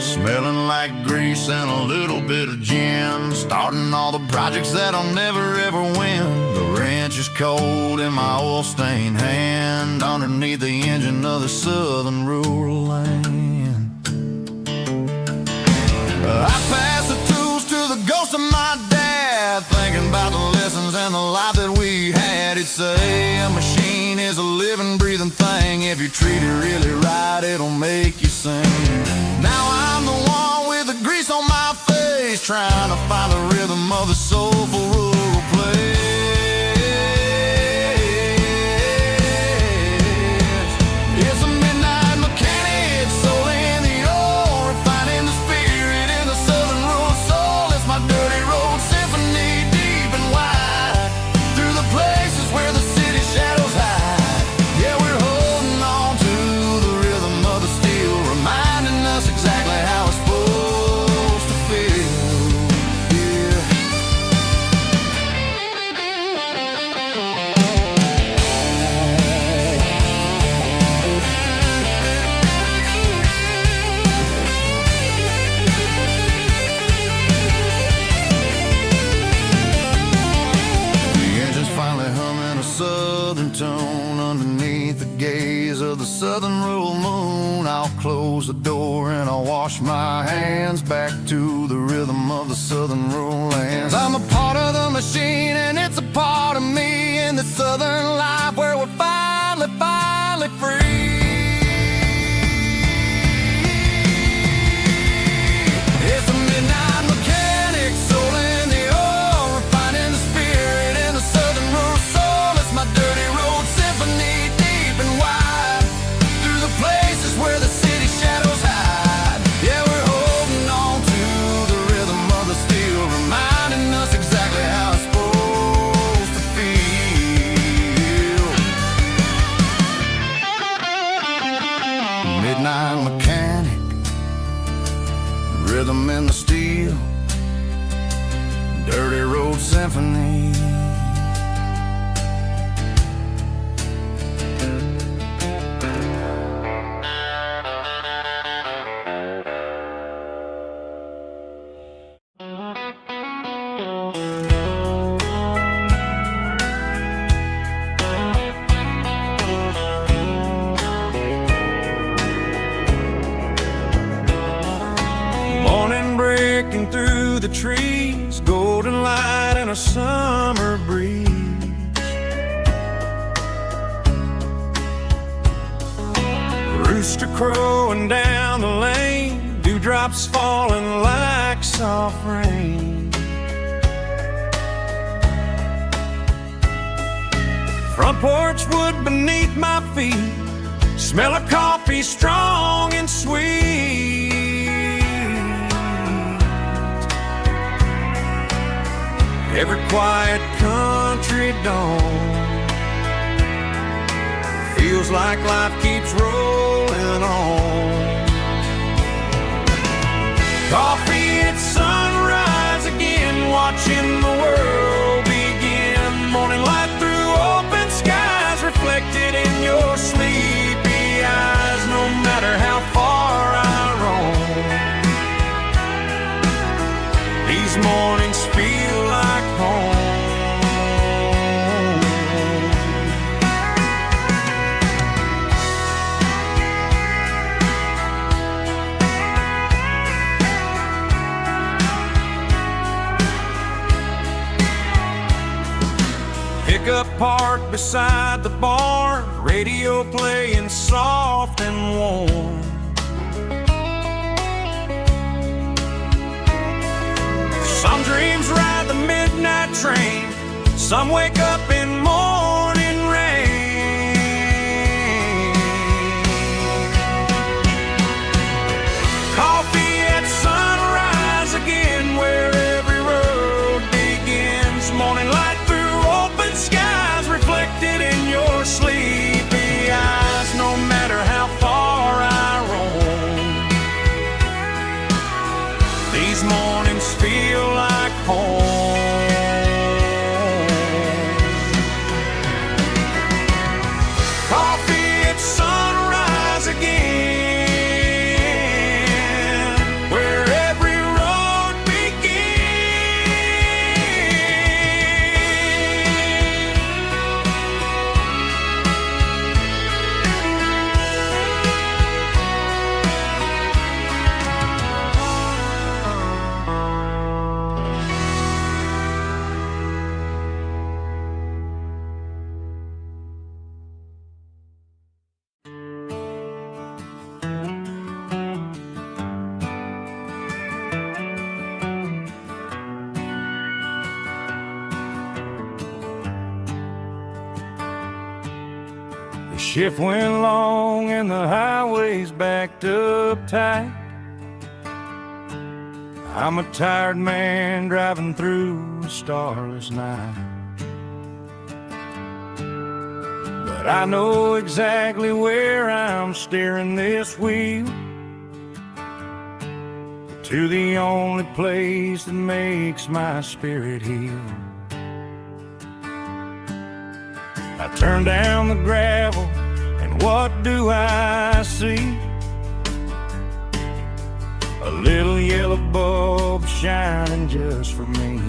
smelling like grease and a little bit of gin. Starting all the projects that I'll never ever win. The wrench is cold in my oil-stained hand, underneath the engine of the southern rural land. I pass the tools to the ghost of my dad, thinking about the lessons and the life that we had. He'd say a machine is a living, breathing thing. If you treat it really right, it'll make you sing. Now I'm the one with the grease on my face, trying to find the rhythm of the soulful rural place. It's a midnight mechanic, soul in the ore, refining the spirit in the southern rural soul. It's my dirty road symphony, deep and wide, through the places where the city shadows hide. Yeah, we're holding on to the rhythm of the steel, reminding us exactly how it's supposed to feel. Yeah. The engine's finally humming a southern tone underneath the gaze of the southern rural moon. I'll close the door and I'll wash my hands back to the rhythm of the southern rural lands. I'm a part of the machine and it's a part of me in the southern life where we're finally free. It's a midnight mechanic, soul in the ore, refining the spirit in the southern rural soul. It's my dirty road symphony, deep and wide, through the places where the city shadows hide. Yeah, we're holding on to the rhythm of the steel, reminding us exactly how it's supposed to feel. Midnight mechanic, rhythm in the steel, dirty road symphony. Morning breaking through the trees, golden light and a summer breeze. Rooster crowing down the lane, dewdrops falling like soft rain. Front porch wood beneath my feet, smell of coffee strong and sweet. Every quiet country dawn feels like life keeps rolling on. Coffee at sunrise again, watching the world begin. Morning light through open skies, reflected in your sleepy eyes. No matter how far I roam, these mornings feel like home. Pickup parked beside the barn, radio playing soft and warm. Some dreams ride the midnight train, some wake up in morning rain. Coffee at sunrise again, where every road begins. Morning light through open skies, reflected in your sleepy eyes. No matter how far I roam, these mornings feel like home. Coffee at sunrise again, where every road The shift went long and the highway's backed up tight. I'm a tired man driving through a starless night. But I know exactly where I'm steering this wheel, to the only place that makes my spirit heal. I turn down the gravel, and what do I see? A little yellow bulb shining just for me.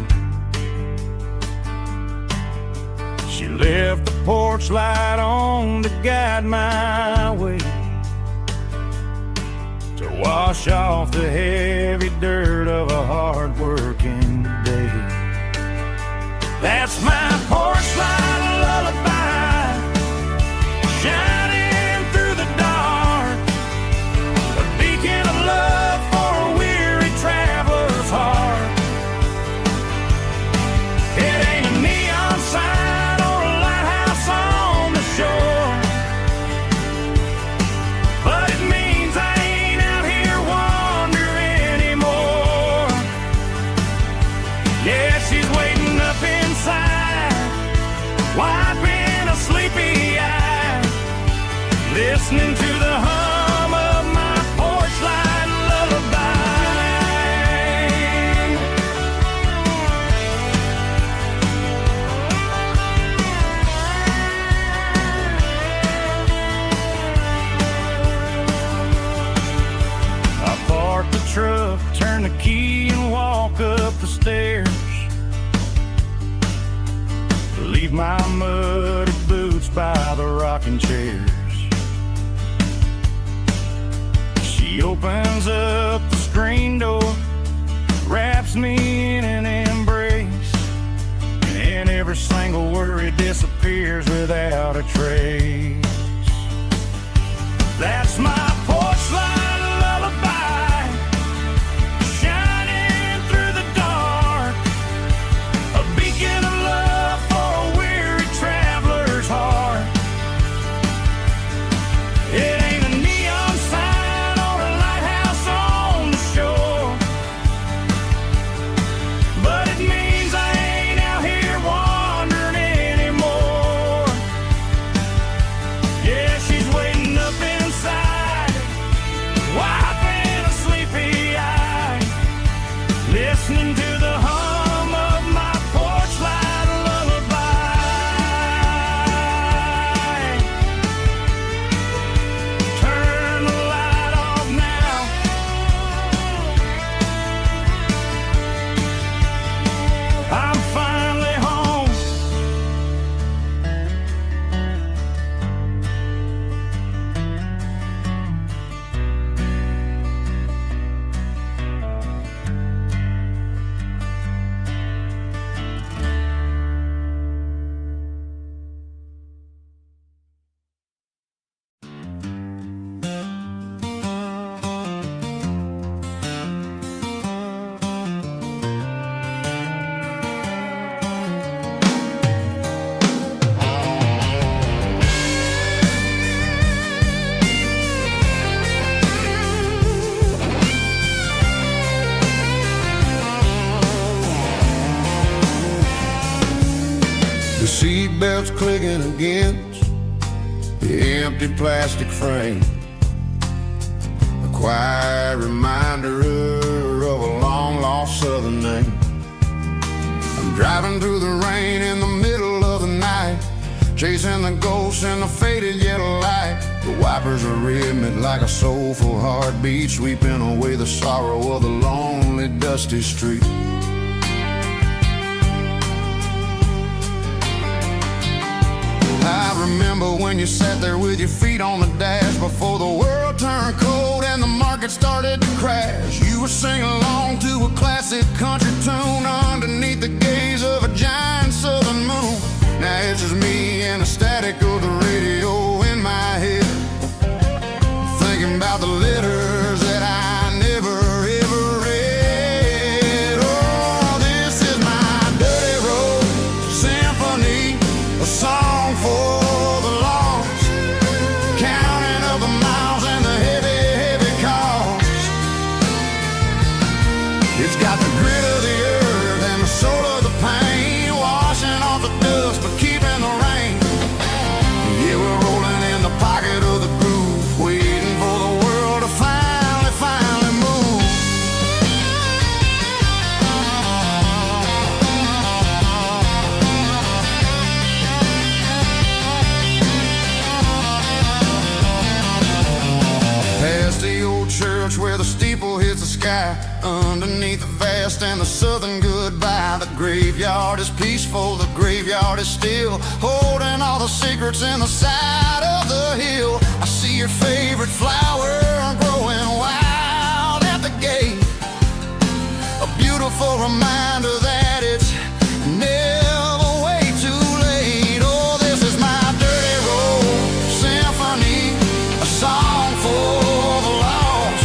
She left the porch light on to guide my way, to wash off the heavy dirt of a hard-working day. That's my porch light lullaby, shining through the dark, a beacon of love for a weary traveler's heart. It ain't a neon sign or a lighthouse on the shore, but it means I ain't out here wandering anymore. Yeah, she's waiting up inside, wiping a sleepy eye, listening to the hum of my porch light lullaby. I park the truck, turn the key and walk up the stairs, leave my muddy boots by the rocking chairs. She opens up the screen door, wraps me in an embrace, and every single worry disappears without a trace. That's my porch light lullaby, shining through the dark, a beacon of love for a weary traveler's heart. The seat belts clicking against the empty plastic frame, a quiet reminder of a long-lost southern name. I'm driving through the rain in the middle of the night, chasing the ghosts in the faded yellow light. The wipers are rhythmic like a soulful heartbeat, sweeping away the sorrow of the lonely, dusty street. I remember when you sat there with your feet on the dash, before the world turned cold and the market started to crash. You were singing along to a classic country tune underneath the gaze of a giant southern moon. Now it's just me and the static of the radio in my head, thinking about the letters that I never ever read. Oh, this is my dirty road symphony, a song for the lost, counting up the miles and the heavy, heavy cost. It's got the grit of the earth and the soul of the pain, washing off the dust but keeping the rain. Yeah, we're rolling in the pocket of the groove, waiting for the world to finally move. Past the old church where the steeple hits the sky, underneath the vast and the southern goodbye. The graveyard is peaceful, the graveyard is still, holding all the secrets in the side of the hill. I see your favorite flower growing wild at the gate, a beautiful reminder that it's never way too late. Oh, this is my dirty road symphony, a song for the lost,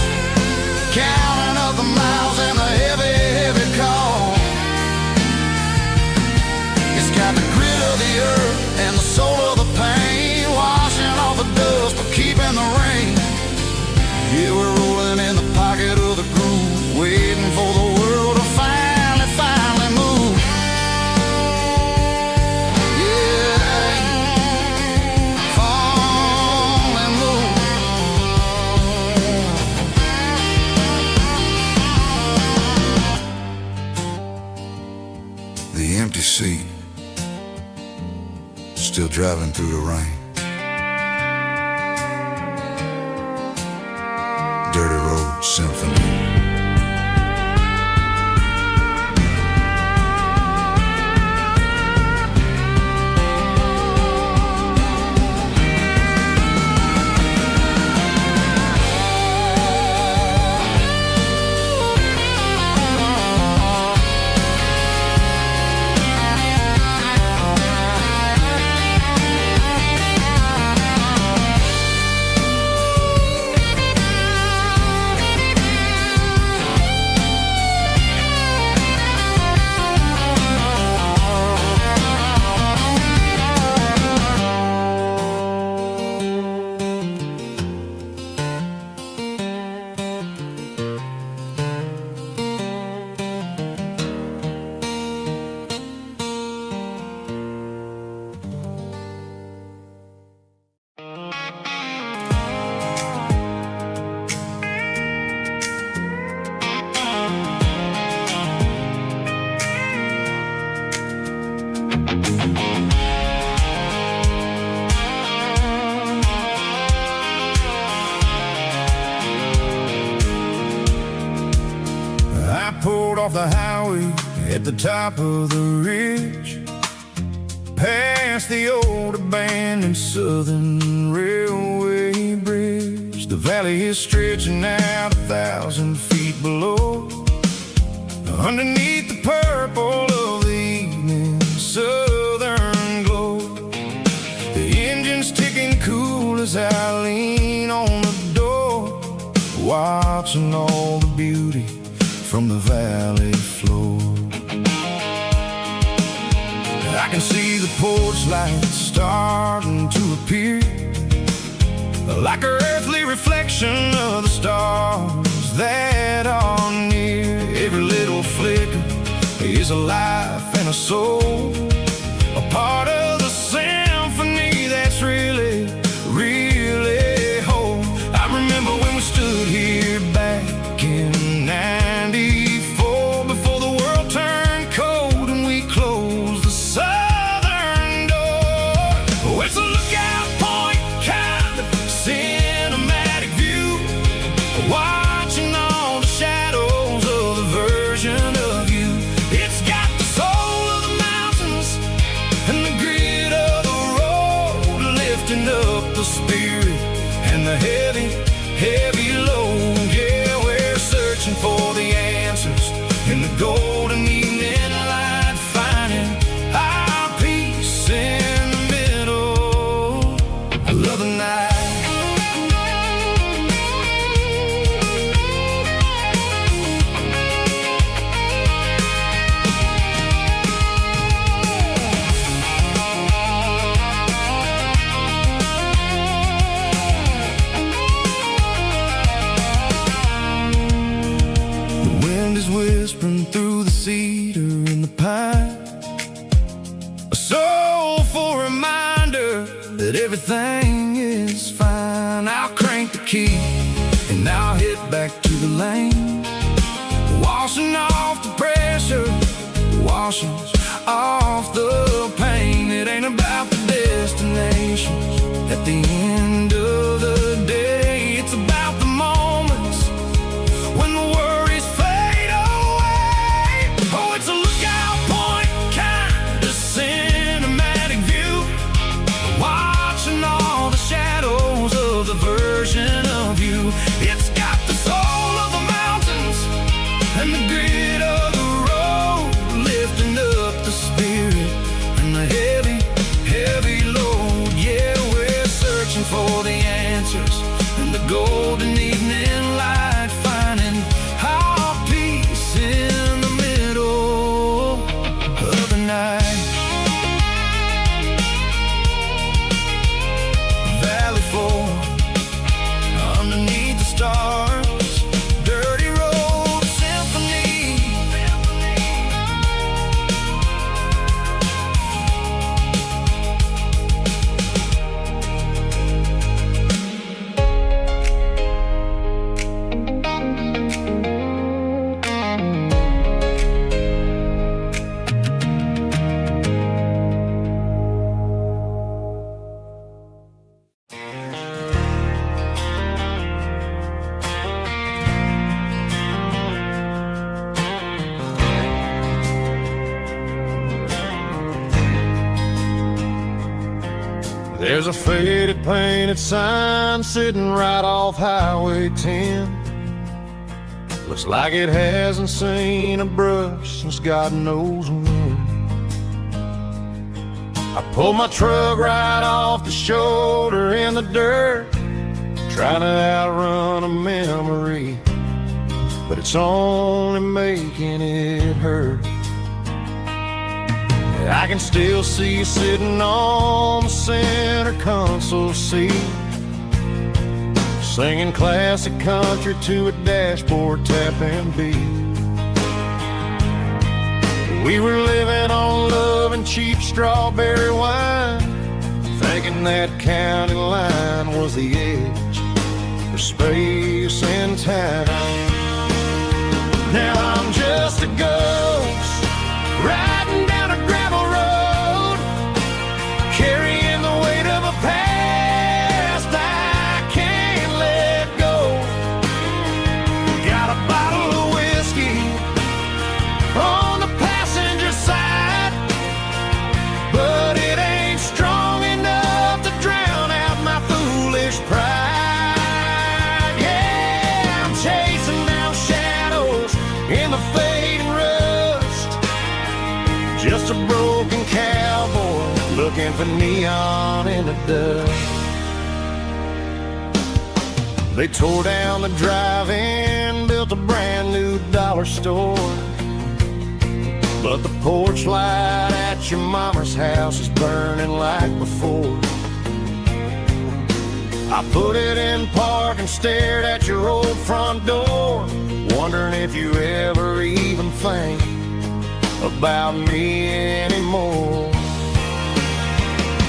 counting up the miles and the heavy, heavy call. It's got the grit of the earth and the soul of the pain, washing off the dust but keeping the rain. Yeah, we're rolling in the pocket of the groove, waiting for the world to finally move. Yeah, fall and move. The empty seat, still driving through the rain. Dirty road symphony. Pulled off the highway at the top of the ridge, past the old abandoned southern railway bridge. The valley is stretching out 1,000 feet below, underneath the purple of the evening southern glow. The engine's ticking cool as I lean on the door, watching all the beauty from the valley floor. I can see the porch lights starting to appear, like an earthly reflection of the stars that are near. Every little flicker is a life and a soul, a part of the spirit and the heavy, heavy load. Yeah, we're searching for the answers in the golden evening light, finding our peace in the middle of the night. Whispering through the cedar and the pine, a soulful reminder that everything is fine. I'll crank the key and I'll head back to the lane, washing off the pressure, washing off the pain. It ain't about the destinations at the end of the day. It's about the moments when the worries fade away. Oh, it's a lookout point, kind of cinematic view, watching all the shadows of the version of you. It's got the soul of the mountains and the grit of the road, lifting up the spirit and the heavy, heavy load. Yeah, we're searching for the answers in the golden evening light, finding our peace in the middle of the night. Valley floor, underneath the stars, dirty road symphony. There's a faded painted sign sitting right off Highway 10. Looks like it hasn't seen a brush since God knows when. I pulled my truck right off the shoulder in the dirt, trying to outrun a memory, but it's only making it hurt. I can still see you sitting on the center console seat, singing classic country to a dashboard tapping beat. We were living on love and cheap strawberry wine, thinking that county line was the edge for space and time. Now I'm just a ghost riding down a gravel road, carrying the weight of a past I can't let go. Got a bottle of whiskey on the passenger side, but it ain't strong enough to drown out my foolish pride. Yeah, I'm chasing down shadows in the fading rust, just a broken cowboy looking for neon in the dust. They tore down the drive-in, built a brand new dollar store, but the porch light at your mama's house is burning like before. I put it in park and stared at your old front door, wondering if you ever even think about me anymore.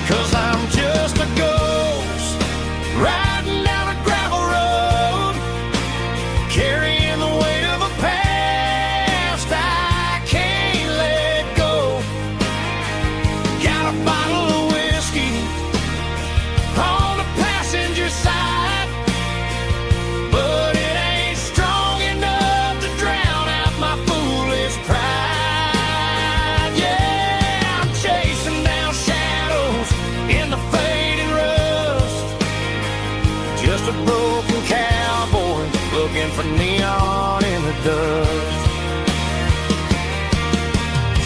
'Cause I'm just a ghost riding down a gravel road, carrying the weight of a past I can't let go. Got a bottle of whiskey on the passenger side, but it ain't strong enough to drown out my foolish pride. Yeah, I'm chasing down shadows in the fading rust, the dust.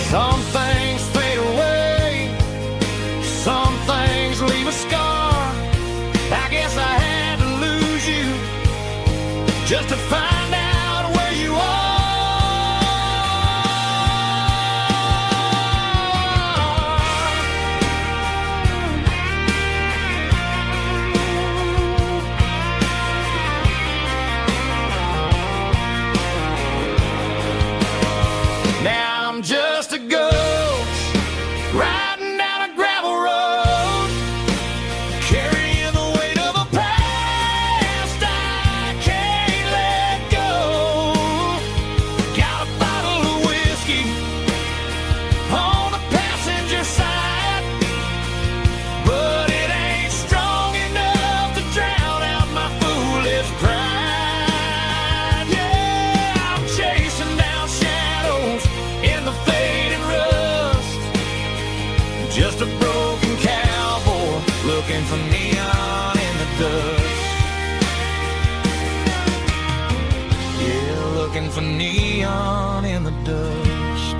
Some things fade away, some things leave a scar. I guess I had to lose you just to find out where you are. Now I'm just a ghost riding down a gravel road, carrying the weight of a past I can't let go. Got a bottle of whiskey on the passenger side, but it ain't strong enough to drown out my foolish pride. Yeah, I'm chasing down shadows in the fading rust, just a broken cowboy looking for neon in the dust. Yeah, looking for neon in the dust.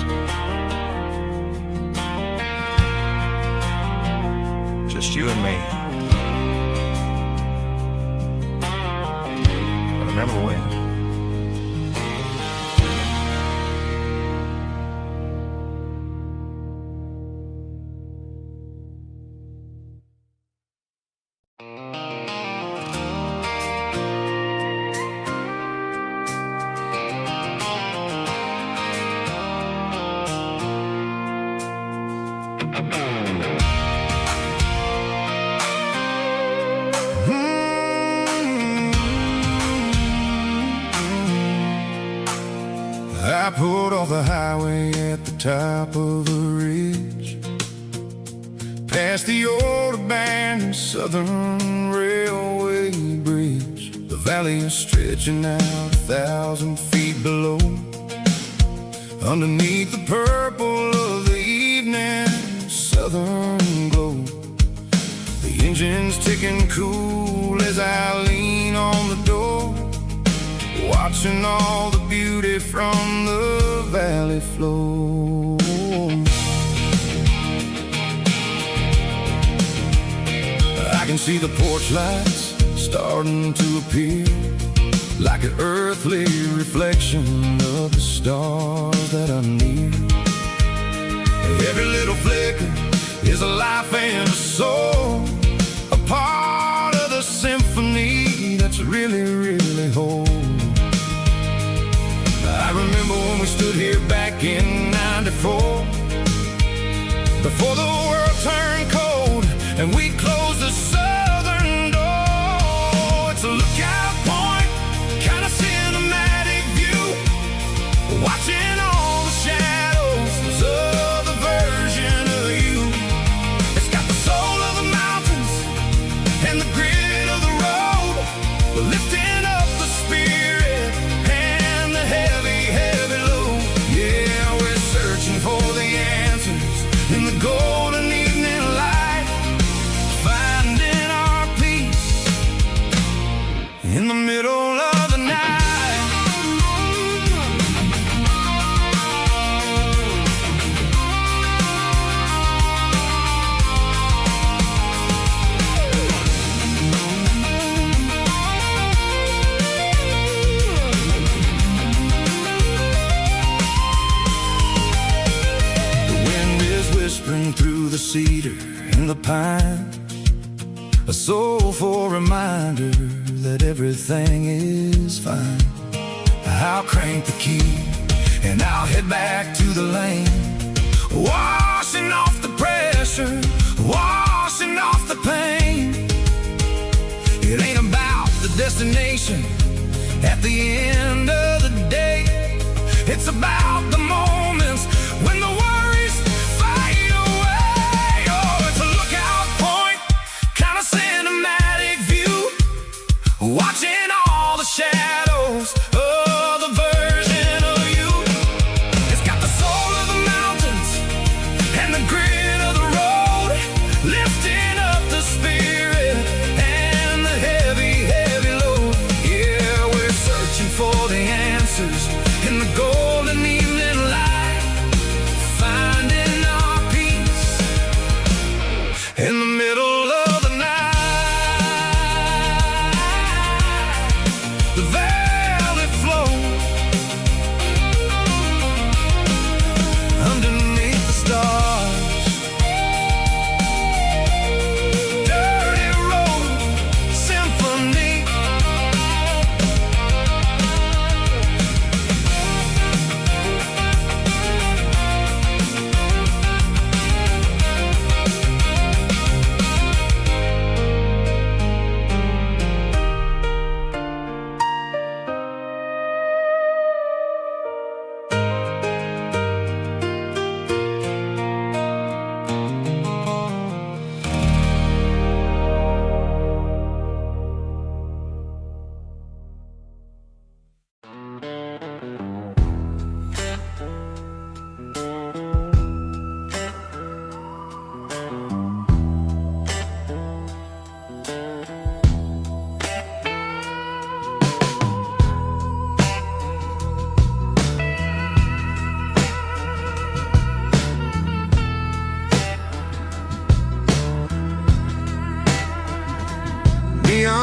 Just you and me. I remember when. I pulled off the highway at the top of the ridge, past the old abandoned Southern Railway bridge. The valley is stretching out 1,000 feet below, underneath the purple of the evening southern glow. The engine's ticking cool as I lean on the door, watching all the beauty from the valley flow. I can see the porch lights starting to appear, like an earthly reflection of the stars that are near. Every little flicker is a life and a soul, a part of the symphony that's really, really whole. I remember when we stood here back in '94, before the world turned cold and we closed the southern door. It's a lookout point, kind of cinematic view, watching all the shadows of the version of you. It's got the soul of the mountains and the grit of the road, lifting up the spirit and the heavy, heavy load. Yeah, we're searching for the answers in the golden evening light, finding our peace in the middle of the night. Whispering through the cedar and the pine, a soulful reminder that everything is fine. I'll crank the key and I'll head back to the lane, washing off the pressure, washing off the pain. It ain't about the destination at the end of the day, it's about the moments when the worries fade away. Oh, it's a lookout point, kind of cinematic view, watching all the shadows of the version of you. It's got the soul of the mountains and the grit of the road, lifting up the spirit and the heavy, heavy load. Yeah, we're searching for the answers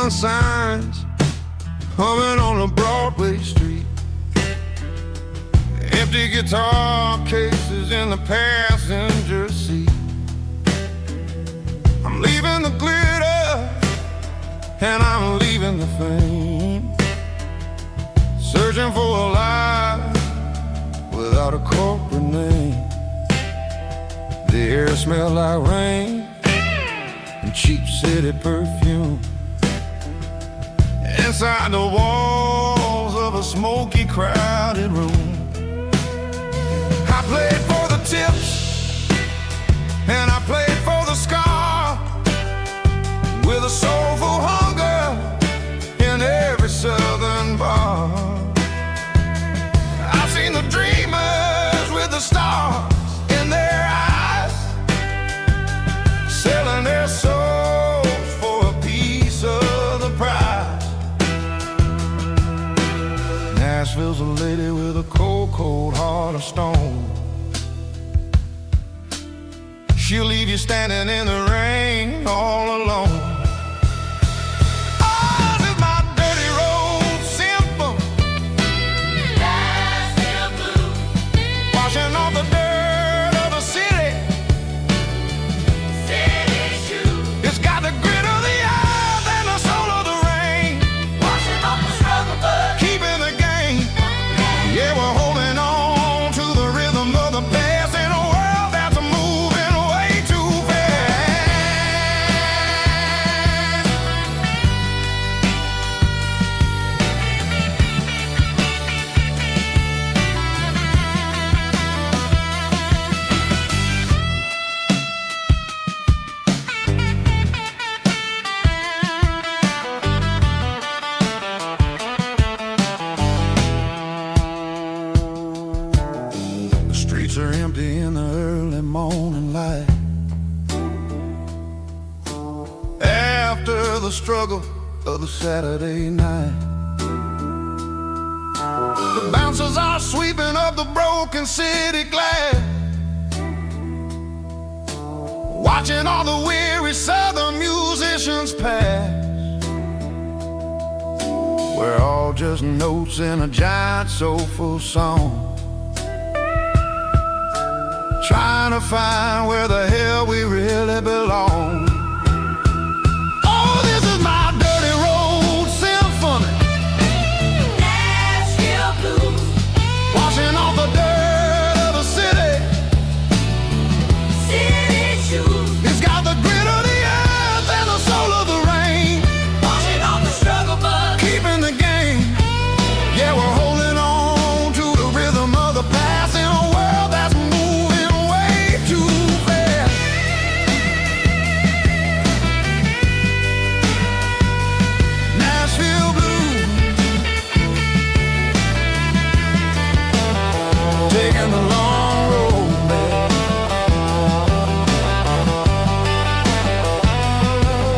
neon signs humming on a Broadway street. Empty guitar cases in the passenger seat. I'm leaving the glitter and I'm leaving the fame, searching for a life without a corporate name. The air smells like rain and cheap city perfume. Inside the walls of a smoky, crowded room, I played for the tips and I played for the scar, with a soulful hunger in every southern bar. I've seen the dreamers with the stars in their eyes, selling their souls for a piece of the prize. Nashville's a lady with a cold, cold heart of stone. She'll leave you standing in the rain all alone. Oh, this is my dirty road symphony, Nashville blues, washing off the dirt of the city, city shoes. It's got the grit of the earth and the soul of the rain, washing off the struggle but keeping the game. Yeah, we're holding on to the rhythm of the past in a world that's moving way too fast. The streets are empty in the early morning light, after the struggle of the Saturday night. The bouncers are sweeping up the broken city glass, watching all the weary southern musicians pass. We're all just notes in a giant soulful song, trying to find where the hell we really belong. Oh, this is my dirty road symphony, Nashville blues, washing off the dirt of the city, city shoes. It's got the grit of the earth and the soul of the rain, washing off the struggle but keeping the game. Yeah, we're holding on to the rhythm of the past in a world that's moving way too fast. Nashville blues, taking the long road back.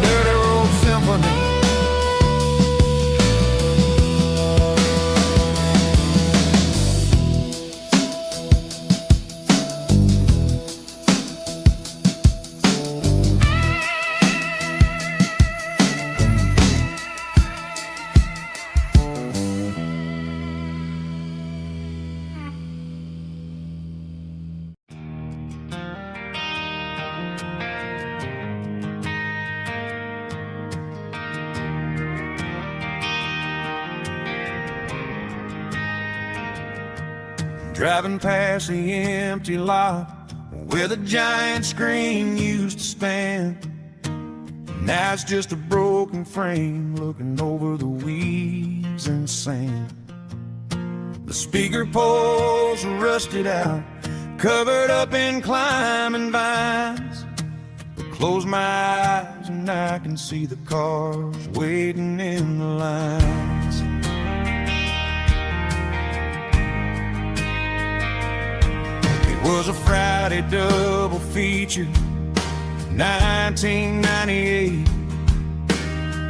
Dirty road symphony. Driving past the empty lot where the giant screen used to stand. Now it's just a broken frame looking over the weeds and sand. The speaker poles are rusted out, covered up in climbing vines. I close my eyes and I can see the cars waiting in the lines. It was a Friday double feature, 1998.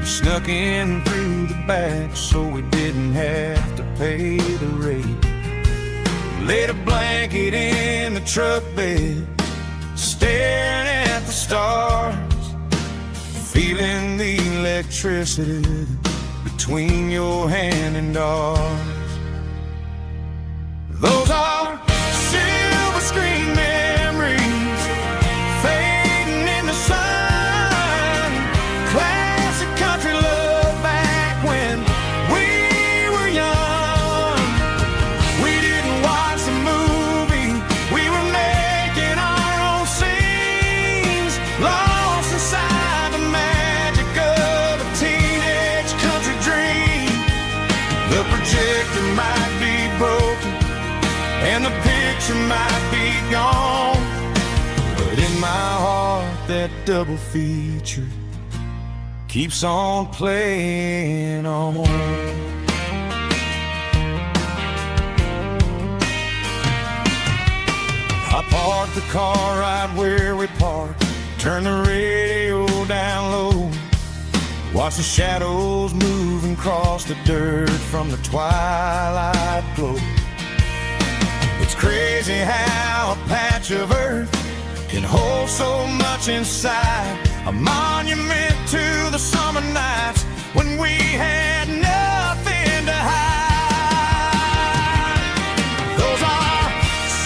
We snuck in through the back so we didn't have to pay the rate. Laid a blanket in the truck bed, staring at the stars, feeling the electricity between your hand and ours. Those are silver screen memories fading in the sun. Classic country love back when we were young. We didn't watch the movie, we were making our own scenes, lost inside the magic of a teenage country dream. The projector might be broken and the picture might be gone, but in my heart that double feature keeps on playing on. I parked the car right where we parked, turn the radio down low, watch the shadows move and cross the dirt from the twilight glow. It's crazy how a patch of earth can hold so much inside, a monument to the summer nights when we had nothing to hide. Those are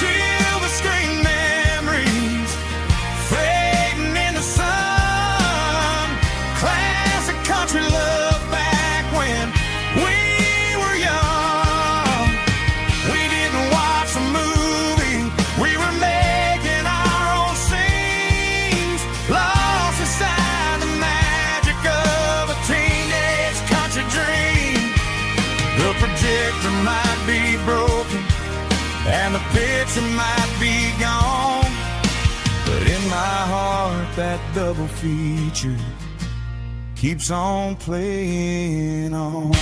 silver screen memories fading in the sun. Classic country love back when we were young. We didn't watch the movie, we were making our own scenes, lost inside the magic of a teenage country dream. The projector might be broken and the picture might be gone, but in my heart that double feature keeps on playing on.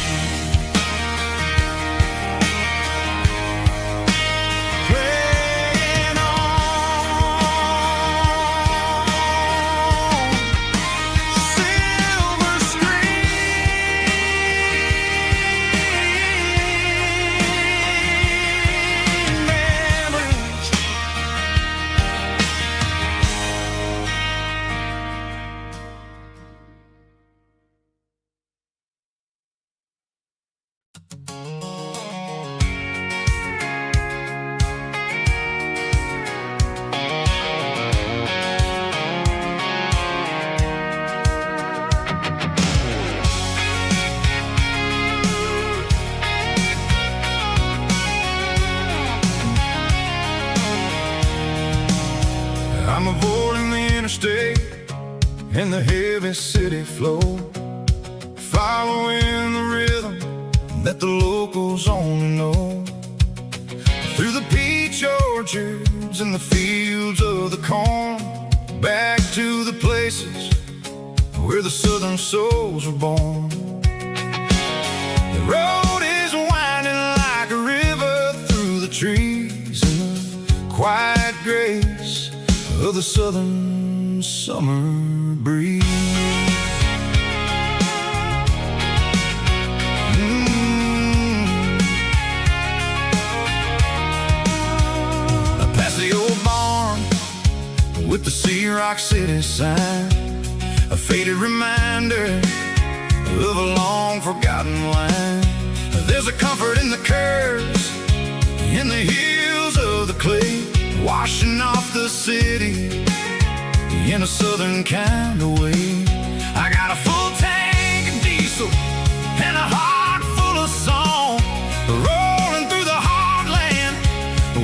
Playing on. Silver screen memories. I'm avoiding the interstate and the heavy city flow, following the rhythm that the locals only know. Through the peach orchards and the fields of the corn, back to the places where the southern souls were born. The road is winding like a river through the trees in the quiet grace of the southern summer breeze. Past the old barn with the Sea Rock City sign, a faded reminder of a long forgotten line. There's a comfort in the curves, in the hills of the clay, washing off the city in a southern kind of way. I got a full tank of diesel and a heart full of song, rolling through the heartland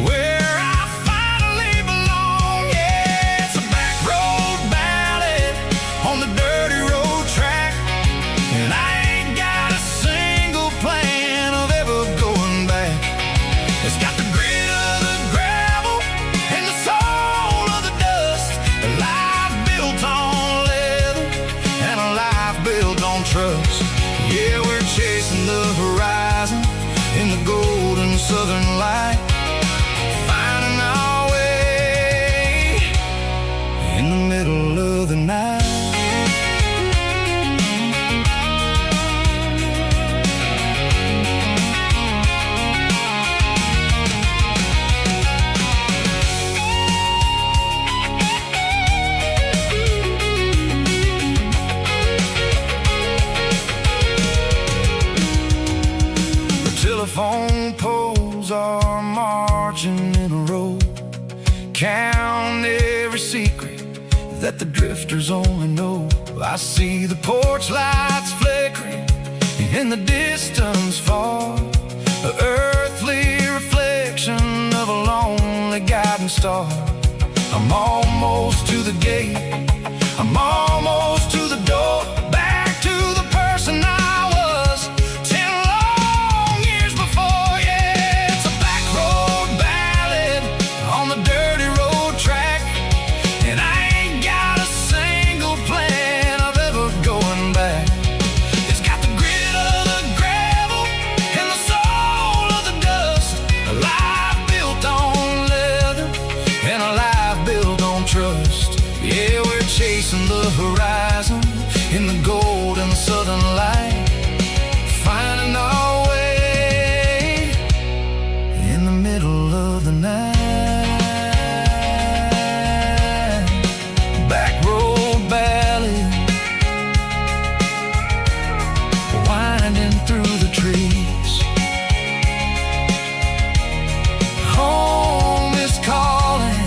where I finally belong. Yeah, it's a back road ballad on the dirty road track, and I ain't got a single plan of ever going back. It's got the grit of the gravel and the soul of the dust, a life built on leather and a life that the drifters only know. I see the porch lights flickering in the distance far, an earthly reflection of a lonely guiding star. I'm almost to the gate, I'm almost to the door, back to the person I was 10 long years before. Yeah, it's a back road ballad on the dirty road track, and I ain't got a single plan of ever going back. It's got the grit of the gravel and the soul of the dust, a life built on leather and a life built on trust. Yeah, we're chasing the horizon in the golden southern light, finding our way in the middle of the night. Back road ballad, winding through the trees. Home is calling.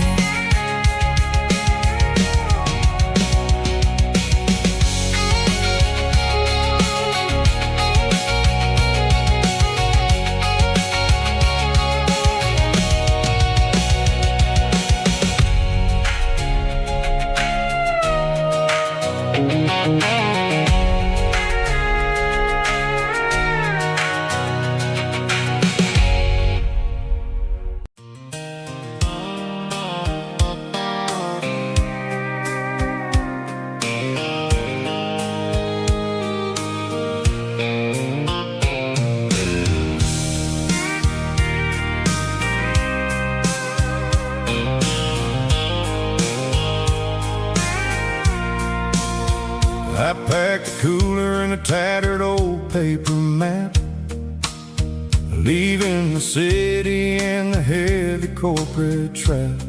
I packed a cooler and a tattered old paper map, leaving the city and the heavy corporate trap.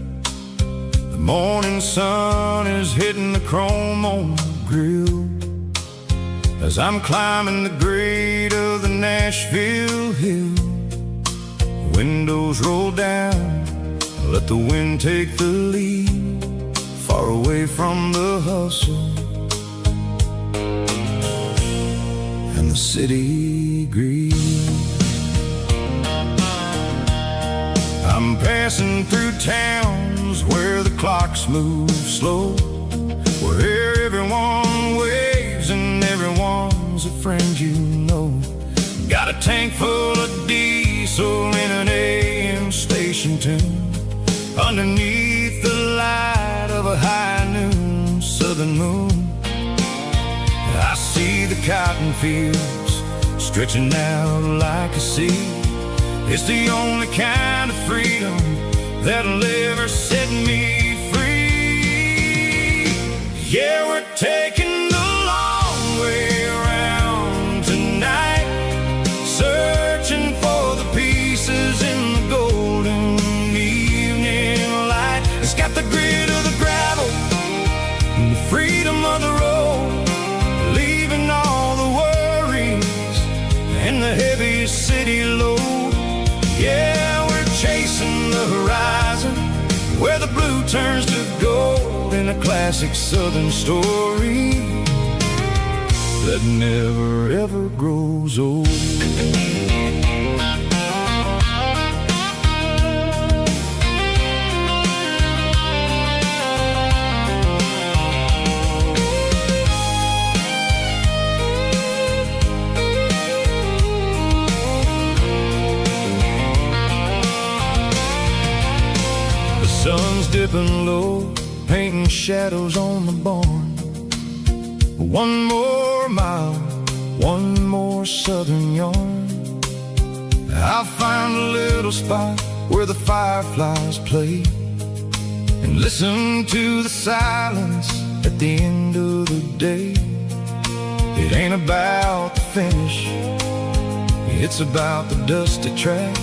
The morning sun is hitting the chrome on the grill as I'm climbing the grade of the Nashville hill. Windows roll down, let the wind take the lead, far away from the hustle and the city greed. I'm passing through towns where the clocks move slow, where everyone waves and everyone's a friend you know. Got a tank full of diesel in an AM station tune, underneath the light of a high noon southern moon. I see the cotton fields stretching out like a sea. It's the only kind of freedom that'll ever set me free. Yeah, we're taking the long way around tonight, searching for the pieces in the golden evening light. It's got the grit of the gravel and the freedom of the road, leaving all the worries and the heavy city load. Yeah, we're chasing the horizon where the blue turns to gold in a classic southern story that never ever grows old. Sun's dipping low, painting shadows on the barn. One more mile, one more southern yarn. I'll find a little spot where the fireflies play and listen to the silence at the end of the day. It ain't about the finish, it's about the dusty track.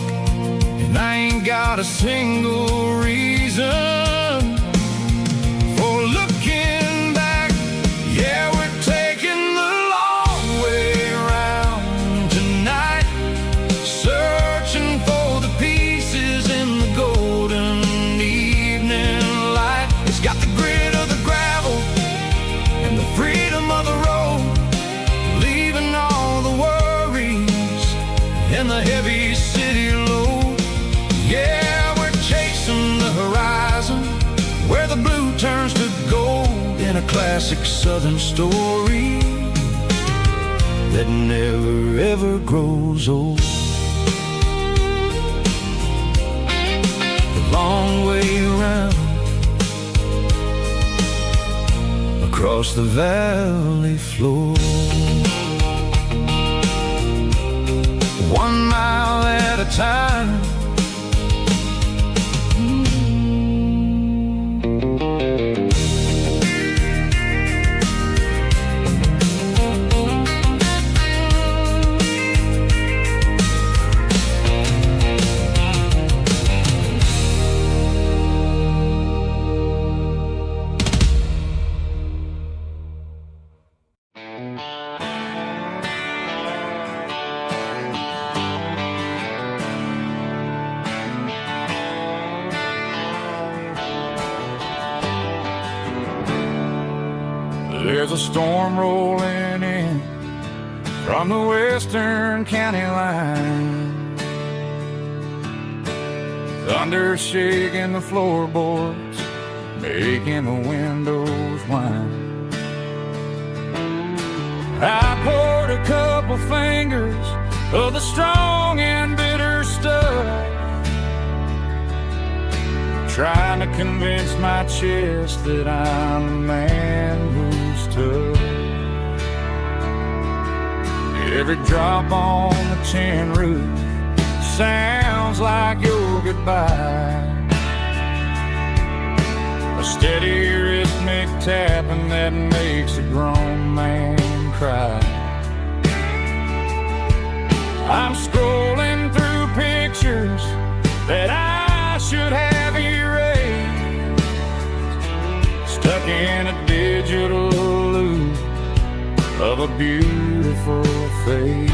And I ain't got a single reason for looking back. Yeah, we're taking the long way around tonight, searching for the pieces in the golden evening light. It's got the grit of the gravel a classic southern story that never ever grows old. The long way around across the valley floor, 1 mile at a time. There's a storm rolling in from the western county line, thunder shaking the floorboards, making the windows whine. I poured a couple fingers of the strong and bitter stuff, trying to convince my chest that I'm the man who's tough. Every drop on the tin roof sounds like your goodbye, a steady rhythmic tapping that makes a grown man cry. I'm scrolling through pictures that I should have erased, stuck in a digital loop of a beautiful face.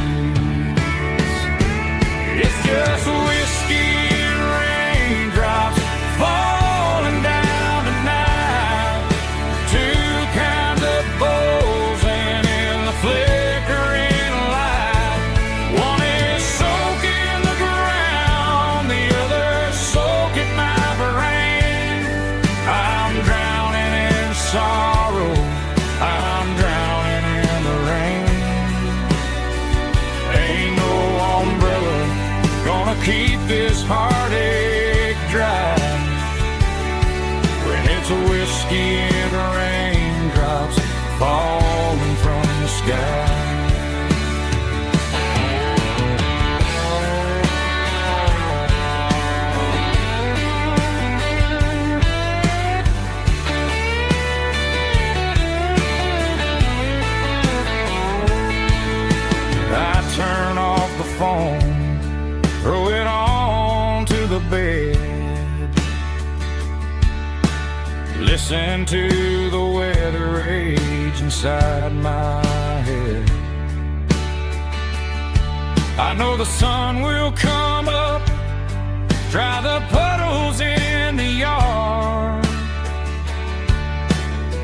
It's just whiskey and raindrops falling down tonight, two kinds of bowls and in the flickering light. One is soaking the ground, the other soaking my brain. I'm drowning in sorrow, I'm drowning in the rain. Ain't no umbrella gonna keep this heartache dry when it's a whiskey and raindrops falling from the sky. I turn off the phone, throw it on to the bed, listen to the weather rage inside my head. I know the sun will come up, dry the puddles in the yard,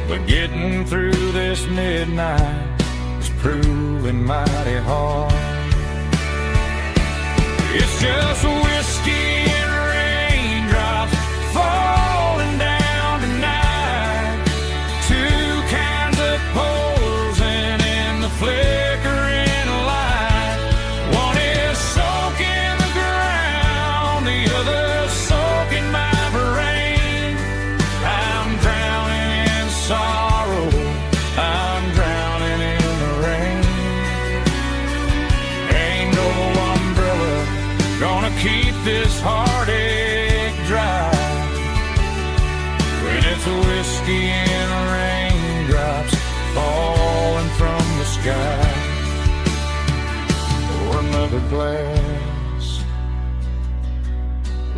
but getting through this midnight is proving mighty hard. It's just whiskey and raindrops falling down tonight, two kinds of poles and in the flickering light. One is soaking the ground, the other soaking my brain. I'm drowning in sorrow, I'm drowning in the rain. Ain't no umbrella gonna keep this heartache dry when it's a whiskey and raindrops falling from the sky. Pour another glass,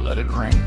let it rain.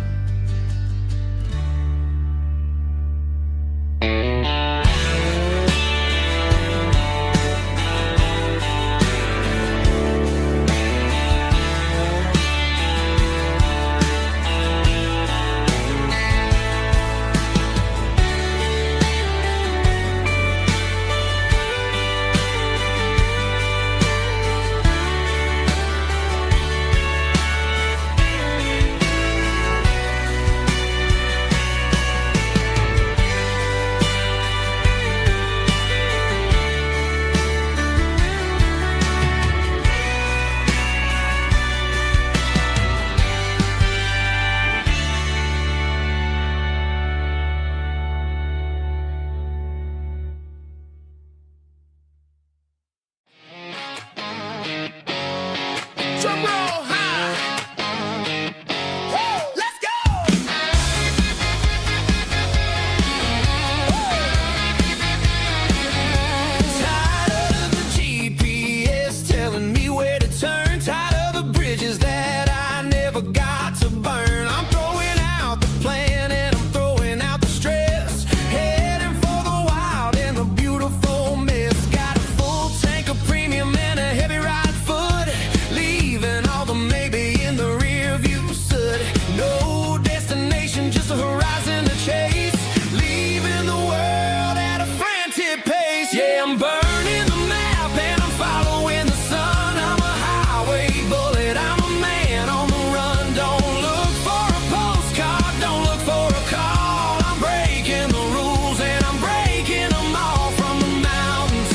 Yeah, I'm burning the map and I'm following the sun. I'm a highway bullet, I'm a man on the run. Don't look for a postcard, don't look for a call. I'm breaking the rules and I'm breaking them all. From the mountains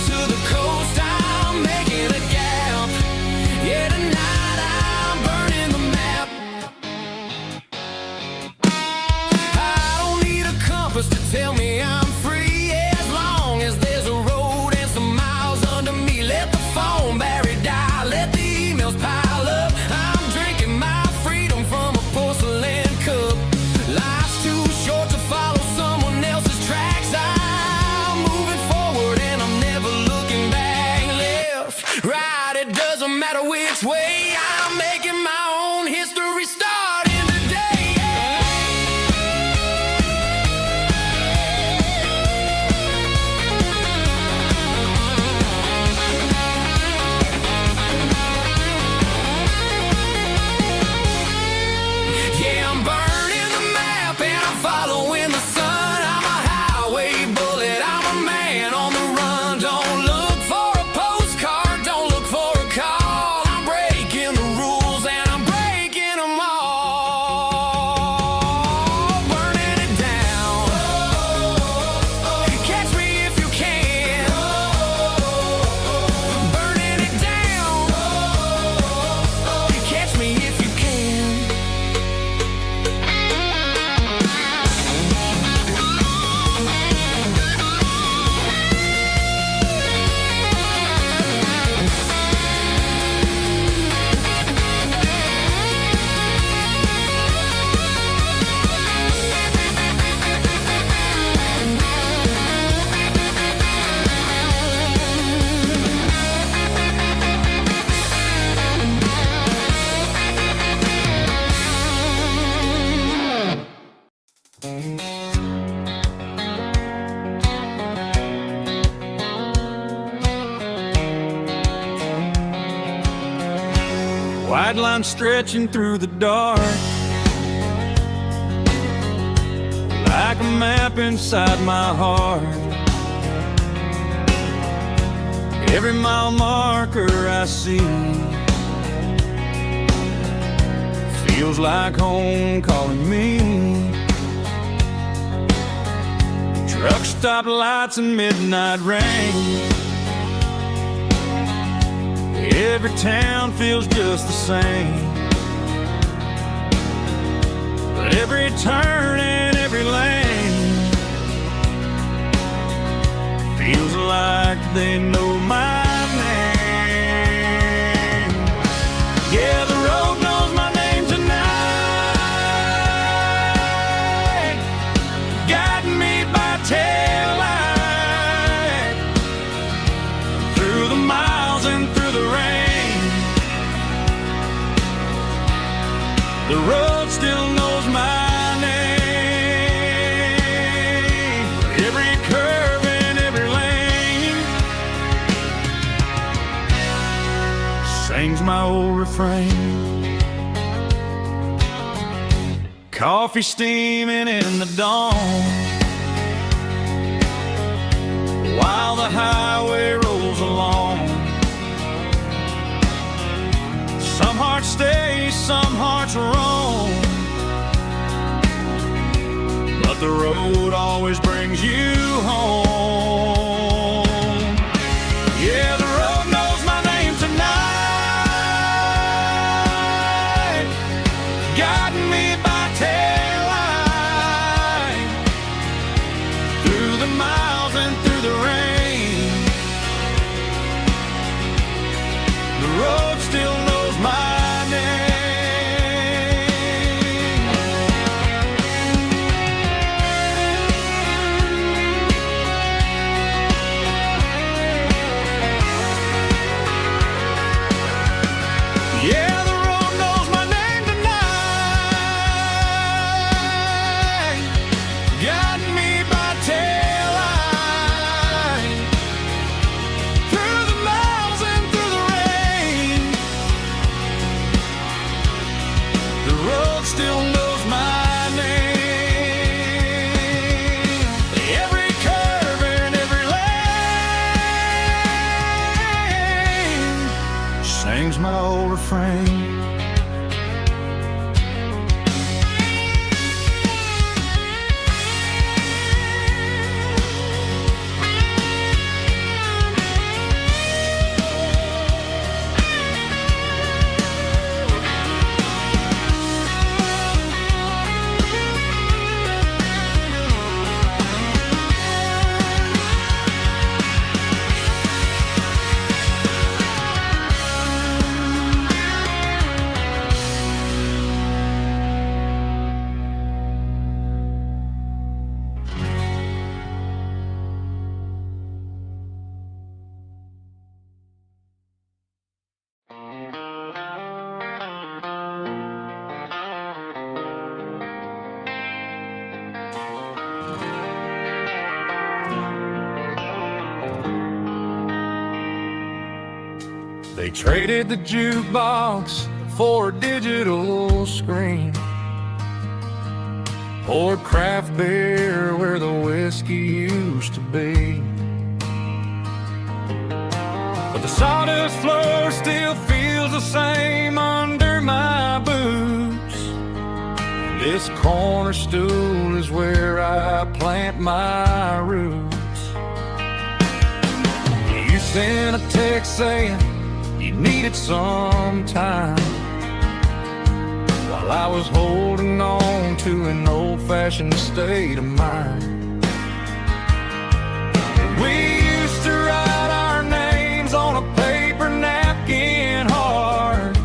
to the coast, I'm making a gap. Yeah, tonight I'm burning the map. I don't need a compass to tell me I'm free, as long as there's a road and some miles under me. Let the phone battery die, let the emails pile up. I'm drinking my freedom from a porcelain cup. Life's too short to follow someone else's tracks. I'm moving forward and I'm never looking back. Left, right, it doesn't matter which way. I'm making my own history starting today. Yeah, I'm burning the map and I'm following the sun. I'm a highway bullet, I'm a man on the run. Don't look for a postcard, don't look for a call. I'm breaking the rules and I'm breaking them all. Burning it down. Catch me if you can. Burning it down. Catch me if you can. White line stretching through the dark, like a map inside my heart. Every mile marker I see feels like home calling me. Truck stop lights and midnight rain. Every town feels just the same, but every turn and every lane feels like they know my name. Yeah, the road knows my name tonight, guiding me by taillight through the miles and through the rain. The road still knows my name. Every curve and every lane sings my old refrain. Coffee steaming in the dawn, while the highway rolls along. Some hearts stay, some hearts roam, but the road always brings you home. Yeah, the road knows my name tonight, guiding me by taillight through the miles and through the rain. The road still knows my name. frame. They traded the jukebox for a digital screen, poured craft beer where the whiskey used to be. But the sawdust floor still feels the same under my boots. This corner stool is where I plant my roots. You sent a text saying you needed some time, while I was holding on to an old-fashioned state of mind. We used to write our names on a paper napkin hard.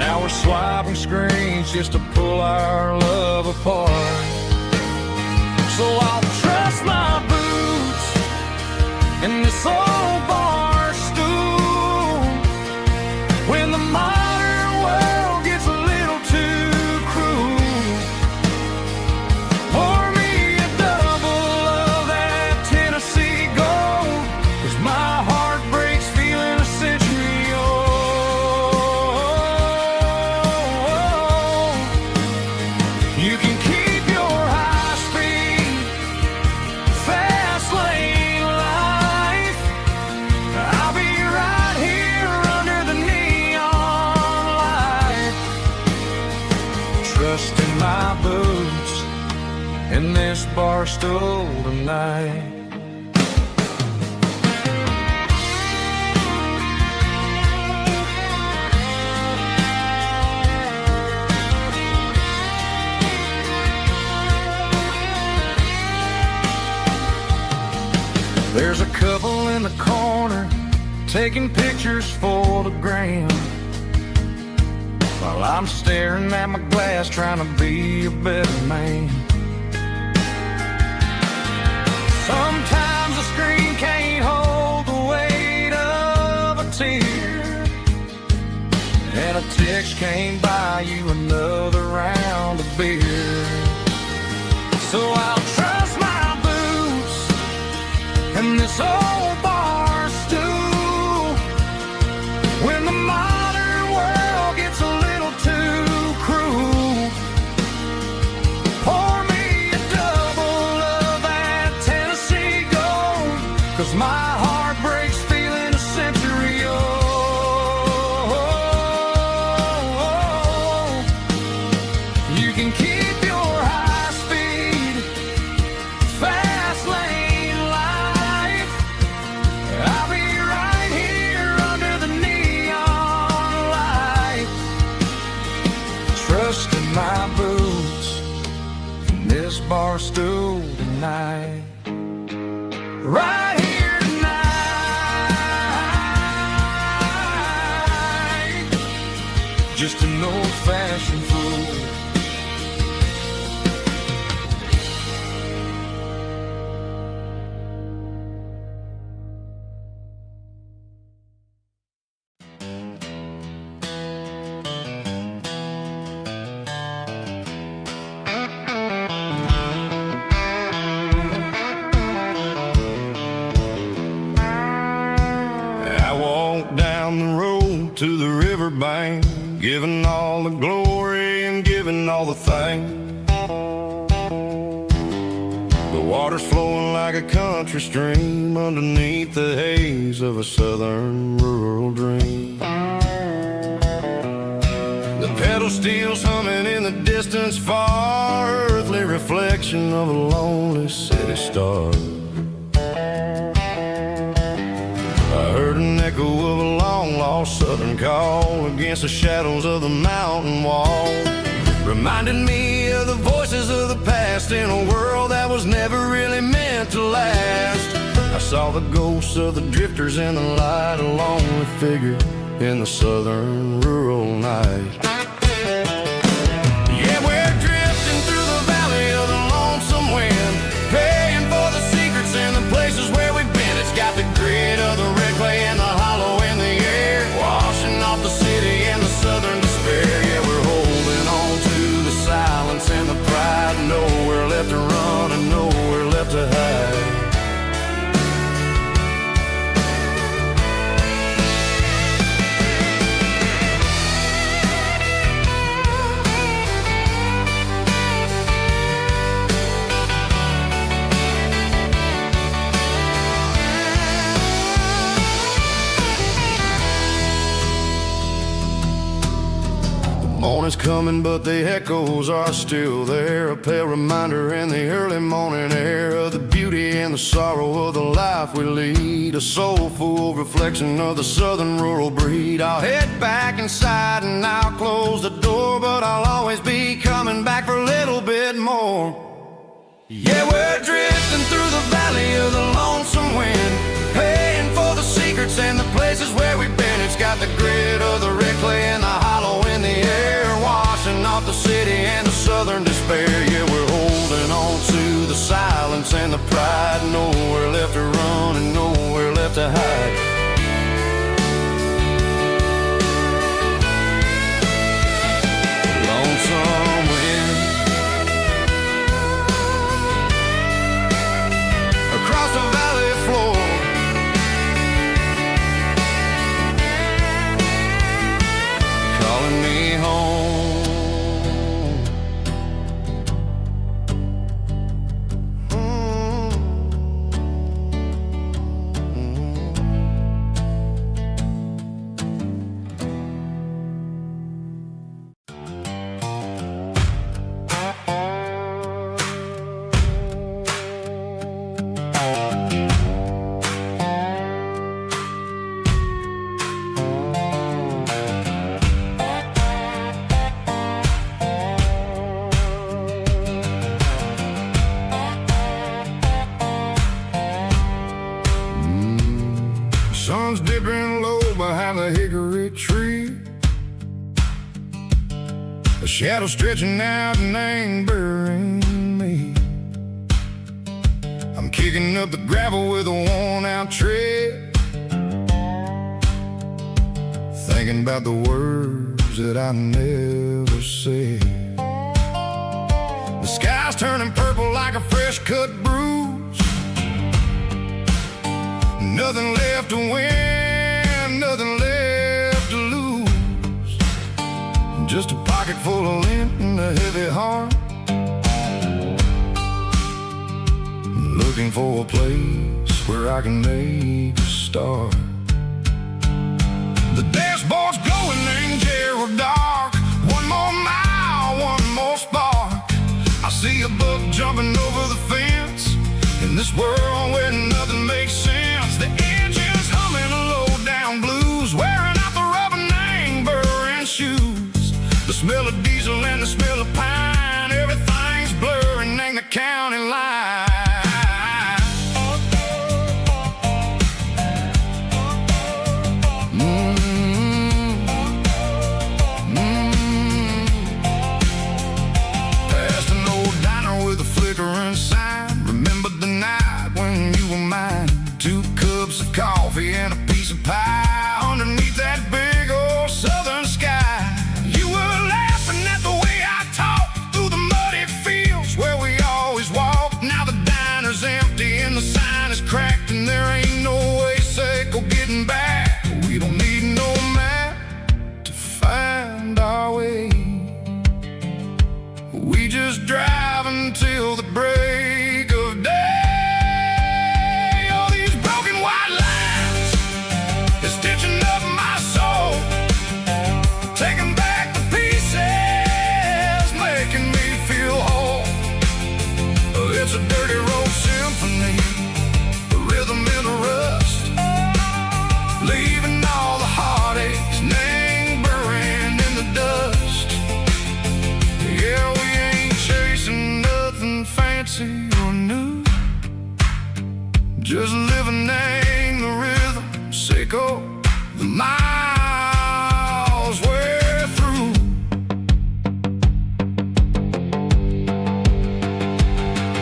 Now we're swiping screens just to pull our love apart. So I'll trust my boots in this old bar stool when the modern world gets a little too cruel. Pour me a double of that Tennessee Gold, 'cause my heart breaks feeling a century old. You can keep your high-speed, fast lane life. I'll be right here under the neon light, trusting my boots in this bar stool tonight. There's a couple in the corner taking pictures for the gram, while I'm staring at my glass trying to be a better man. Sometimes the screen can't hold the weight of a tear, and a text can't buy you another round of beer. So I'll trust my boots and this old bar stool when the modern world gets a little too cruel. Pour me a double of that Tennessee Gold, 'cause my heart breaks feeling a century old. You can keep your high-speed, fast lane life. I'll be right here under the neon light, trusting my boots in this bar stool tonight. Right here tonight, just an old-fashioned fool. I walked down the road to the riverbank, giving all the glory and giving all the thanks. The water's flowing like a country stream underneath the haze of a southern rural dream. distance far, earthly reflection of a lonely city star. I heard an echo of a long-lost southern call against the shadows of the mountain wall. Reminded me of the voices of the past in a world that was never really meant to last. I saw the ghosts of the drifters in the light, a lonely figure in the southern rural night. Yeah, we're drifting through the valley of the lonesome wind, paying for the secrets and the places where we've been. It's got the grit of the red clay and the hollow in the air, washing off the city and the southern despair. Yeah, we're holding on to the silence and the pride, nowhere left to run and nowhere left to hide. Morning's coming, but the echoes are still there, a pale reminder in the early morning air of the beauty and the sorrow of the life we lead, a soulful reflection of the southern rural breed. I'll head back inside and I'll close the door, but I'll always be coming back for a little bit more. Yeah, we're drifting through the valley of the lonesome wind, paying for the secrets and the places where we've been. It's got the grit of the red clay and the hollow in the air, washing off the city and the southern despair. Yeah, we're holding on to the silence and the pride, nowhere left to run and nowhere left to hide. Lonesome wind across the valley floor, calling me home. Sun's dipping low behind the hickory tree, a shadow stretching out and angering me. I'm kicking up the gravel with a worn-out tread, thinking about the words that I never said. The sky's turning purple like a fresh-cut bruise, nothing left to win, nothing left to lose, just a pocket full of lint and a heavy heart, looking for a place where I can make a start. The dashboard's glowing angel dark, one more mile, one more spark. I see a buck jumping over the fence, in this world where nothing makes sense. The engine's humming a low-down blues, wearing out the rubber name burring shoes. The smell of diesel and the smell of pine, everything's blurring ain't the county line. Past an old diner with a flickering sign, remember the night when you were mine. 2 cups of coffee and a piece of pie underneath that big old southern sky. You were laughing at the way I talked through the muddy fields where we always walked. Now the diner's empty and the sign is cracked, and there ain't no way safe or getting back. We don't need no map to find our way, we just drive until the break of day. All these broken white lines, it's just living in the rhythm, Seiko, the miles we're through.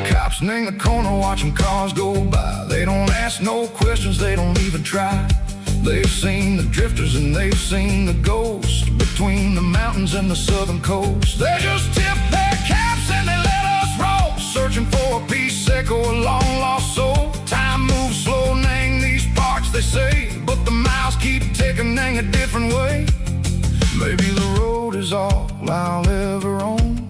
Cops in the corner watching cars go by. They don't ask no questions, they don't even try. They've seen the drifters and they've seen the ghosts between the mountains and the southern coast. They just tip their caps and they let us roll, searching for a piece, Seiko, a long lost soul. Time moves slow, Nang, these parts, they say, but the miles keep ticking, Nang, a different way. Maybe the road is all I'll ever own,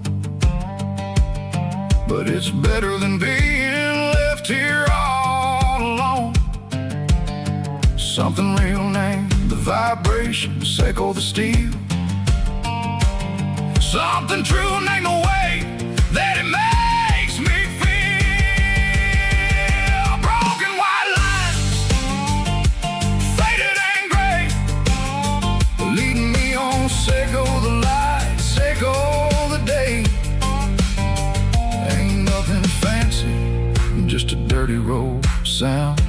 but it's better than being left here all alone. Something real, Nang, the vibration, Seiko, the steel. Something true, Nang, the way that it makes me feel. Broken white lines, faded and gray, leading me on, Seiko, the light, Seiko, the day. Ain't nothing fancy, just a dirty road sound,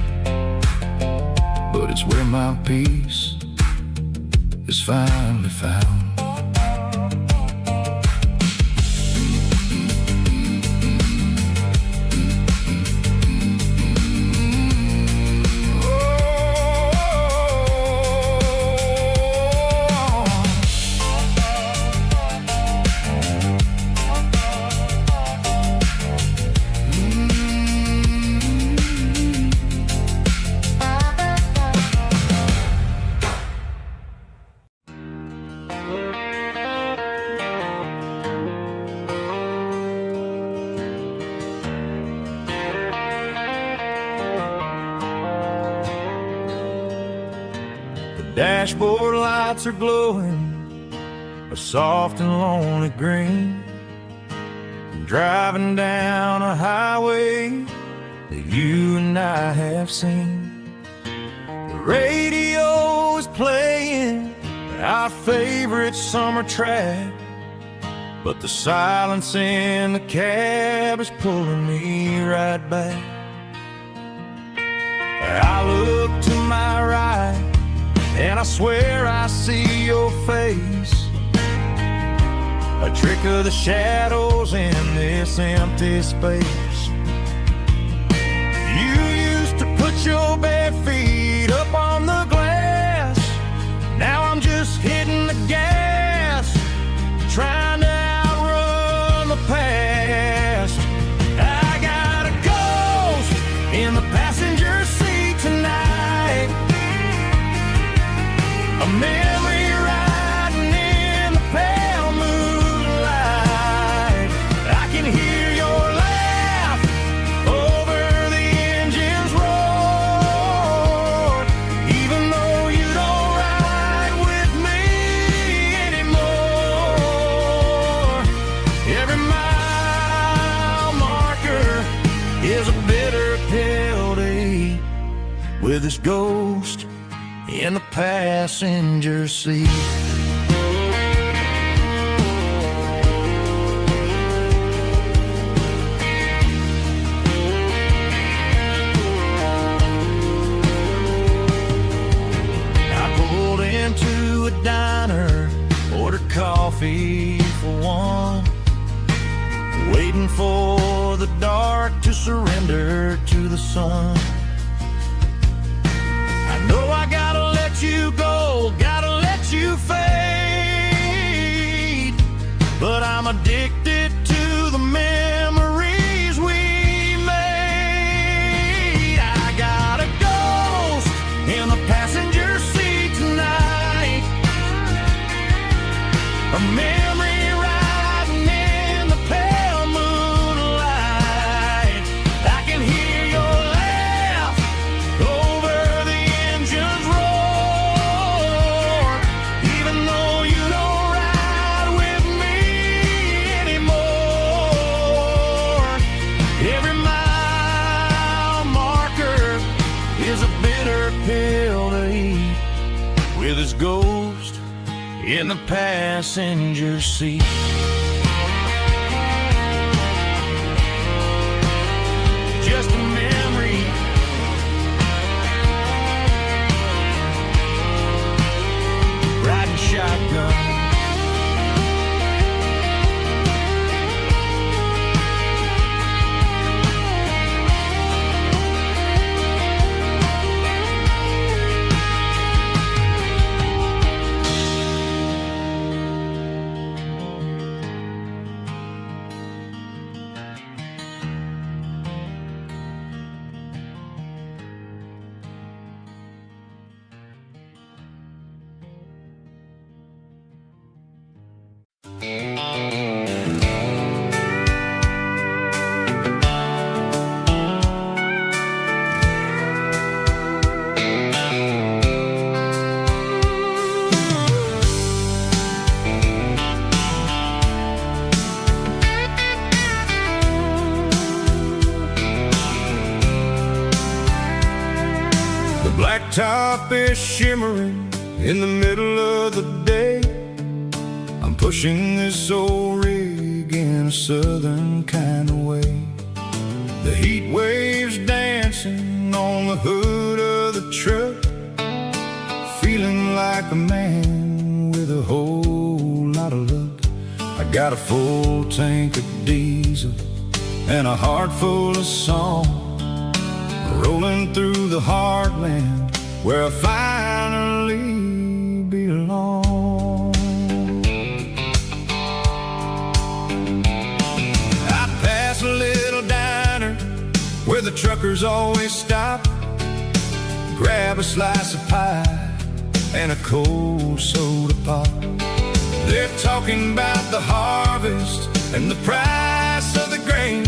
but it's where my peace is finally found. Dashboard lights are glowing a soft and lonely green. Driving down a highway that you and I have seen. The radio is playing our favorite summer track, but the silence in the cab is pulling me right back. I look to my right and I swear I see your face, a trick of the shadows in this empty space. You used to put your bare feet up on the glass. Now I'm just hitting the gas, trying to outrun the past. I got a ghost in the passenger seat tonight, a memory riding in the pale moonlight. I can hear your laugh over the engine's roar, even though you don't ride with me anymore. Every mile marker is a bitter pill to eat, with this ghost in the passenger seat. I pulled into a diner, ordered coffee for one, waiting for the dark to surrender to the sun. I know I gotta let you go, gotta let you fade, but I'm addicted to the memories we made. I got a ghost in the passenger seat tonight, a memory riding in the pale moonlight. I can hear your laugh over the engine's roar, even though you don't ride with me anymore. Every mile marker is a bitter pill to eat, with his ghost in the passenger seat. Just a memory blacktop is shimmering in the middle of the day. I'm pushing this old rig in a southern kind of way. The heat waves dancing on the hood of the truck, feeling like a man with a whole lot of luck. I got a full tank of diesel and a heart full of song, rolling through the heartland where I finally belong. I pass a little diner where the truckers always stop, grab a slice of pie and a cold soda pop. They're talking about the harvest and the price of the grain,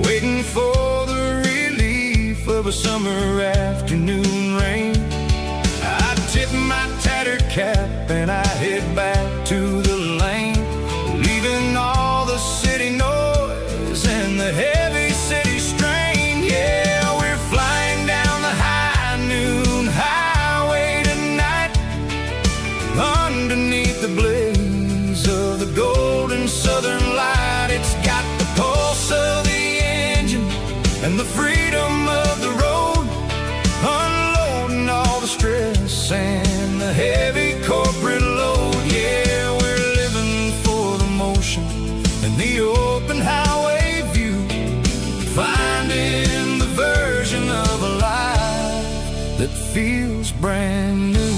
waiting for the relief of a summer afternoon rain. I tip my tattered cap and I head back to the lane, leaving all the city noise and the heavy city strain. Yeah, we're flying down the high noon highway tonight, underneath the blaze of the golden southern light. It's got the pulse of the engine and the freedom of the road, unloading all the stress and the heavy corporate load. Yeah, we're living for the motion and the open highway view, finding the version of a life that feels brand new.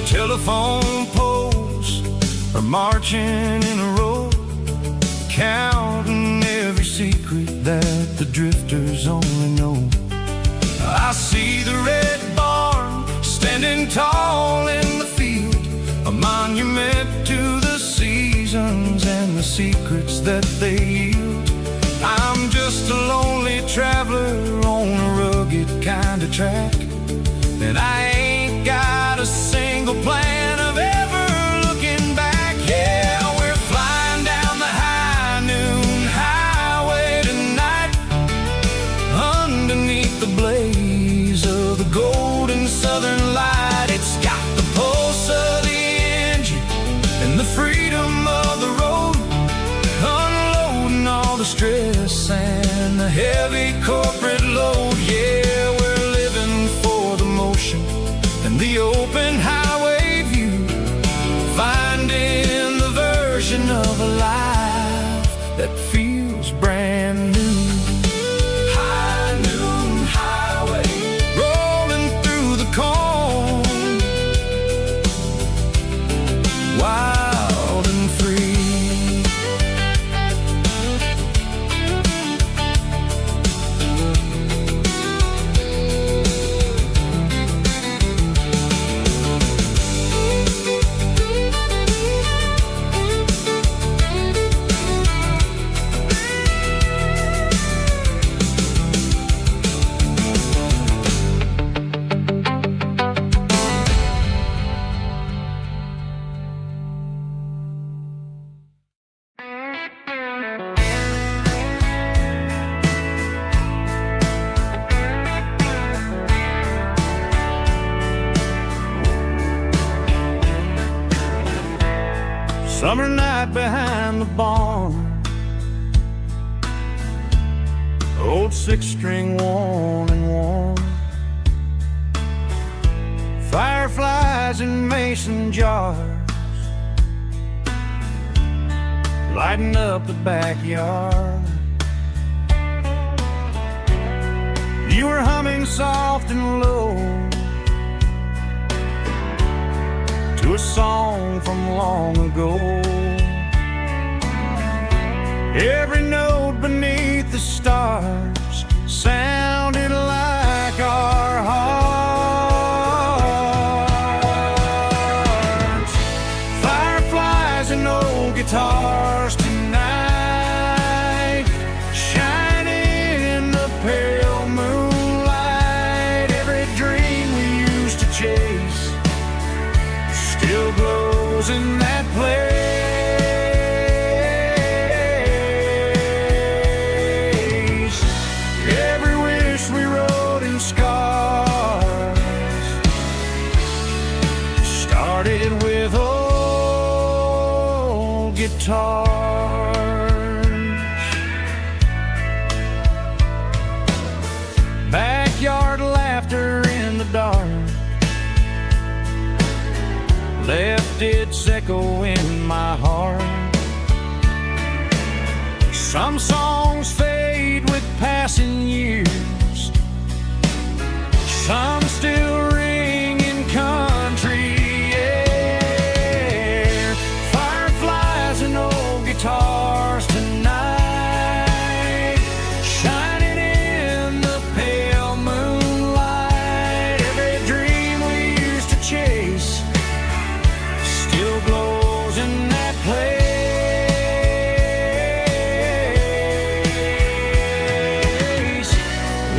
Telephone poles are marching in a row, counting every secret that the drifters only know. I see the red barn standing tall in the field, a monument to the seasons and the secrets that they yield. I'm just a lonely traveler on a rugged kind of track, and I ain't got a single plan of ever looking back. Yeah, we're flying down the high noon highway tonight, underneath the blaze of the golden southern light. It's got the pulse of the engine and the freedom of the road, unloading all the stress and the heavy corporate load. Yeah, we're living for the motion and the open highway view, finding the version of a life that feels brand new. High noon highway, rolling through the corn, wild and free. Summer night behind the barn, old six-string worn and worn, fireflies in mason jars, lighting up the backyard. You were humming soft and low to a song from long ago. Every note beneath the stars sounded like our hearts. Fireflies and old guitars tonight, Some songs fade with passing years, some still ring in country air. Fireflies and old guitars tonight, shining in the pale moonlight. Every dream we used to chase still glows in that place.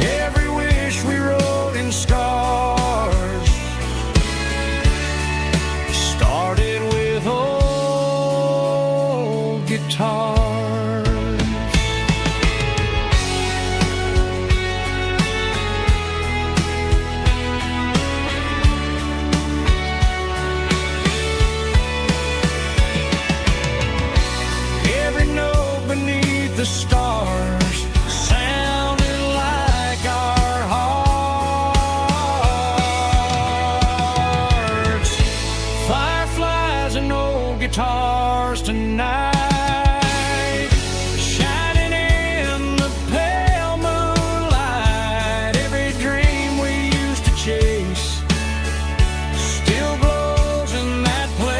Every wish we wrote in scars started with old guitars. Every note beneath the stars sounded like our hearts. Fireflies and old guitars tonight, shining in the pale moonlight. Every dream we used to chase still glows in that place.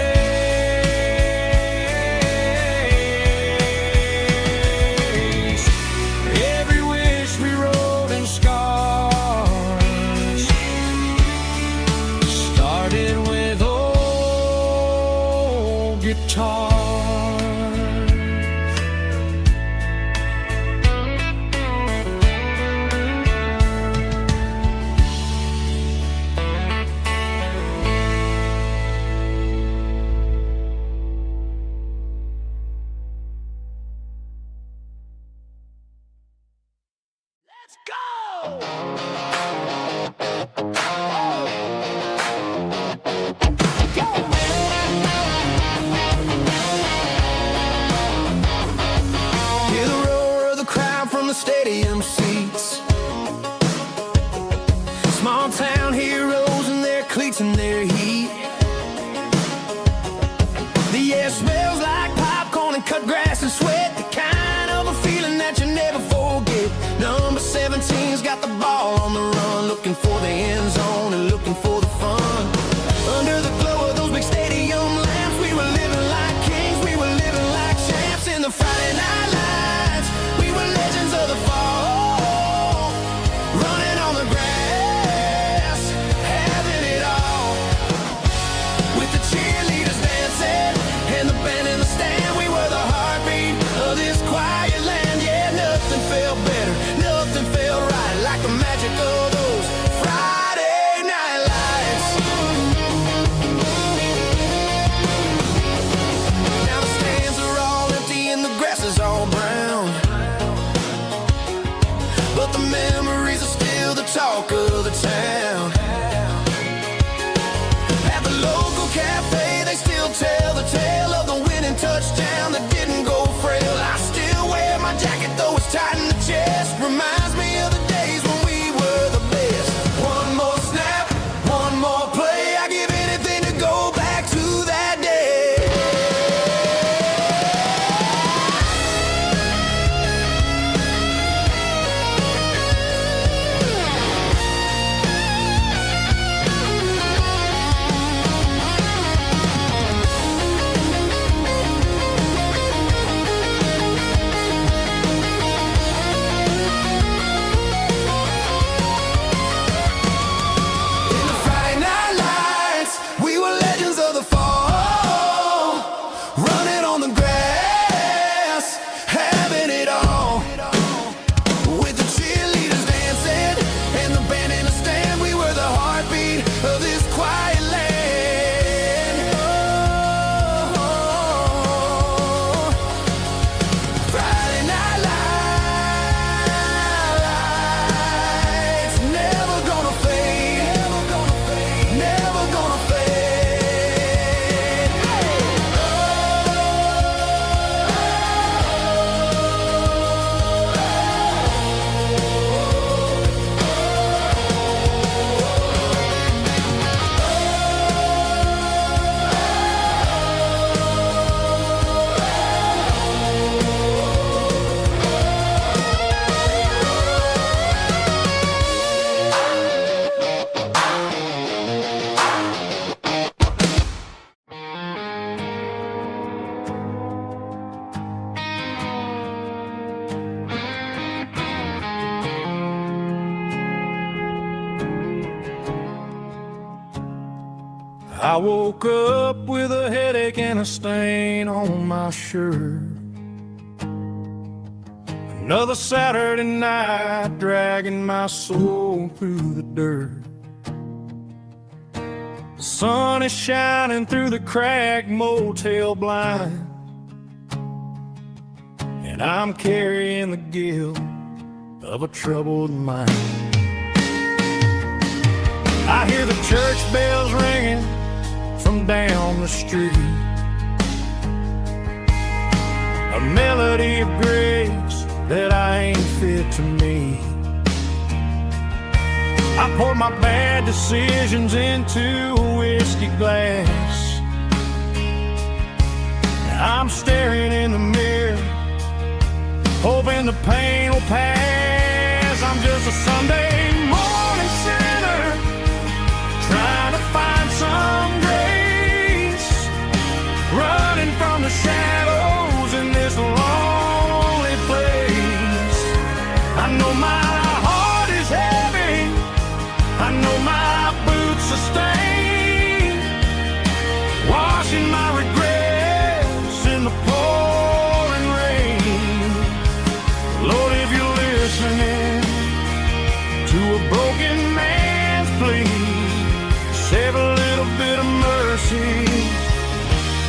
Every wish we wrote in scars started with old guitars. Let's go! Hear the roar of the crowd from the stadium seats. Small town heroes in their cleats and their heat. The air smells like popcorn and cut grass and sweat. The kind of a feeling that you never forget. Number 17's got the ball on the run, looking for the end zone and looking for the fun. Under the glow of those big stadium lamps, we were living like kings, we were living like champs in the Friday night lights. We were legends of the fall, running on the grass, having it all. With the cheerleaders dancing and the band in the stand, we were the heartbeat of this quiet land. Yeah, nothing felt better, nothing felt right like the magic of those Friday night lights. Now the stands are all empty and the grass is all brown, but the memories are still the talk of the town. At the local cafe, they still tell the tale of the winning touchdown that didn't go frail. I still wear my jacket, though it's tight in the chest. Reminds me of the days when we were the best. One more snap, one more play. I give anything to go back to that day. I woke up with a headache and a stain on my shirt. Another Saturday night dragging my soul through the dirt. The sun is shining through the cracked motel blind, and I'm carrying the guilt of a troubled mind. I hear the church bells ringing from down the street, a melody of grace that I ain't fit to meet. I poured my bad decisions into a whiskey glass. I'm staring in the mirror, hoping the pain will pass. I'm just a Sunday morning sinner, trying to find some grace, running from the shadows in this lonely place. I know my heart is heavy, I know my boots are stained, washing my regrets in the pouring rain. Lord, if you're listening to a broken man's plea, save a little bit of mercy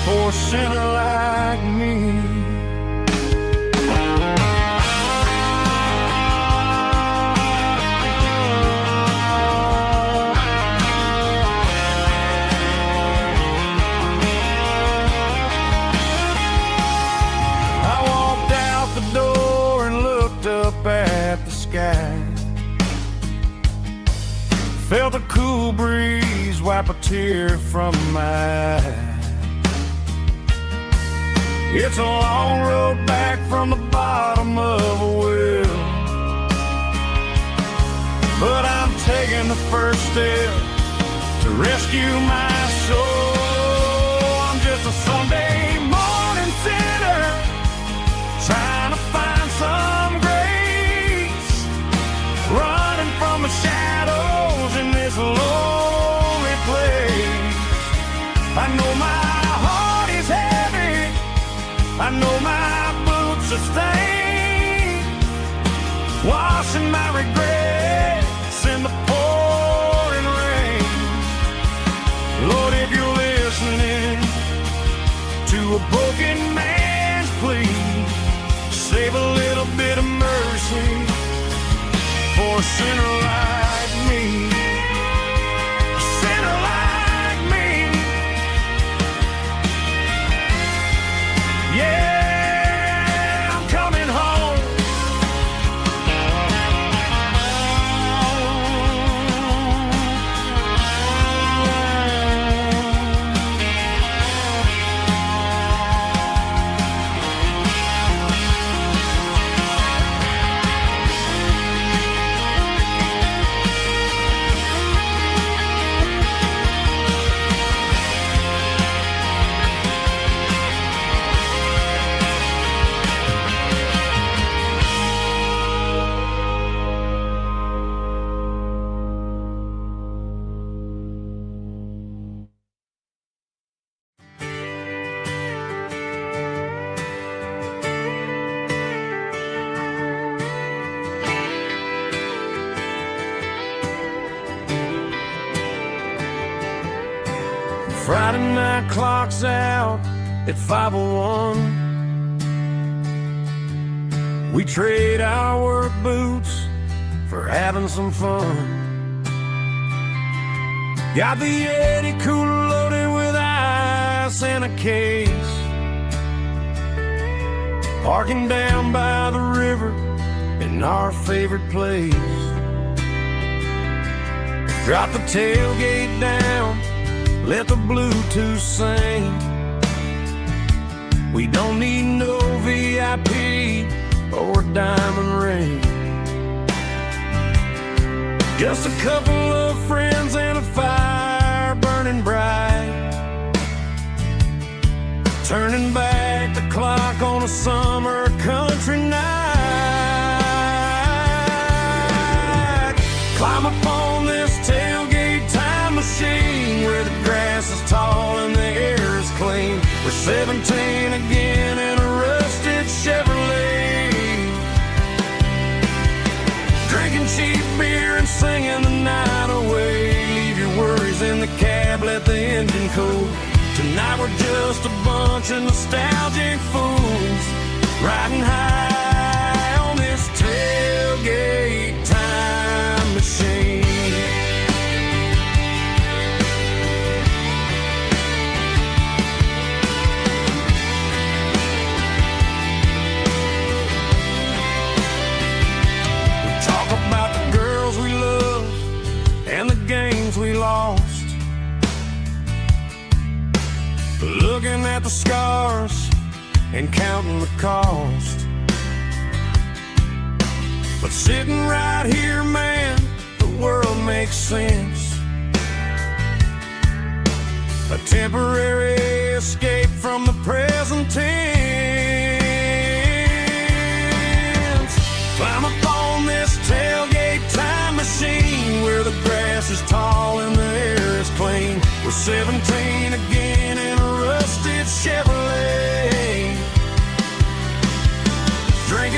for a sinner like me. I walked out the door and looked up at the sky, felt a cool breeze wipe a tear from my eye. It's a long road back from the bottom of a well, but I'm taking the first step to rescue my soul. I'm just a Sunday morning sinner, trying to find some grace, running from the shadows in this lonely place. I know my heart is heavy, I know my boots are stained, washing my regrets in the pouring rain. Lord, if you're listening to a broken man's plea, save a little bit of mercy for a sinner like me. A sinner like me. Yeah, I'm coming home. Friday night clock's out at 5:01. We trade our work boots for having some fun. Got the Yeti cooler loaded with ice and a case, parking down by the river in our favorite place. Drop the tailgate down, let the Bluetooth sing. We don't need no VIP or a diamond ring, just a couple of friends and a fire burning bright, turning back the clock on a summer country night. Climb up on this tailgate time machine where the grass is tall clean. We're 17 again in a rusted Chevrolet, drinking cheap beer and singing the night away. Leave your worries in the cab, let the engine cool. Tonight we're just a bunch of nostalgic fools, riding high on this tailgate time machine. We talk about the girls we love and the games we lost, looking at the scars and counting the cost. But sitting right here, man, the world makes sense. A temporary escape from the present tense. Climb up on this tailgate time machine, where the grass is tall and the air is clean. We're 17 again